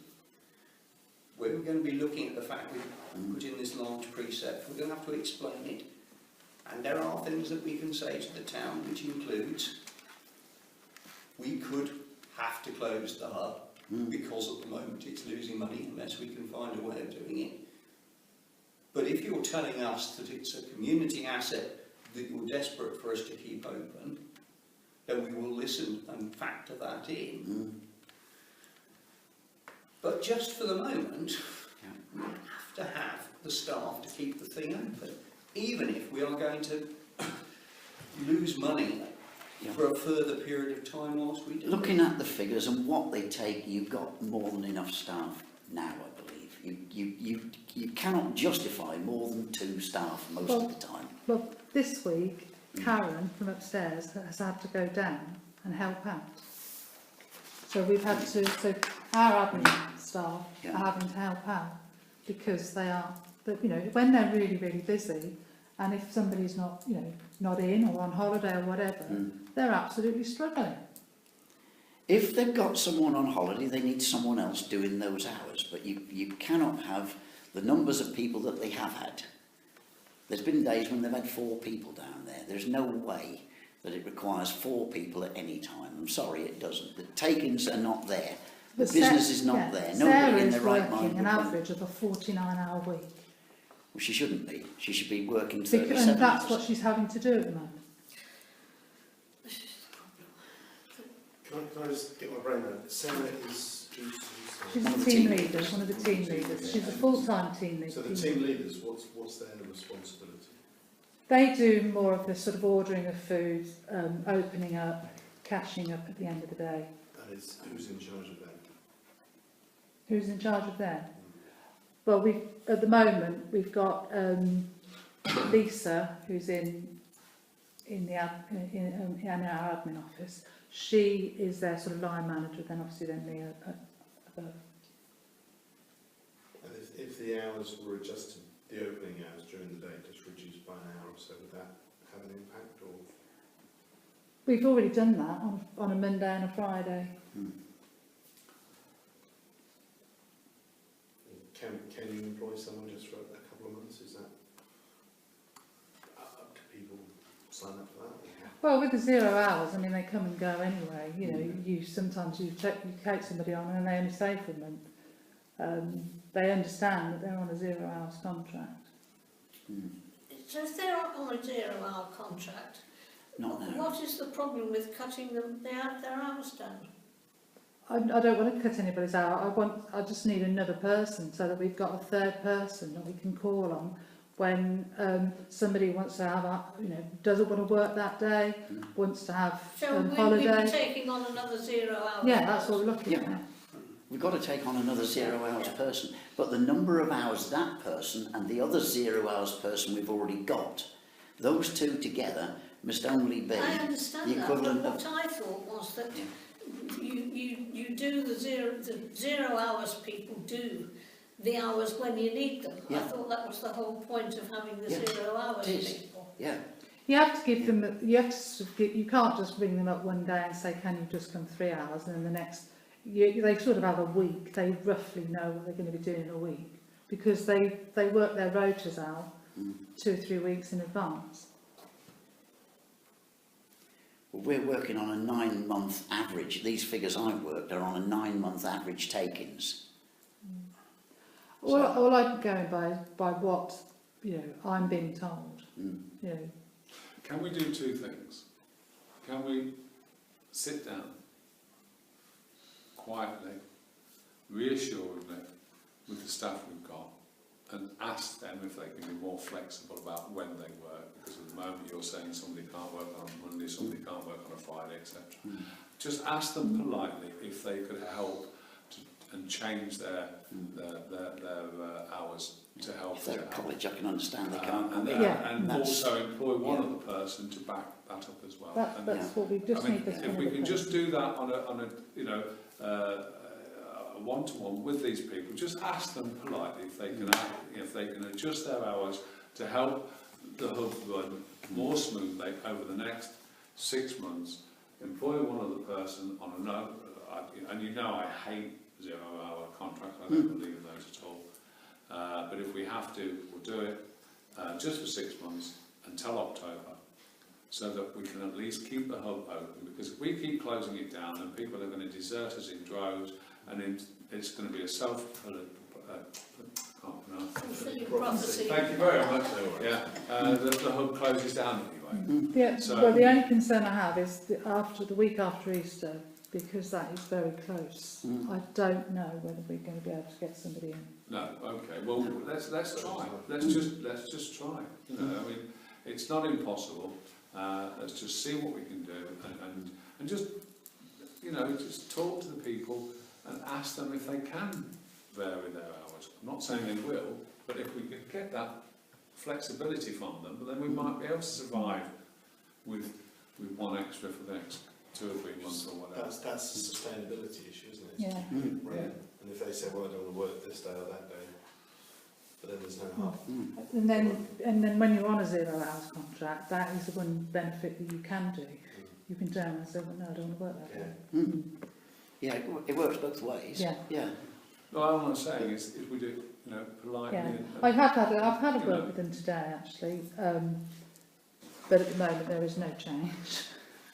where we're going to be looking at the fact we've put in this large precept. We're going to have to explain it. And there are things that we can say to the town, which includes we could have to close the hub because at the moment it's losing money unless we can find a way of doing it. But if you're telling us that it's a community asset that you're desperate for us to keep open, then we will listen and factor that in. But just for the moment, we have to have the staff to keep the thing open, even if we are going to lose money for a further period of time whilst we do. Looking at the figures and what they take, you've got more than enough staff now, I believe. You cannot justify more than 2 staff most of the time. Well, this week, Karen from upstairs has had to go down and help out. So we've had to, so our admin staff are having to help out because they are, you know, when they're really, really busy, and if somebody's not, you know, not in or on holiday or whatever, they're absolutely struggling. If they've got someone on holiday, they need someone else doing those hours, but you cannot have the numbers of people that they have had. There's been days when they've had 4 people down there. There's no way that it requires 4 people at any time. I'm sorry, it doesn't. The takings are not there. The business is not there. Nobody in their right mind Sarah is working an average of a 49-hour week. Well, she shouldn't be. She should be working 37 hours. And that's what she's having to do at the moment. Can I just get my brain around? Sarah is... She's a team leader, one of the team leaders. She's a full-time team leader. So the team leaders, what's their responsibility? They do more of the sort of ordering of food, opening up, cashing up at the end of the day. And who's in charge of that? Who's in charge of them? Well, at the moment we've got Lisa, who's in our admin office. She is their sort of line manager. Then obviously then me above. And if the hours were adjusted, the opening hours during the day just reduced by an hour or so, would that have an impact? Or We've already done that on a Monday and a Friday. Can you employ someone just for a couple of months? Is that up to people sign up for that? Well, with the 0 hours, I mean, they come and go anyway. You know, you sometimes you take somebody on and they only stay for a month. They understand that they're on a 0 hours contract. So if they're on a 0 hour contract, what is the problem with cutting their hours down? I don't want to cut anybody's hour. I just need another person so that we've got a third person that we can call on when somebody wants to have, doesn't want to work that day, wants to have holiday. So we'll be taking on another 0 hours? Yeah, that's what we're looking at. We've got to take on another 0 hours person, but the number of hours that person and the other 0 hours person we've already got, those 2 together must only be I understand the equivalent that, but what I thought was that you do the 0 hours people do the hours when you need them. I thought that was the whole point of having the 0 hours people. Yeah. You have to give them. You can't just ring them up one day and say, "Can you just come 3 hours?" And then the next, they sort of have a week. They roughly know what they're going to be doing in a week because they work their rotas out 2 or 3 weeks in advance. Well, we're working on a 9-month average. These figures I've worked are on a 9-month average takings. All I'm going by what I'm being told. Can we do 2 things? Can we sit down quietly, reassuringly with the staff we've got and ask them if they can be more flexible about when they work, because at the moment you're saying somebody can't work on a Monday, somebody can't work on a Friday, etc. Just ask them politely if they could help to and change their hours to help If they're it at out. college, I can understand they can't. And, Yeah. and That's- also employ one yeah. other person to back that up as well. And That's what we just I mean, need this if one we other can just person. do that on a a one-to-one with these people, just ask them politely if they can adjust their hours to help the hub run more smoothly over the next 6 months. Employ one other person on a no, and you know I hate 0-hour contracts. I don't believe in those at all. But if we have to, we'll do it just for 6 months until October, so that we can at least keep the hub open. Because if we keep closing it down, then people are going to desert us in droves, and it's going to be a self-fulfilling Fulfilling prophecy. Thank you very much. Yeah, the hub closes down anyway. Yeah, So- well, the only concern I have is the week after Easter, because that is very close. I don't know whether we're going to be able to get somebody in. No, okay. Well, let's try. Let's just try. You know, I mean, it's not impossible. Let's just see what we can do, and just just talk to the people and ask them if they can vary their hours. I'm not saying they will, but if we could get that flexibility from them, then we might be able to survive with one extra for the next 2 or 3 months or whatever. That's a sustainability issue, isn't it? Yeah. Right. And if they say, well, I don't want to work this day or that day, but then there's no harm. And then when you're on a 0 hours contract, that is the one benefit that you can do. You can turn and say, well, no, I don't want to work that day. Yeah, it works both ways. Yeah. Yeah. Well, all I'm saying is if we do, politely. Yeah, and- I've had a you word know. with them today actually, but at the moment there is no change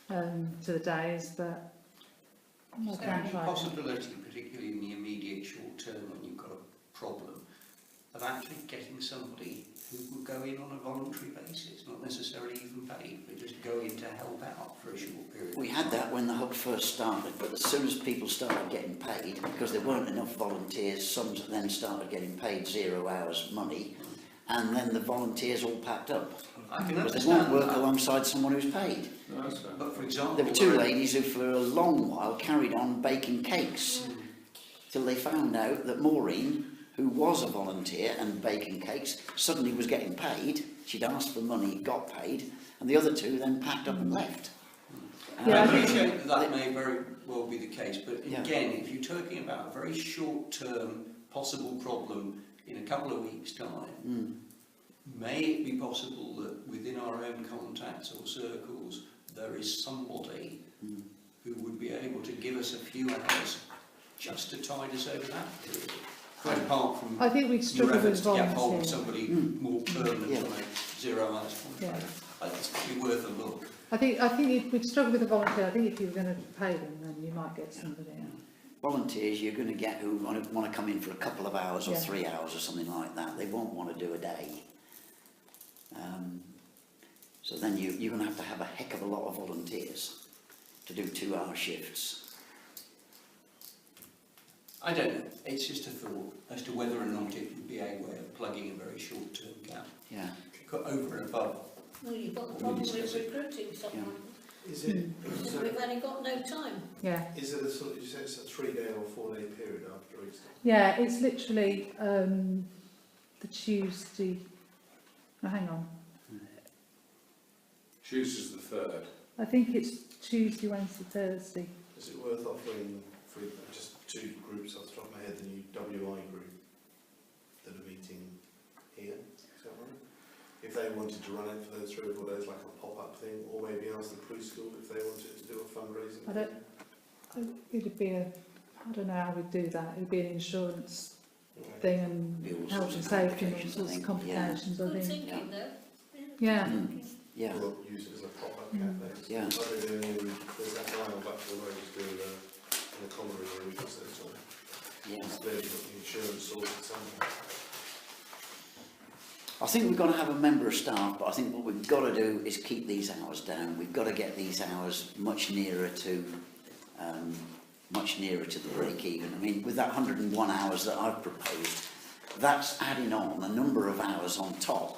to the days, but I Is there can any try. possibility, particularly in the immediate short term when you've got a problem, of actually getting somebody who will go in on a voluntary basis, not necessarily even paid, but just go in to help out for a short period? We had that when the hub first started, but as soon as people started getting paid, because there weren't enough volunteers, some then started getting paid 0 hours money, and then the volunteers all packed up. I can Because they won't understand work that. alongside someone who's paid. No, that's fair. But for example, There were 2 where- ladies who for a long while carried on baking cakes, till they found out that Maureen, who was a volunteer and baking cakes, suddenly was getting paid. She'd asked for money, got paid, and the other 2 then packed up and left. Yeah, I I think- appreciate that may very well be the case, but Yeah. again, if you're talking about a very short-term possible problem in a couple of weeks' time, may it be possible that within our own contacts or circles there is somebody who would be able to give us a few hours just to tide us over that period? Quite apart from I think we'd your struggle efforts with to get hold of volunteers. somebody more permanent Yeah. on a 0 hours contract. It's be worth a look. I think we'd struggle with a volunteer. I think if you were going to pay them, then you might get somebody in. Volunteers you're going to get who want to come in for a couple of hours or Yeah. 3 hours or something like that. They won't want to do a day. So then you're going to have a heck of a lot of volunteers to do 2-hour shifts. I don't know, it's just a thought as to whether or not it would be a way of plugging a very short-term gap, Yeah. over and above. Well, you've got the problem with recruiting someone. Is it, We've only got no time. Yeah. is it a sort of, you say it's a 3-day or 4-day period after Easter? Yeah, it's literally the Tuesday. No, hang on. Tuesday's the 3rd. I think it's Tuesday, Wednesday, Thursday. Is it worth offering for just 2 groups off the top of my head, the new WI group that are meeting here, is that right? If they wanted to run it for those 3 or 4 days like a pop-up thing, or maybe ask the preschool if they wanted to do a fundraising. It'd be I don't know how we'd do that. It'd be an insurance Okay. thing and Be all health sorts and of safety and all complications, I sorts of think, complications, I Good think. thinking, though. Yeah. Yeah. Or use it as a pop-up cafe. Yeah. I don't know, there's that guy on Buckfield Road who's doing in the common room a week or so time. Yeah. He's clearly got the insurance sorted somewhere. I think we've got to have a member of staff, but I think what we've got to do is keep these hours down. We've got to get these hours much nearer to the break even. I mean, with that 101 hours that I've proposed, that's adding on a number of hours on top.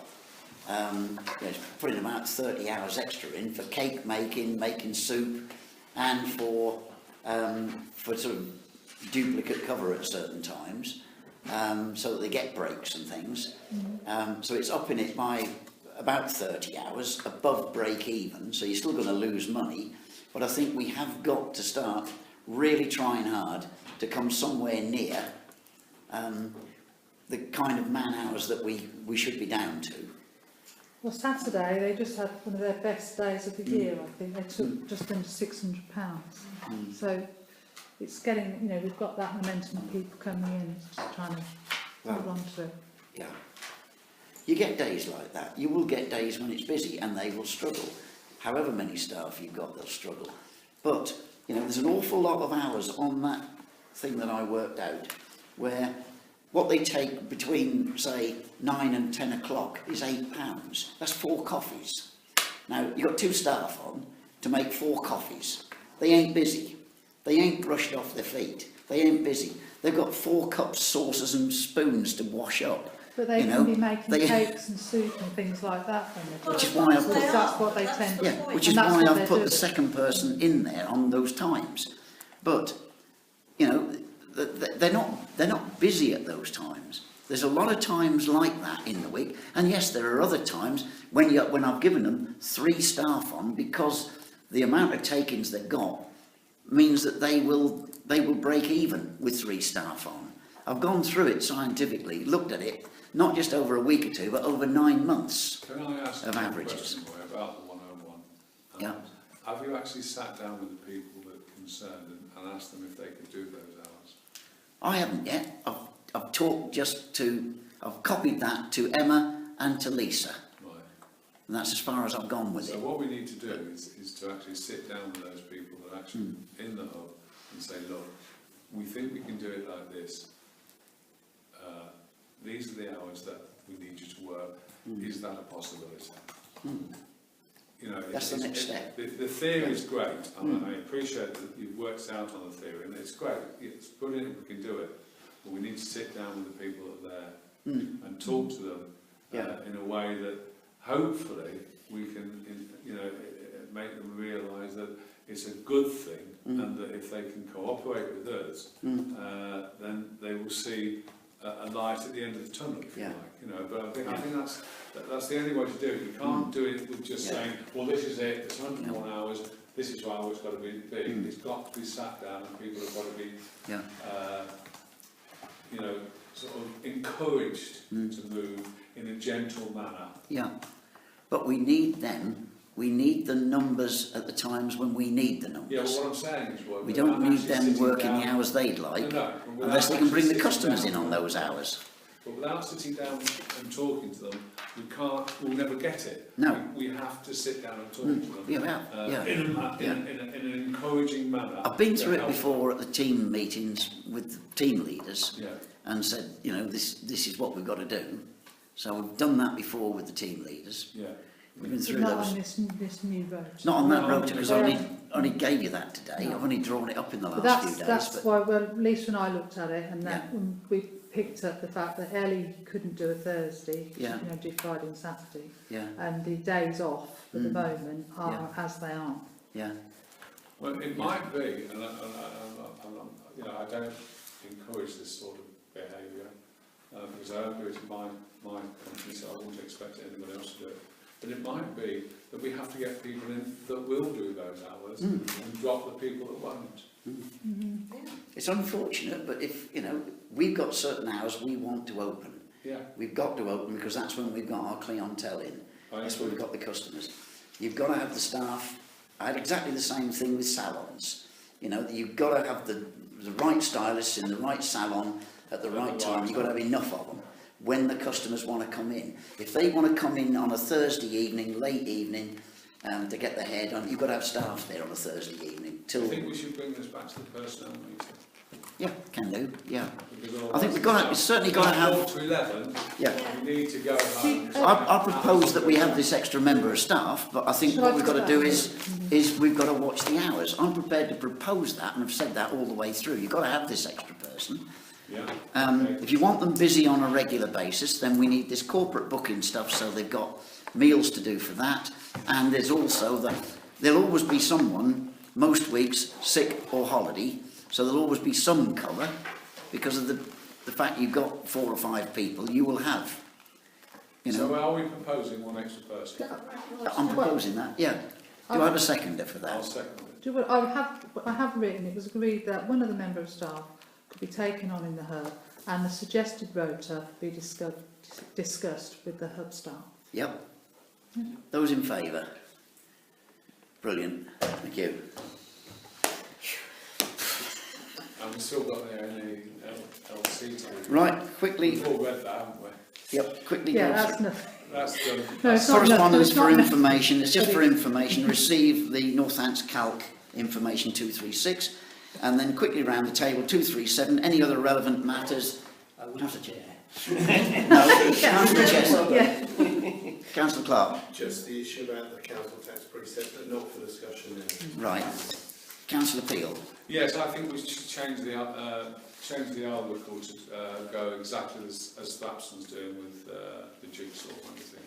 It's putting about 30 hours extra in for cake making, making soup, and for sort of duplicate cover at certain times, so that they get breaks and things. So it's upping it by about 30 hours, above break even, so you're still going to lose money. But I think we have got to start really trying hard to come somewhere near the kind of man hours that we should be down to. Well, Saturday, they just had one of their best days of the year, I think. They took just under £600. So it's getting, you know, we've got that momentum of people coming in, just trying to hold on to it. Yeah. You get days like that. You will get days when it's busy and they will struggle. However many staff you've got, they'll struggle. But, you know, there's an awful lot of hours on that thing that I worked out where what they take between, say, 9 and 10 o'clock is £8. That's 4 coffees. Now, you've got 2 staff on to make 4 coffees. They ain't busy. They ain't brushed off their feet. They ain't busy. They've got 4 cups, saucers and spoons to wash up. But they You can know, be making they- cakes and soup and things like that when they're Which is doing why it, I've because put- that's what they tend to Yeah, do. which is And that's why what I've they're put doing. the second person in there on those times. But, you know, they're not busy at those times. There's a lot of times like that in the week, and yes, there are other times when I've given them 3 staff on, because the amount of take-ins they've got means that they will break even with 3 staff on. I've gone through it scientifically, looked at it, not just over a week or 2, but over 9 months. Can I ask Of you a averages. question Roy, about the 101? Yeah. Have you actually sat down with the people that are concerned and asked them if they could do those hours? I haven't yet. I've I've copied that to Emma and to Lisa. Right. And that's as far as I've gone with So it. what we need to do is to actually sit down with those people that are actually in the hub and say, look, we think we can do it like this. These are the hours that we need you to work. Is that a possibility? You know, That's the next step. The theory is great. I appreciate that you've worked out on the theory, and it's great. It's brilliant. We can do it, but we need to sit down with the people that are there and talk to them in a way that hopefully we can, you know, make them realise that it's a good thing, and that if they can cooperate with us, then they will see a light at the end of the tunnel, if you like. You know, but I think that's the only way to do it. You can't do it with just saying, well, this is it. It's 101 hours. This is how it's got to be. It's got to be sat down, and people have got to be, you know, sort of encouraged to move in a gentle manner. Yeah. But we need them. We need the numbers at the times when we need the numbers. Yeah, well, what I'm saying is, well, We don't need them working the hours they'd like, unless they can bring the customers in on those hours. But without sitting down and talking to them, we'll never get it. No. We have to sit down and talk to them. In an encouraging manner. I've been through it help before at the team meetings with the team leaders Yeah. and said, you know, this is what we've got to do. So we've done that before with the team leaders. Yeah. We've been through Not those. on this new road. Not on that No, road, because I Yeah. only gave you that today. No. I've only drawn it up in the But last few days. that's why, well, Lisa and I looked at it, and that Yeah. we picked up the fact that Ellie couldn't do a Thursday, Yeah. you know, do Friday and Saturday, Yeah, and the days off at the moment are as they are. yeah. Well, it might be, and you know, I don't encourage this sort of behaviour, because I don't do it in my company, so I wouldn't expect anyone else to do it. But it might be that we have to get people in that will do those hours and drop the people that won't. It's unfortunate, but if, you know, we've got certain hours we want to open. Yeah. We've got to open because that's when we've got our clientele in. That's when we've got the customers. You've got to have the staff. I had exactly the same thing with salons. You know, you've got to have the right stylists in the right salon at the right time. You've got to have enough of them when the customers want to come in. If they want to come in on a Thursday evening, late evening, to get their hair done, you've got to have staff there on a Thursday evening. I think we should bring this back to the personnel meeting. Yeah, can do, yeah. Because I think we've got to, it's certainly got to have... 4 to 11, Yeah. we need to go home. I propose that we have this extra member of staff, but I think Shall what I we've got to do do that? is we've got to watch the hours. I'm prepared to propose that, and I've said that all the way through. You've got to have this extra person. Yeah. If you want them busy on a regular basis, then we need this corporate booking stuff, so they've got meals to do for that. And there's also there'll always be someone, most weeks, sick or holiday. So there'll always be some cover, because of the fact you've got 4 or 5 people, you will have, you know. So are we proposing one extra person? I'm proposing that, yeah. Do I have a seconder for I'll that? second it. Do you know what I have written, it was agreed that one of the member of staff could be taken on in the hub and the suggested rota be discussed with the hub staff. Yep. Those in favour? Brilliant, thank you. And we've still got the LC to do. Right, quickly, We've all read that, haven't we? yep, quickly Yeah, go that's through. nothing. That's done. No, it's not Correspondence it's for not information, it's just But for information, receive the Northants Calc information 236, and then quickly round the table 237, any other relevant matters? Councillor Chair. No, Councillor Chester. Yeah. Councillor Clark. Just the issue about the council tax precept, but not for discussion now. Right. Councillor Peel. Yes, I think we should change the article to go exactly as Thapson's doing with the jigsaw and everything.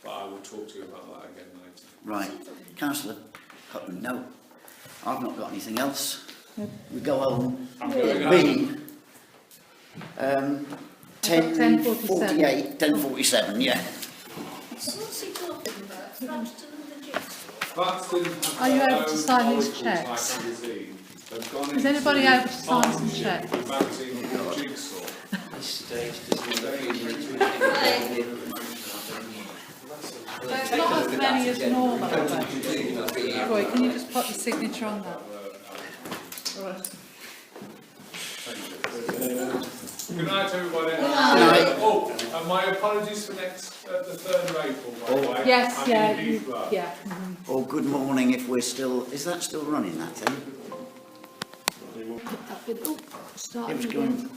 But I will talk to you about that again later. Right. Councillor Hutton, no. I've not got anything else. We go home. I'm going home. B. 10:48, 10:47, yeah. What's he talking about? Frampton and the jigsaw? Thapson Are you have able to sign these Oracle cheques? type magazine. They've gone Is into anybody able to sign some partnership cheques? with a magazine called Jigsaw. This stage does It's not as many as normal. Roy, can you just put the signature on that? Alright. Good night, everybody. Good night. Oh, and my apologies for next, the 3rd of April, by the way. Yes, I'm yeah, in Heathrow. yeah. Or good morning if we're still, is that still running, that thing? Oh, It was starting going, again.